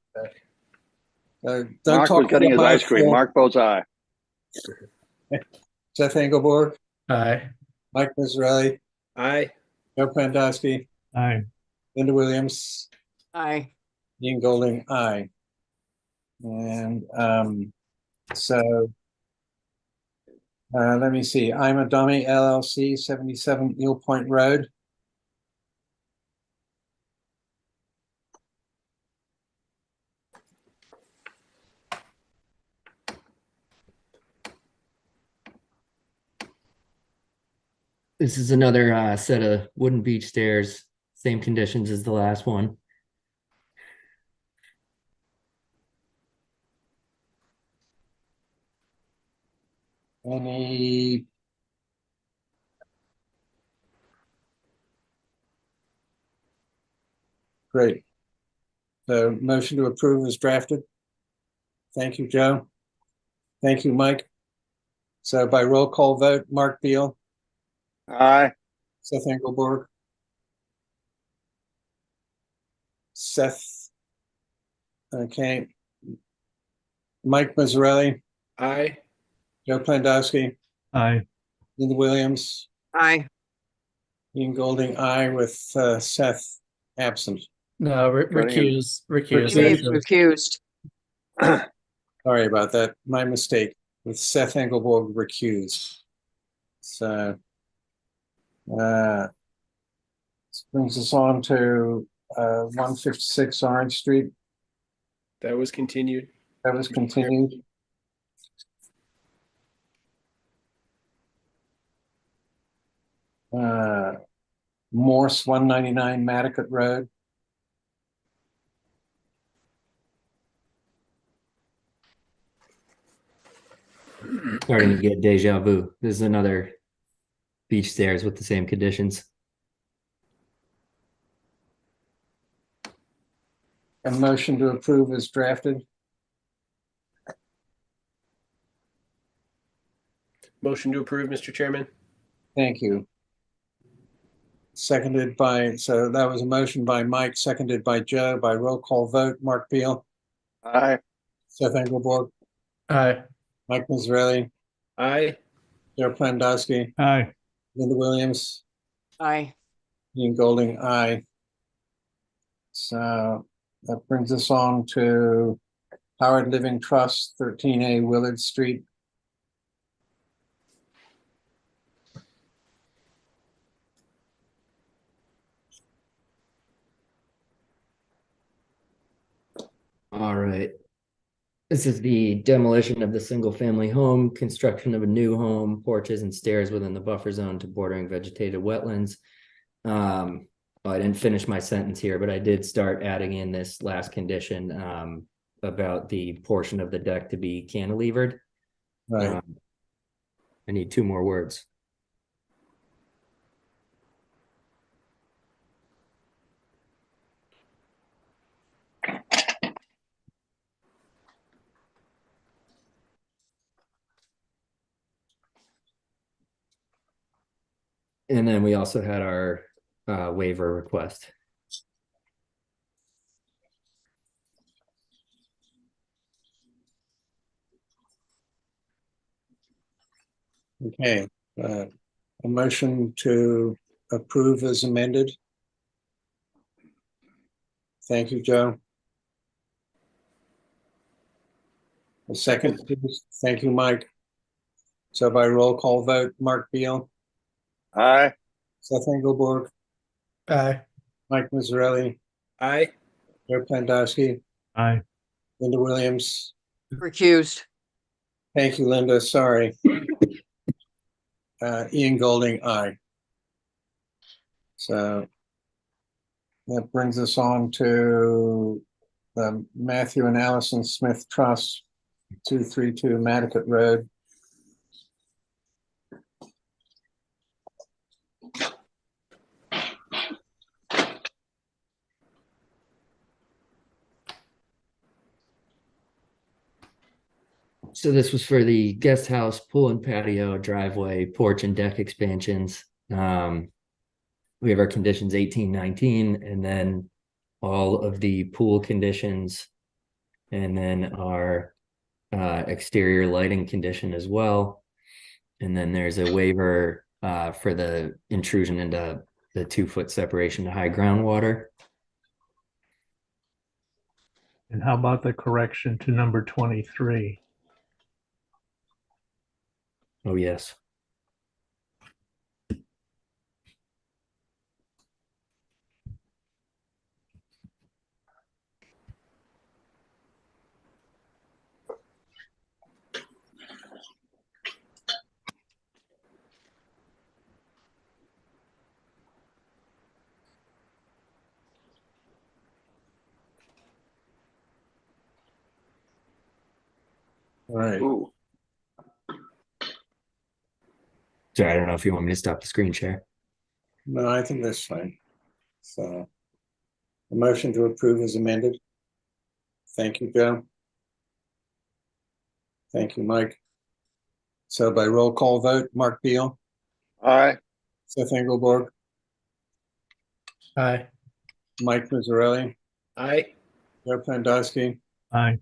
Don't Mark talk was getting his about ice cream. Phil. Mark votes aye. Seth Engelborg, Aye. Mike Mazzarelli, Aye. Joe Pandowski, Aye. Linda Williams, Aye. Ian Golding, aye. And so let me see. I'm a Dummy LLC, 77 Eel Point Road. This is another set of wooden beach stairs, same conditions as the last one. Any great. So motion to approve is drafted. Thank you, Joe. Thank you, Mike. So by roll call vote, Mark Beal, Aye. Seth Engelborg, Seth. Okay. Mike Mazzarelli, Aye. Joe Plandowski, Aye. Linda Williams, Aye. Ian Golding, aye, with Seth absent. No, Getting recuse. Recuse. He Actually. recused. Sorry about that. My mistake. With Seth Engelborg recused. So this brings us on to 156 Orange Street. That was continued. That was continued. Morse 199 Matticat Road. Starting to get deja vu. This is another beach stairs with the same conditions. A motion to approve is drafted. Motion to approve, Mr. Chairman. Thank you. Seconded by, so that was a motion by Mike, seconded by Joe, by roll call vote, Mark Beal, Aye. Seth Engelborg, Aye. Mike Mazzarelli, Aye. Joe Plandowski, Aye. Linda Williams, Aye. Ian Golding, aye. So that brings us on to Howard Living Trust, 13A Willard Street. All right. This is the demolition of the single-family home, construction of a new home, porches and stairs within the buffer zone to bordering vegetated wetlands. Well, I didn't finish my sentence here, but I did start adding in this last condition about the portion of the deck to be cantilevered. Right. I need 2 more words. And then we also had our waiver request. Okay, a motion to approve as amended. Thank you, Joe. A second, please. Thank you, Mike. So by roll call vote, Mark Beal, Aye. Seth Engelborg, Aye. Mike Mazzarelli, Aye. Joe Pandowski, Aye. Linda Williams. Recused. Thank you, Linda. Sorry. Ian Golding, aye. So that brings us on to the Matthew and Allison Smith Trust, 232 Nantucket Road. So this was for the guest house, pool and patio, driveway, porch and deck expansions. We have our conditions 18, 19, and then all of the pool conditions, and then our exterior lighting condition as well. And then there's a waiver for the intrusion into the 2-foot separation to high groundwater. And how about the correction to number 23? Oh, yes. All right. Ooh. Sorry, I don't know if you want me to stop the screen share. No, I think that's fine. So the motion to approve is amended. Thank you, Joe. Thank you, Mike. So by roll call vote, Mark Beal, Aye. Seth Engelborg, Aye. Mike Mazzarelli, Aye. Joe Pandowski, Aye.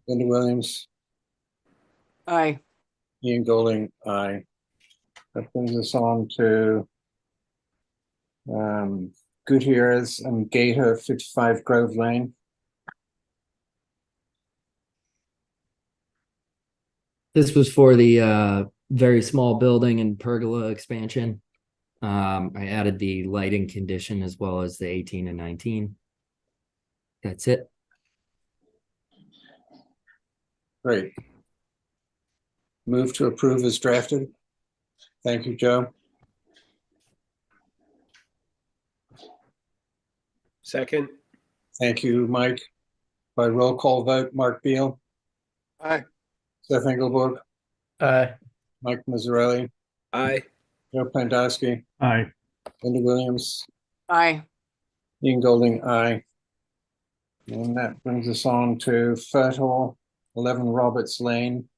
Linda Williams, Aye. Ian Golding, aye. That brings us on to Gutierrez and Gator, 55 Grove Lane. This was for the very small building and pergola expansion. I added the lighting condition as well as the 18 and 19. That's it. Great. Move to approve as drafted. Thank you, Joe. Second. Thank you, Mike. By roll call vote, Mark Beal, Aye. Seth Engelborg, Aye. Mike Mazzarelli, Aye. Joe Pandowski, Aye. Linda Williams, Aye. Ian Golding, aye. And that brings us on to Fertile, 11 Roberts Lane.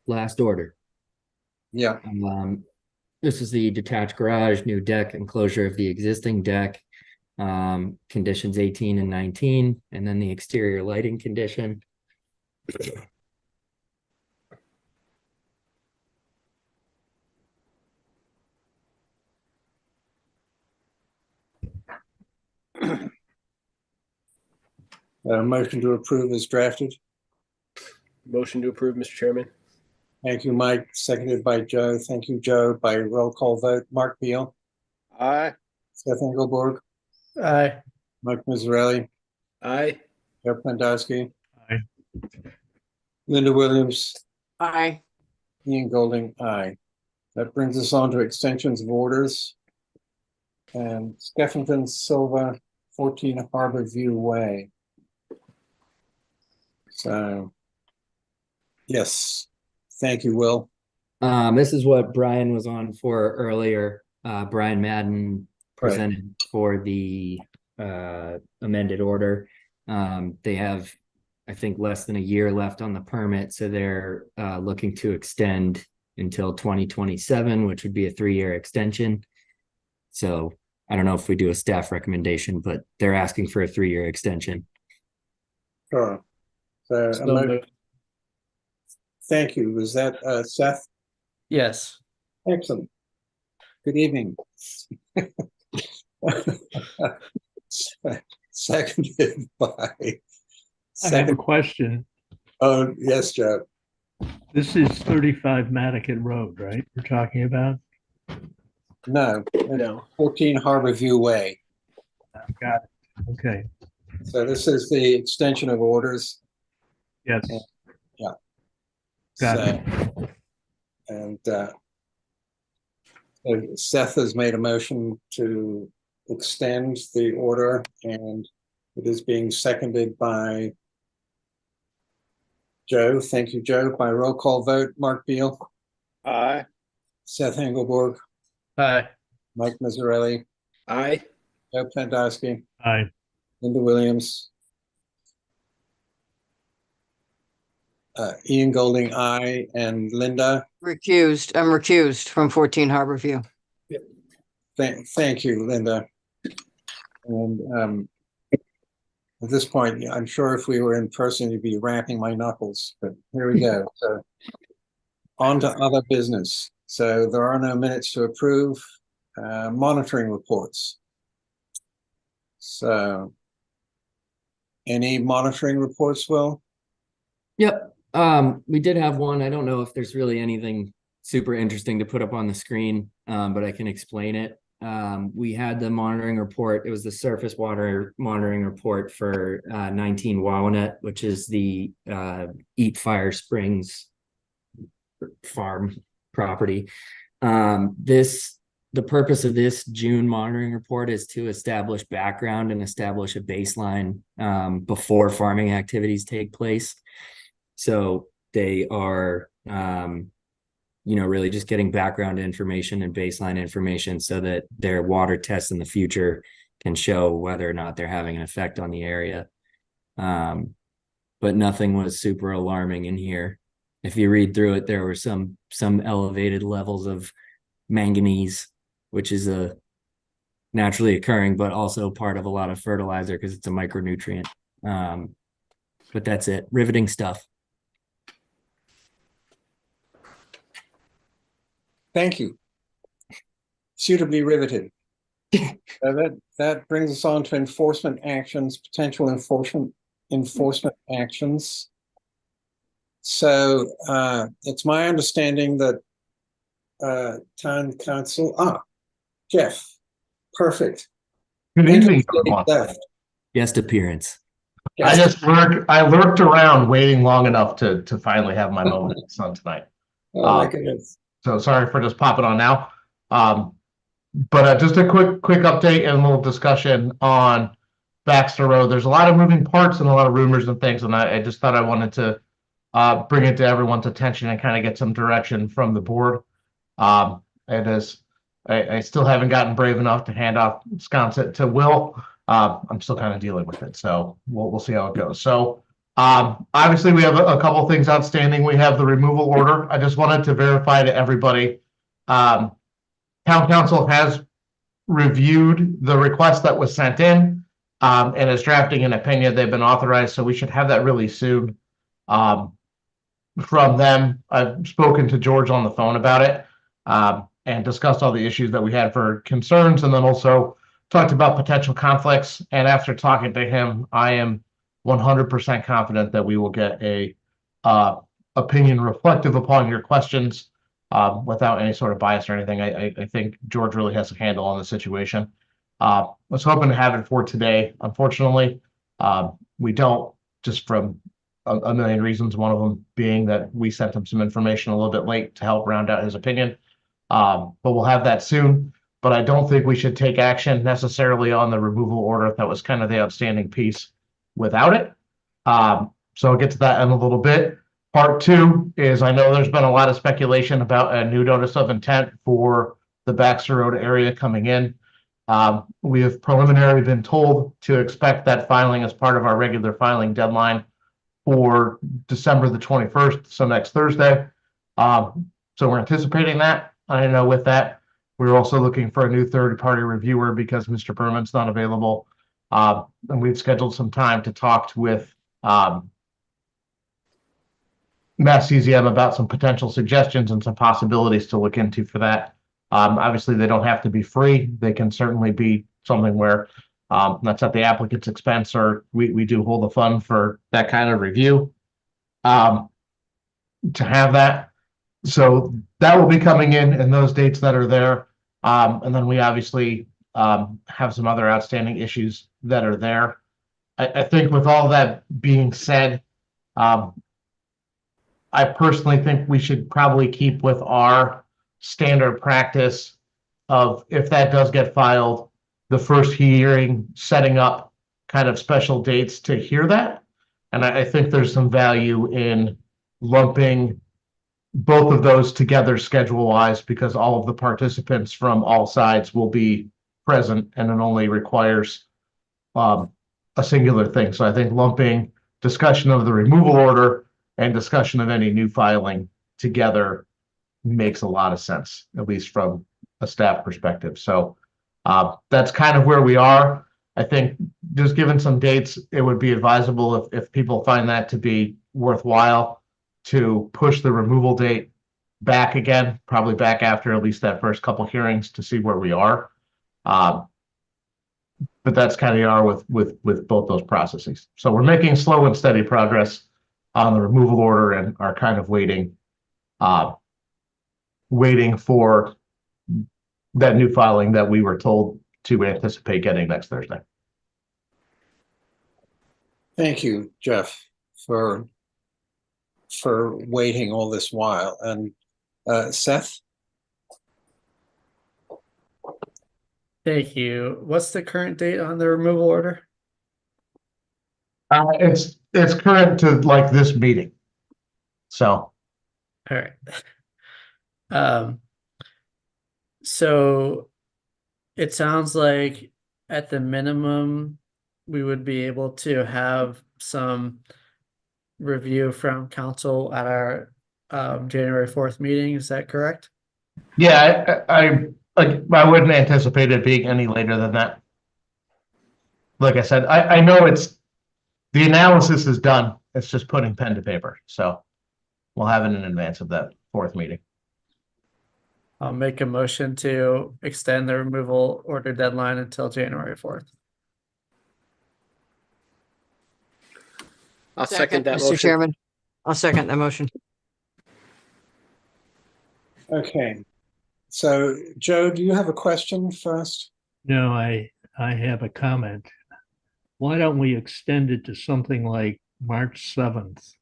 Last order. Yeah. This is the detached garage, new deck, enclosure of the existing deck. Conditions 18 and 19, and then the exterior lighting condition. Motion to approve is drafted. Motion to approve, Mr. Chairman. Thank you, Mike. Seconded by Joe. Thank you, Joe. By roll call vote, Mark Beal, Aye. Seth Engelborg, Aye. Mike Mazzarelli, Aye. Joe Pandowski, Aye. Linda Williams, Aye. Ian Golding, aye. That brings us on to extensions of orders. And Skeffington Silva, 14 Harbor View Way. So, yes, thank you, Will. This is what Brian was on for earlier. Brian Madden presented for the amended order. They have, I think, less than a year left on the permit, so they're looking to extend until 2027, which would be a 3-year extension. So I don't know if we do a staff recommendation, but they're asking for a 3-year extension. Sure. So, thank you. Was that Seth? Yes. Excellent. Good evening. Seconded by. I have a question. Oh, yes, Joe. This is 35 Nantucket Road, right? We're talking about? No, No. 14 Harbor View Way. Got it. Okay. So this is the extension of orders. Yes. Yeah. Got So, it. and Seth has made a motion to extend the order, and it is being seconded by Joe. Thank you, Joe. By roll call vote, Mark Beal. Aye. Seth Engelborg. Aye. Mike Mazzarelli. Aye. Joe Pandowski. Aye. Linda Williams. Ian Golding, aye. And Linda? Recused. I'm recused from 14 Harbor View. Thank you, Linda. And at this point, I'm sure if we were in person, you'd be rapping my knuckles, but here we go. So on to other business. So there are no minutes to approve. Monitoring reports. So any monitoring reports, Will? Yep. We did have one. I don't know if there's really anything super interesting to put up on the screen, but I can explain it. We had the monitoring report. It was the surface water monitoring report for 19 Wawanet, which is the Eat Fire Springs farm property. The purpose of this June monitoring report is to establish background and establish a baseline before farming activities take place. So they are, really just getting background information and baseline information so that their water tests in the future can show whether or not they're having an effect on the area. But nothing was super alarming in here. If you read through it, there were some elevated levels of manganese, which is a naturally occurring, but also part of a lot of fertilizer because it's a micronutrient. But that's it. Riveting stuff. Thank you. Suitably riveted. That brings us on to enforcement actions, potential enforcement actions. So it's my understanding that town council, Jeff, perfect. Good evening, everyone. Guest appearance. I lurked around waiting long enough to finally have my moment in the sun tonight. Oh my goodness. So sorry for just popping on now. But just a quick update and a little discussion on Baxter Road. There's a lot of moving parts and a lot of rumors and things, and I just thought I wanted to bring it to everyone's attention and kind of get some direction from the board. And as I still haven't gotten brave enough to hand off Sconset to Will. I'm still kind of dealing with it, so we'll see how it goes. So obviously we have a couple things outstanding. We have the removal order. I just wanted to verify to everybody. Town council has reviewed the request that was sent in and is drafting an opinion. They've been authorized, so we should have that really soon from them. I've spoken to George on the phone about it and discussed all the issues that we had for concerns, and then also talked about potential conflicts. And after talking to him, I am 100% confident that we will get a opinion reflective upon your questions without any sort of bias or anything. I think George really has a handle on the situation. Was hoping to have it for today. Unfortunately, we don't, just from a million reasons, one of them being that we sent him some information a little bit late to help round out his opinion. But we'll have that soon. But I don't think we should take action necessarily on the removal order. That was kind of the outstanding piece without it. So I'll get to that in a little bit. Part two is, I know there's been a lot of speculation about a new notice of intent for the Baxter Road area coming in. We have preliminarily been told to expect that filing as part of our regular filing deadline for December the 21st, so next Thursday. So we're anticipating that. I know with that, we're also looking for a new third-party reviewer because Mr. Berman's not available. And we've scheduled some time to talk with Mass CZM about some potential suggestions and some possibilities to look into for that. Obviously, they don't have to be free. They can certainly be something where that's at the applicant's expense, or we do hold a fund for that kind of review to have that. So that will be coming in those dates that are there. And then we obviously have some other outstanding issues that are there. I think with all that being said, I personally think we should probably keep with our standard practice of, if that does get filed, the first hearing, setting up kind of special dates to hear that. And I think there's some value in lumping both of those together schedule-wise, because all of the participants from all sides will be present, and it only requires a singular thing. So I think lumping discussion of the removal order and discussion of any new filing together makes a lot of sense, at least from a staff perspective. So that's kind of where we are. I think just given some dates, it would be advisable if people find that to be worthwhile to push the removal date back again, probably back after at least that first couple hearings to see where we are. But that's kind of the are with both those processes. So we're making slow and steady progress on the removal order and are kind of waiting for that new filing that we were told to anticipate getting next Thursday. Thank you, Jeff, for waiting all this while. And Seth? Thank you. What's the current date on the removal order? It's current to like this meeting. So. All right. So it sounds like at the minimum, we would be able to have some review from council at our January 4th meeting. Is that correct? Yeah, I wouldn't anticipate it being any later than that. Like I said, I know the analysis is done. It's just putting pen to paper. So we'll have it in advance of that 4th meeting. I'll make a motion to extend the removal order deadline until January 4th. I'll second that Mr. motion. Chairman, I'll second that motion. Okay. So, Joe, do you have a question first? No, I have a comment. Why don't we extend it to something like March 7th?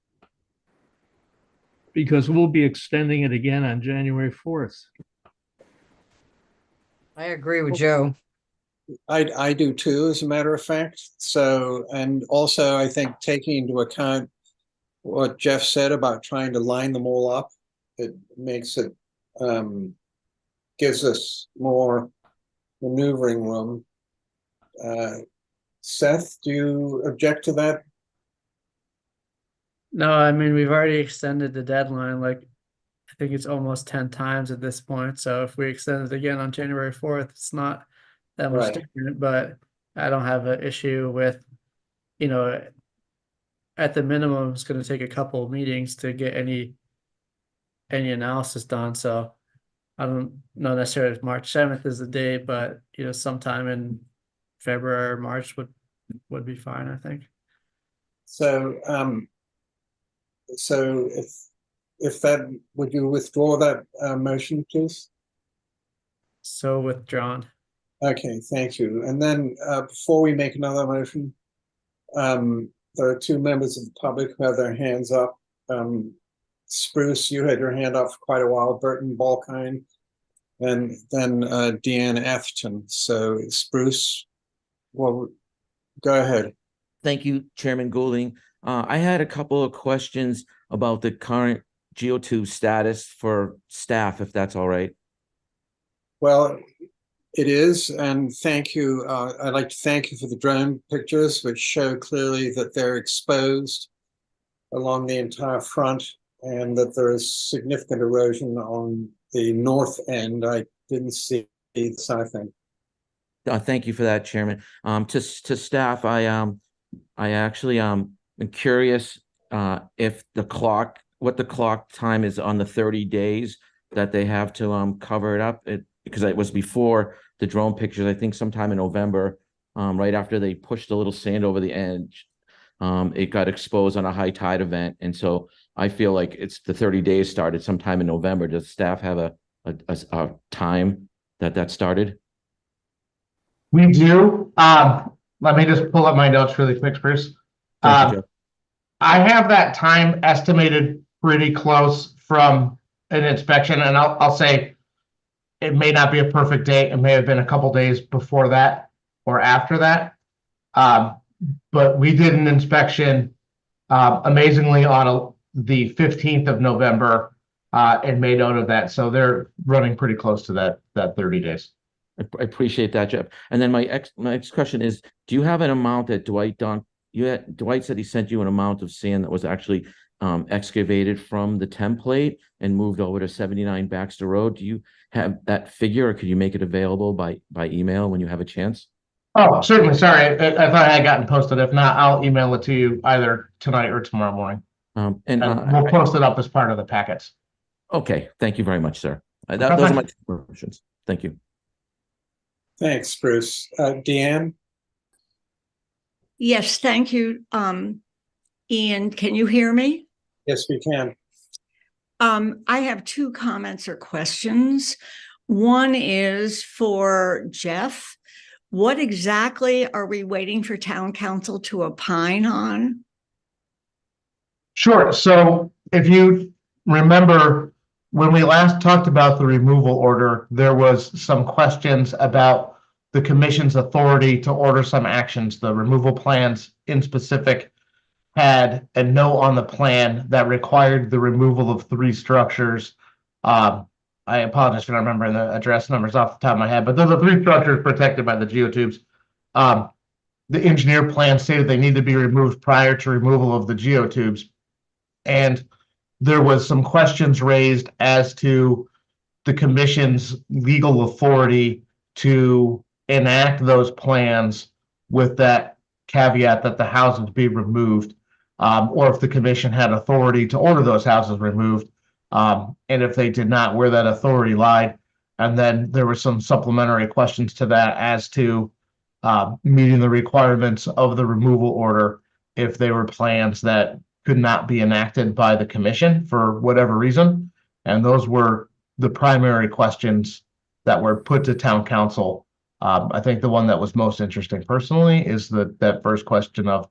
Because we'll be extending it again on January 4th. I agree with Joe. I do too, as a matter of fact. So, and also I think taking into account what Jeff said about trying to line them all up, it makes it, gives us more maneuvering room. Seth, do you object to that? No, I mean, we've already extended the deadline, like, I think it's almost 10 times at this point. So if we extend it again on January 4th, it's not that much Right. different, but I don't have an issue with, at the minimum, it's going to take a couple of meetings to get any analysis done. So I don't know necessarily if March 7th is the day, but sometime in February or March would be fine, I think. So, so if that, would you withdraw that motion, please? So withdrawn. Okay, thank you. And then before we make another motion, there are two members of the public who have their hands up. Spruce, you had your hand up for quite a while, Burton Balkine, and then Deanne Atherton. So Spruce, well, go ahead. Thank you, Chairman Goulding. I had a couple of questions about the current geotube status for staff, if that's all right. Well, it is, and thank you. I'd like to thank you for the drone pictures, which show clearly that they're exposed along the entire front and that there is significant erosion on the north end. I didn't see the south end. Thank you for that, Chairman. To staff, I actually am curious if what the clock time is on the 30 days that they have to cover it up. Because it was before the drone pictures, I think sometime in November, right after they pushed a little sand over the edge, it got exposed on a high tide event. And so I feel like it's the 30 days started sometime in November. Does staff have a time that started? We do. Let me just pull up my notes really quick, Bruce. Thank you, Jeff. I have that time estimated pretty close from an inspection, and I'll say it may not be a perfect date. It may have been a couple days before that or after that. But we did an inspection amazingly on the 15th of November and made note of that. So they're running pretty close to that 30 days. I appreciate that, Jeff. And then my next question is, do you have an amount that Dwight said he sent you an amount of sand that was actually excavated from the template and moved over to 79 Baxter Road? Do you have that figure, or could you make it available by email when you have a chance? Oh, certainly. Sorry, I thought I had gotten posted. If not, I'll email it to you either tonight or tomorrow morning. And we'll post it up as part of the packets. Okay, thank you very much, sir. Those are my questions. Thank you. Thanks, Bruce. Deanne? Yes, thank you. Ian, can you hear me? Yes, we can. I have two comments or questions. One is for Jeff. What exactly are we waiting for town council to opine on? Sure. So if you remember, when we last talked about the removal order, there was some questions about the commission's authority to order some actions. The removal plans in specific had a note on the plan that required the removal of 3 structures. I apologize for not remembering the address numbers off the top of my head, but those are 3 structures protected by the geotubes. The engineer plan stated they need to be removed prior to removal of the geotubes. And there was some questions raised as to the commission's legal authority to enact those plans with that caveat that the houses be removed, or if the commission had authority to order those houses removed, and if they did not, where that authority lied. And then there were some supplementary questions to that as to meeting the requirements of the removal order if they were plans that could not be enacted by the commission for whatever reason. And those were the primary questions that were put to town council. I think the one that was most interesting personally is that first question of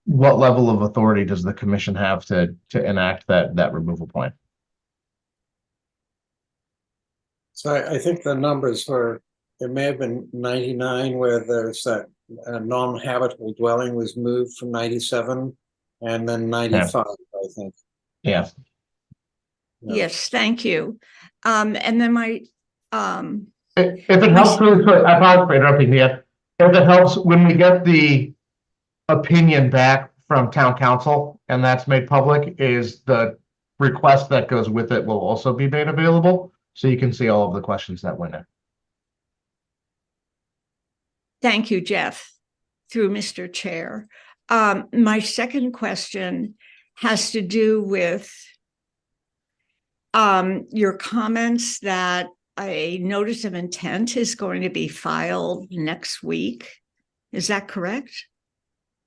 what level of authority does the commission have to enact that removal plan? So I think the numbers were, it may have been 99 where there's that non-habitable dwelling was moved from 97, and then 95, I think. Yeah. Yes, thank you. And then my If it helps, really quick, I apologize for interrupting you. If it helps, when we get the opinion back from town council and that's made public, is the request that goes with it will also be made available, so you can see all of the questions that went in. Thank you, Jeff, through Mr. Chair. My second question has to do with your comments that a notice of intent is going to be filed next week. Is that correct?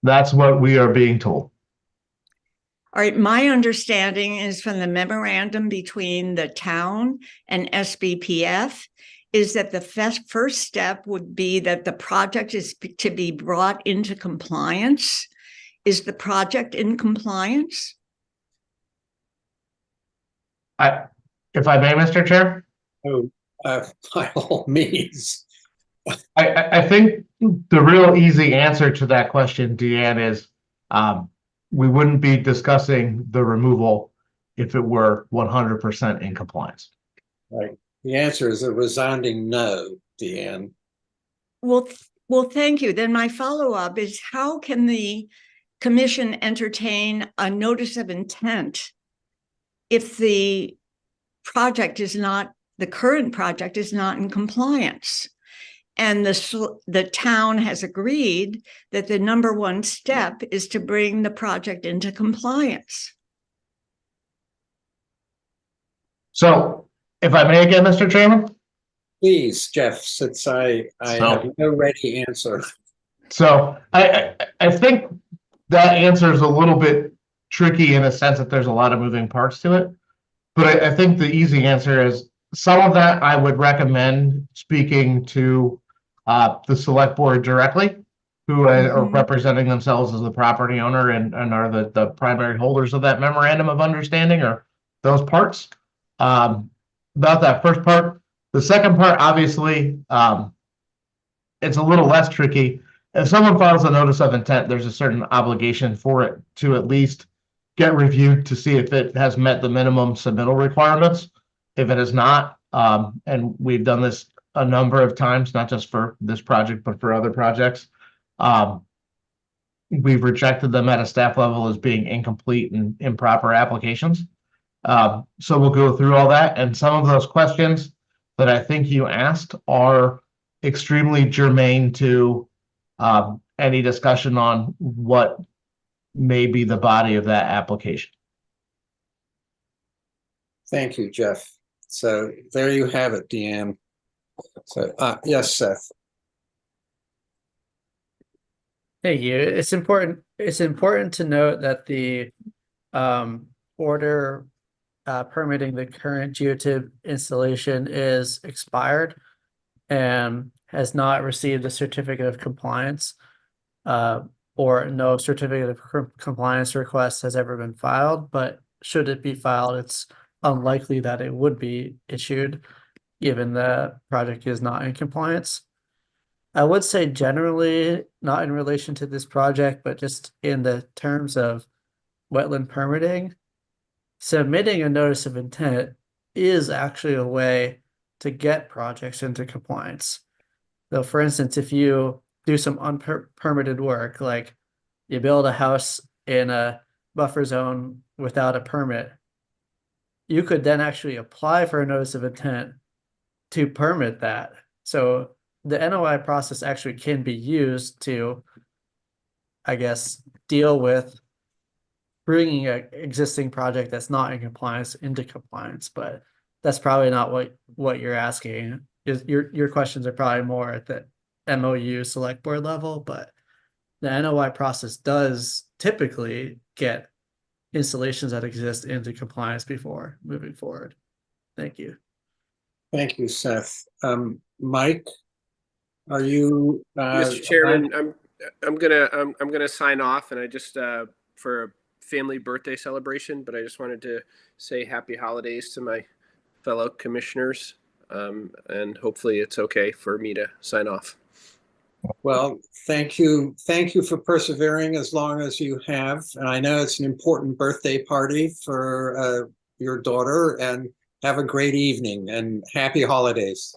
That's what we are being told. All right, my understanding is from the memorandum between the town and SBPF is that the first step would be that the project is to be brought into compliance. Is the project in compliance? If I may, Mr. Chair? Oh, by all means. I think the real easy answer to that question, Deanne, is we wouldn't be discussing the removal if it were 100% in compliance. Right. The answer is a resounding no, Deanne. Well, thank you. Then my follow-up is, how can the commission entertain a notice of intent if the current project is not in compliance? And the town has agreed that the number one step is to bring the project into compliance. So, if I may again, Mr. Chairman? Please, Jeff, since I have no ready answer. So, I think that answer is a little bit tricky in the sense that there's a lot of moving parts to it. But I think the easy answer is some of that I would recommend speaking to the select board directly, who are representing themselves as the property owner and are the primary holders of that memorandum of understanding, or those parts. About that first part. The second part, obviously, it's a little less tricky. If someone files a notice of intent, there's a certain obligation for it to at least get reviewed to see if it has met the minimum submittal requirements. If it has not, and we've done this a number of times, not just for this project, but for other projects, we've rejected them at a staff level as being incomplete and improper applications. So we'll go through all that, and some of those questions that I think you asked are extremely germane to any discussion on what may be the body of that application. Thank you, Jeff. So there you have it, Deanne. So yes, Seth. Thank you. It's important to note that the order permitting the current geotube installation is expired and has not received a certificate of compliance, or no certificate of compliance request has ever been filed. But should it be filed, it's unlikely that it would be issued, given the project is not in compliance. I would say generally, not in relation to this project, but just in the terms of wetland permitting, submitting a notice of intent is actually a way to get projects into compliance. So for instance, if you do some unpermitted work, like you build a house in a buffer zone without a permit, you could then actually apply for a notice of intent to permit that. So the NOI process actually can be used to, I guess, deal with bringing an existing project that's not in compliance into compliance. But that's probably not what you're asking. Your questions are probably more at the MOU select board level, but the NOI process does typically get installations that exist into compliance before moving forward. Thank you. Thank you, Seth. Mike, are you? Mr. Chairman, I'm gonna sign off, and I just for a family birthday celebration, but I just wanted to say happy holidays to my fellow commissioners, and hopefully it's okay for me to sign off. Well, thank you for persevering as long as you have, and I know it's an important birthday party for your daughter, and have a great evening and happy holidays.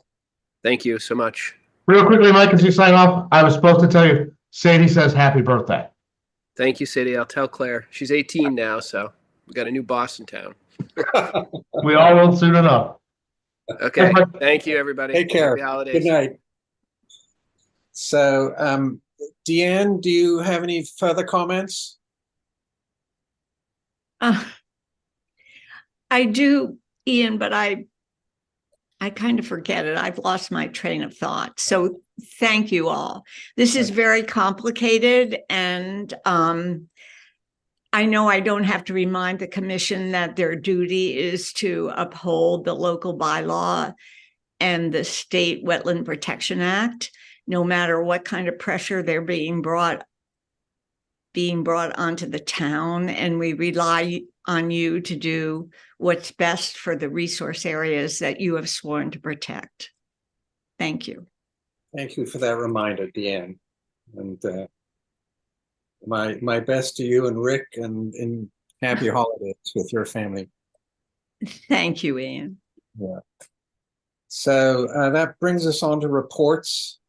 Thank you so much. Real quickly, Mike, as you sign off, I was supposed to tell you, Sadie says happy birthday. Thank you, Sadie. I'll tell Claire. She's 18 now, so we got a new boss in town. We all will soon enough. Okay. Thank you, everybody. Take care. Happy holidays. Good night. So, Deanne, do you have any further comments? I do, Ian, but I kind of forget it. I've lost my train of thought. So thank you all. This is very complicated, and I know I don't have to remind the commission that their duty is to uphold the local bylaw and the State Wetland Protection Act, no matter what kind of pressure they're being brought onto the town, and we rely on you to do what's best for the resource areas that you have sworn to protect. Thank you. Thank you for that reminder, Deanne. And my best to you and Rick, and happy holidays with your family. Thank you, Ian. Yeah. So that brings us on to reports.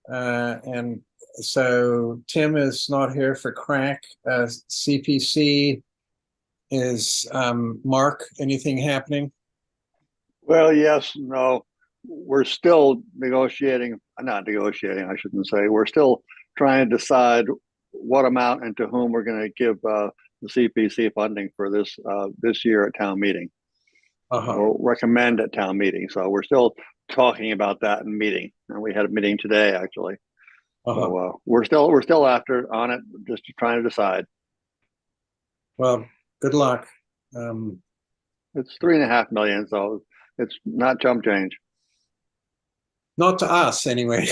And so Tim is not here for crack. CPC is Mark, anything happening? Well, yes, no, we're still negotiating, not negotiating, I shouldn't say. We're still trying to decide what amount and to whom we're going to give the CPC funding for this year at town meeting. Or recommend at town meeting. So we're still talking about that in meeting, and we had a meeting today actually. So we're still after on it, just trying to decide. Well, good luck. It's $3.5 million, so it's not chump change. Not to us, anyway.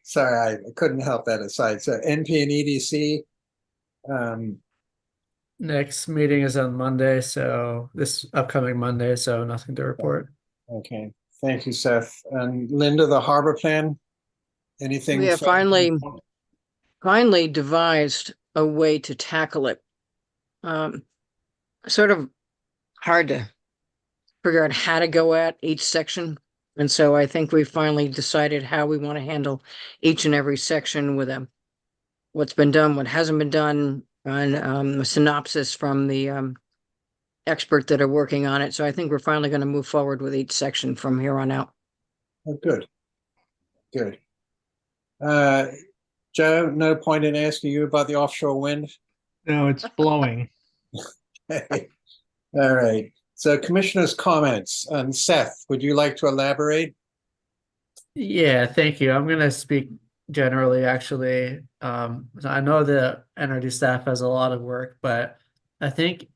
Sorry, I couldn't help that aside. So NP and EDC. Next meeting is on Monday, so this upcoming Monday, so nothing to report. Okay, thank you, Seth. And Linda, the harbor plan, anything? We have finally devised a way to tackle it. Sort of hard to figure out how to go at each section. And so I think we finally decided how we want to handle each and every section with what's been done, what hasn't been done, and a synopsis from the expert that are working on it. So I think we're finally going to move forward with each section from here on out. Oh, good. Good. Joe, no point in asking you about the offshore wind? No, it's blowing. Okay. All right. So commissioners' comments. And Seth, would you like to elaborate? Yeah, thank you. I'm going to speak generally, actually. I know the NRD staff has a lot of work, but I think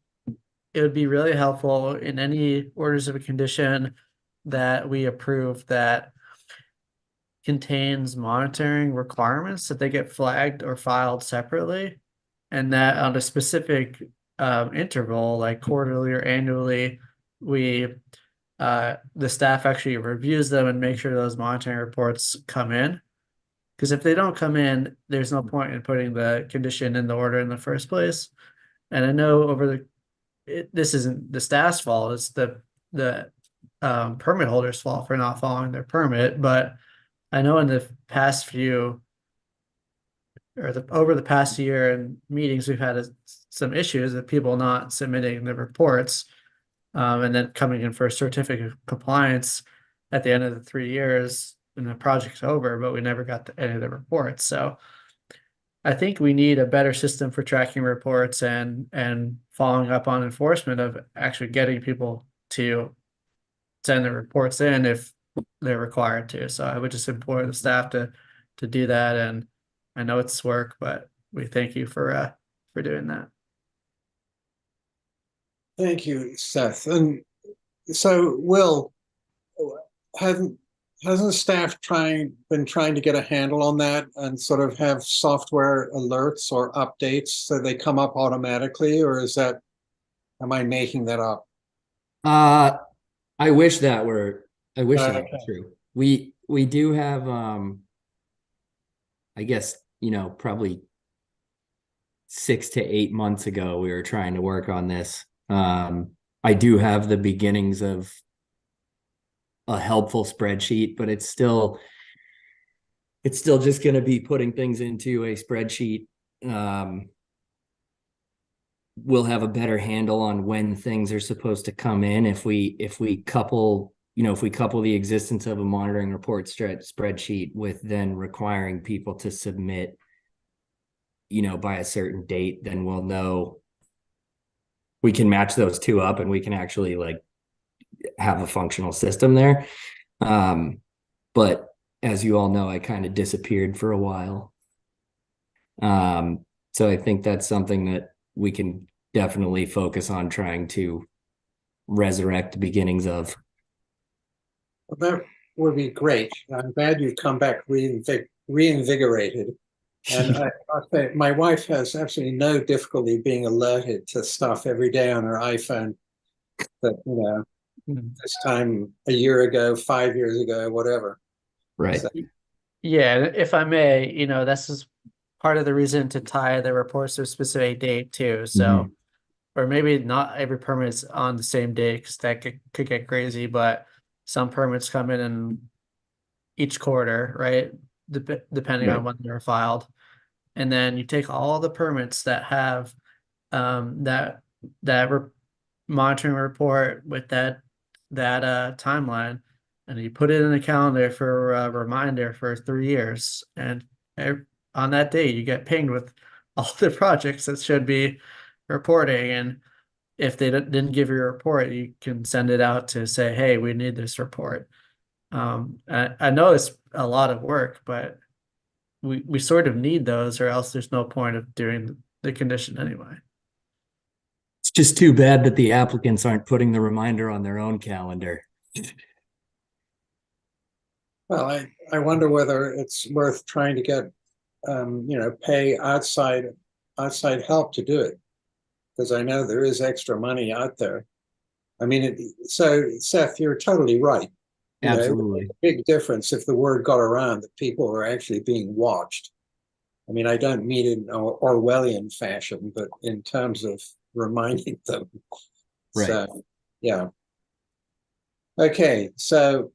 it would be really helpful in any orders of a condition that we approve that contains monitoring requirements, that they get flagged or filed separately, and that on a specific interval, like quarterly or annually, we the staff actually reviews them and make sure those monitoring reports come in. Because if they don't come in, there's no point in putting the condition in the order in the first place. And I know this isn't the staff's fault, it's the permit holder's fault for not following their permit. But I know in the past few, or over the past year in meetings, we've had some issues of people not submitting the reports, and then coming in for a certificate of compliance at the end of the 3 years, and the project's over, but we never got any of the reports. So I think we need a better system for tracking reports and following up on enforcement of actually getting people to send the reports in if they're required to. So I would just implore the staff to do that. And I know it's work, but we thank you for doing that. Thank you, Seth. And so, Will, hasn't staff been trying to get a handle on that and sort of have software alerts or updates so they come up automatically, or am I making that up? I wish that were true. We do have I guess, probably 6 to 8 months ago we were trying to work on this. I do have the beginnings of a helpful spreadsheet, but it's still just going to be putting things into a spreadsheet. We'll have a better handle on when things are supposed to come in if we couple the existence of a monitoring report spreadsheet with then requiring people to submit by a certain date, then we'll know we can match those two up and we can actually have a functional system there. But as you all know, I kind of disappeared for a while. So I think that's something that we can definitely focus on trying to resurrect the beginnings of. Well, that would be great. I'm glad you've come back reinvigorated. And I think my wife has absolutely no difficulty being alerted to stuff every day on her iPhone that, this time a year ago, 5 years ago, whatever. Right. So, Yeah, if I may, this is part of the reason to tie the reports to a specific date too. So, or maybe not every permit is on the same day because that could get crazy, but some permits come in each quarter, right? Depending on when they're filed. And then you take all the permits that have that monitoring report with that timeline, and you put it in the calendar for a reminder for 3 years, and on that day you get pinged with all the projects that should be reporting. And if they didn't give you a report, you can send it out to say, hey, we need this report. I know it's a lot of work, but we sort of need those, or else there's no point of doing the condition anyway. It's just too bad that the applicants aren't putting the reminder on their own calendar. well, I wonder whether it's worth trying to get, pay outside help to do it, because I know there is extra money out there. I mean, so Seth, you're totally right. Absolutely. Big difference if the word got around that people are actually being watched. I mean, I don't mean it in Orwellian fashion, but in terms of reminding them. Right. So, yeah. Okay, so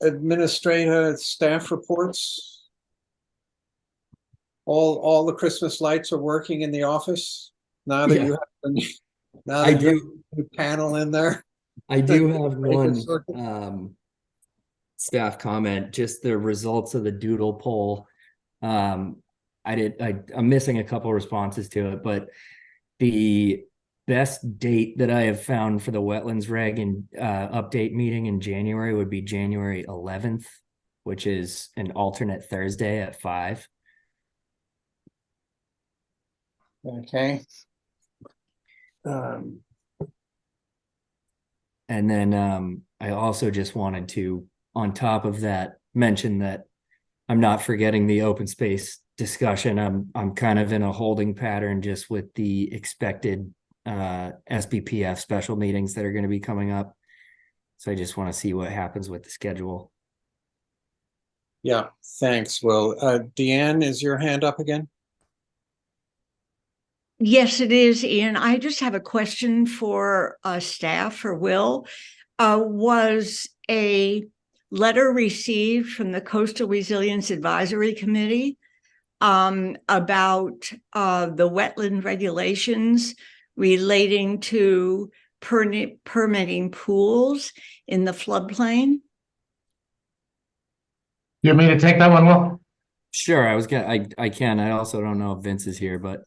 administrator staff reports. All the Christmas lights are working in the office now that you have now that you have a new panel in there. I do have one staff comment, just the results of the doodle poll. I'm missing a couple responses to it, but the best date that I have found for the wetlands reg and update meeting in January would be January 11th, which is an alternate Thursday at 5. Okay. And then I also just wanted to, on top of that, mention that I'm not forgetting the open space discussion. I'm kind of in a holding pattern just with the expected SBPF special meetings that are going to be coming up. So I just want to see what happens with the schedule. Yeah, thanks. Well, Deanne, is your hand up again? Yes, it is, Ian. I just have a question for staff, for Will. Was a letter received from the Coastal Resilience Advisory Committee about the wetland regulations relating to permitting pools in the floodplain? You want me to take that one, Will? Sure, I can. I also don't know if Vince is here, but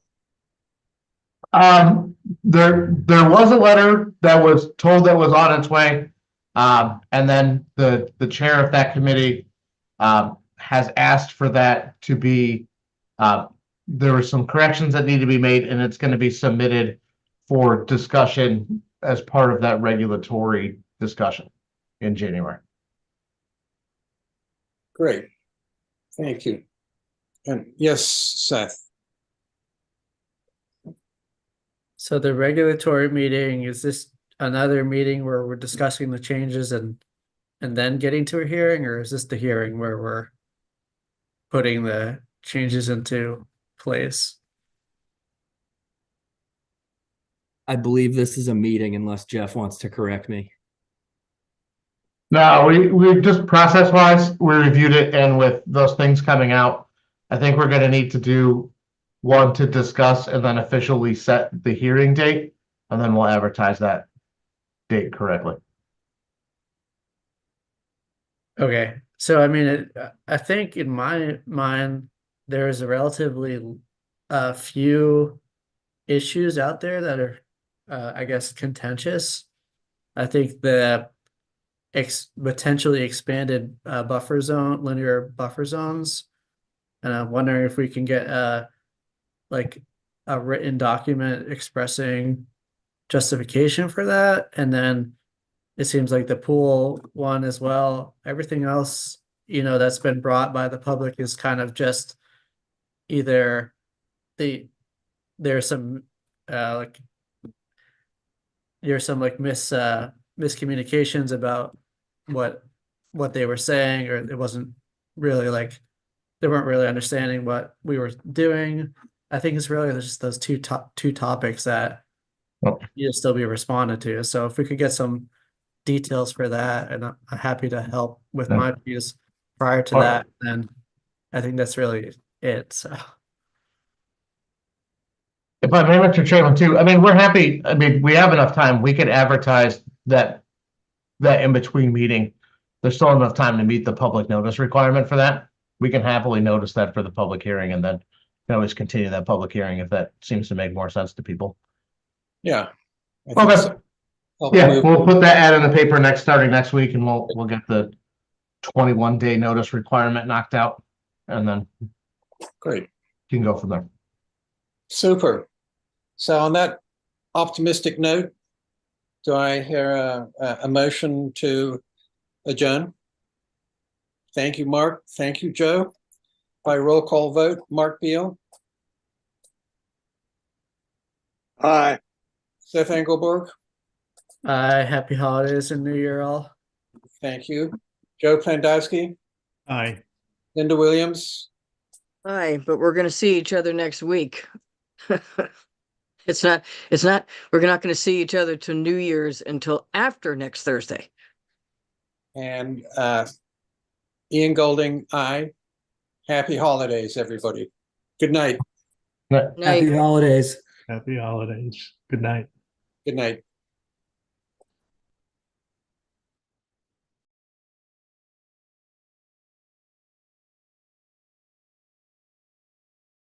there was a letter that was told that was on its way. And then the chair of that committee has asked for that to be there were some corrections that need to be made, and it's going to be submitted for discussion as part of that regulatory discussion in January. Great. Thank you. And yes, Seth. So the regulatory meeting, is this another meeting where we're discussing the changes and then getting to a hearing, or is this the hearing where we're putting the changes into place? I believe this is a meeting unless Jeff wants to correct me. No, we just process-wise, we reviewed it, and with those things coming out, I think we're going to need to do one to discuss and then officially set the hearing date, and then we'll advertise that date correctly. Okay, so I mean, I think in my mind, there's a relatively few issues out there that are, I guess, contentious. I think the potentially expanded buffer zone, linear buffer zones, and I'm wondering if we can get like a written document expressing justification for that. And then it seems like the pool one as well. Everything else, that's been brought by the public is kind of just either there's some miscommunications about what they were saying, or it wasn't really they weren't really understanding what we were doing. I think it's really just those two topics that need to still be responded to. So if we could get some details for that, and I'm happy to help with my views prior to that, then I think that's really it. So If I may, Mr. Chairman, too, I mean, we're happy, I mean, we have enough time, we could advertise that in-between meeting. There's still enough time to meet the public notice requirement for that. We can happily notice that for the public hearing, and then can always continue that public hearing if that seems to make more sense to people. Yeah. Okay. Yeah, we'll put that ad in the paper starting next week, and we'll get the 21-day notice requirement knocked out, and then Great. You can go from there. Super. So on that optimistic note, do I hear a motion to adjourn? Thank you, Mark. Thank you, Joe. By roll call vote, Mark Beal. Aye. Seth Engelberg. Aye. Happy holidays and New Year all. Thank you. Joe Plandowski. Aye. Linda Williams. Aye, but we're gonna see each other next week. It's not, we're not gonna see each other till New Year's until after next Thursday. And Ian Golding, aye. Happy holidays, everybody. Good night. Happy holidays. Happy holidays. Good night. Good night.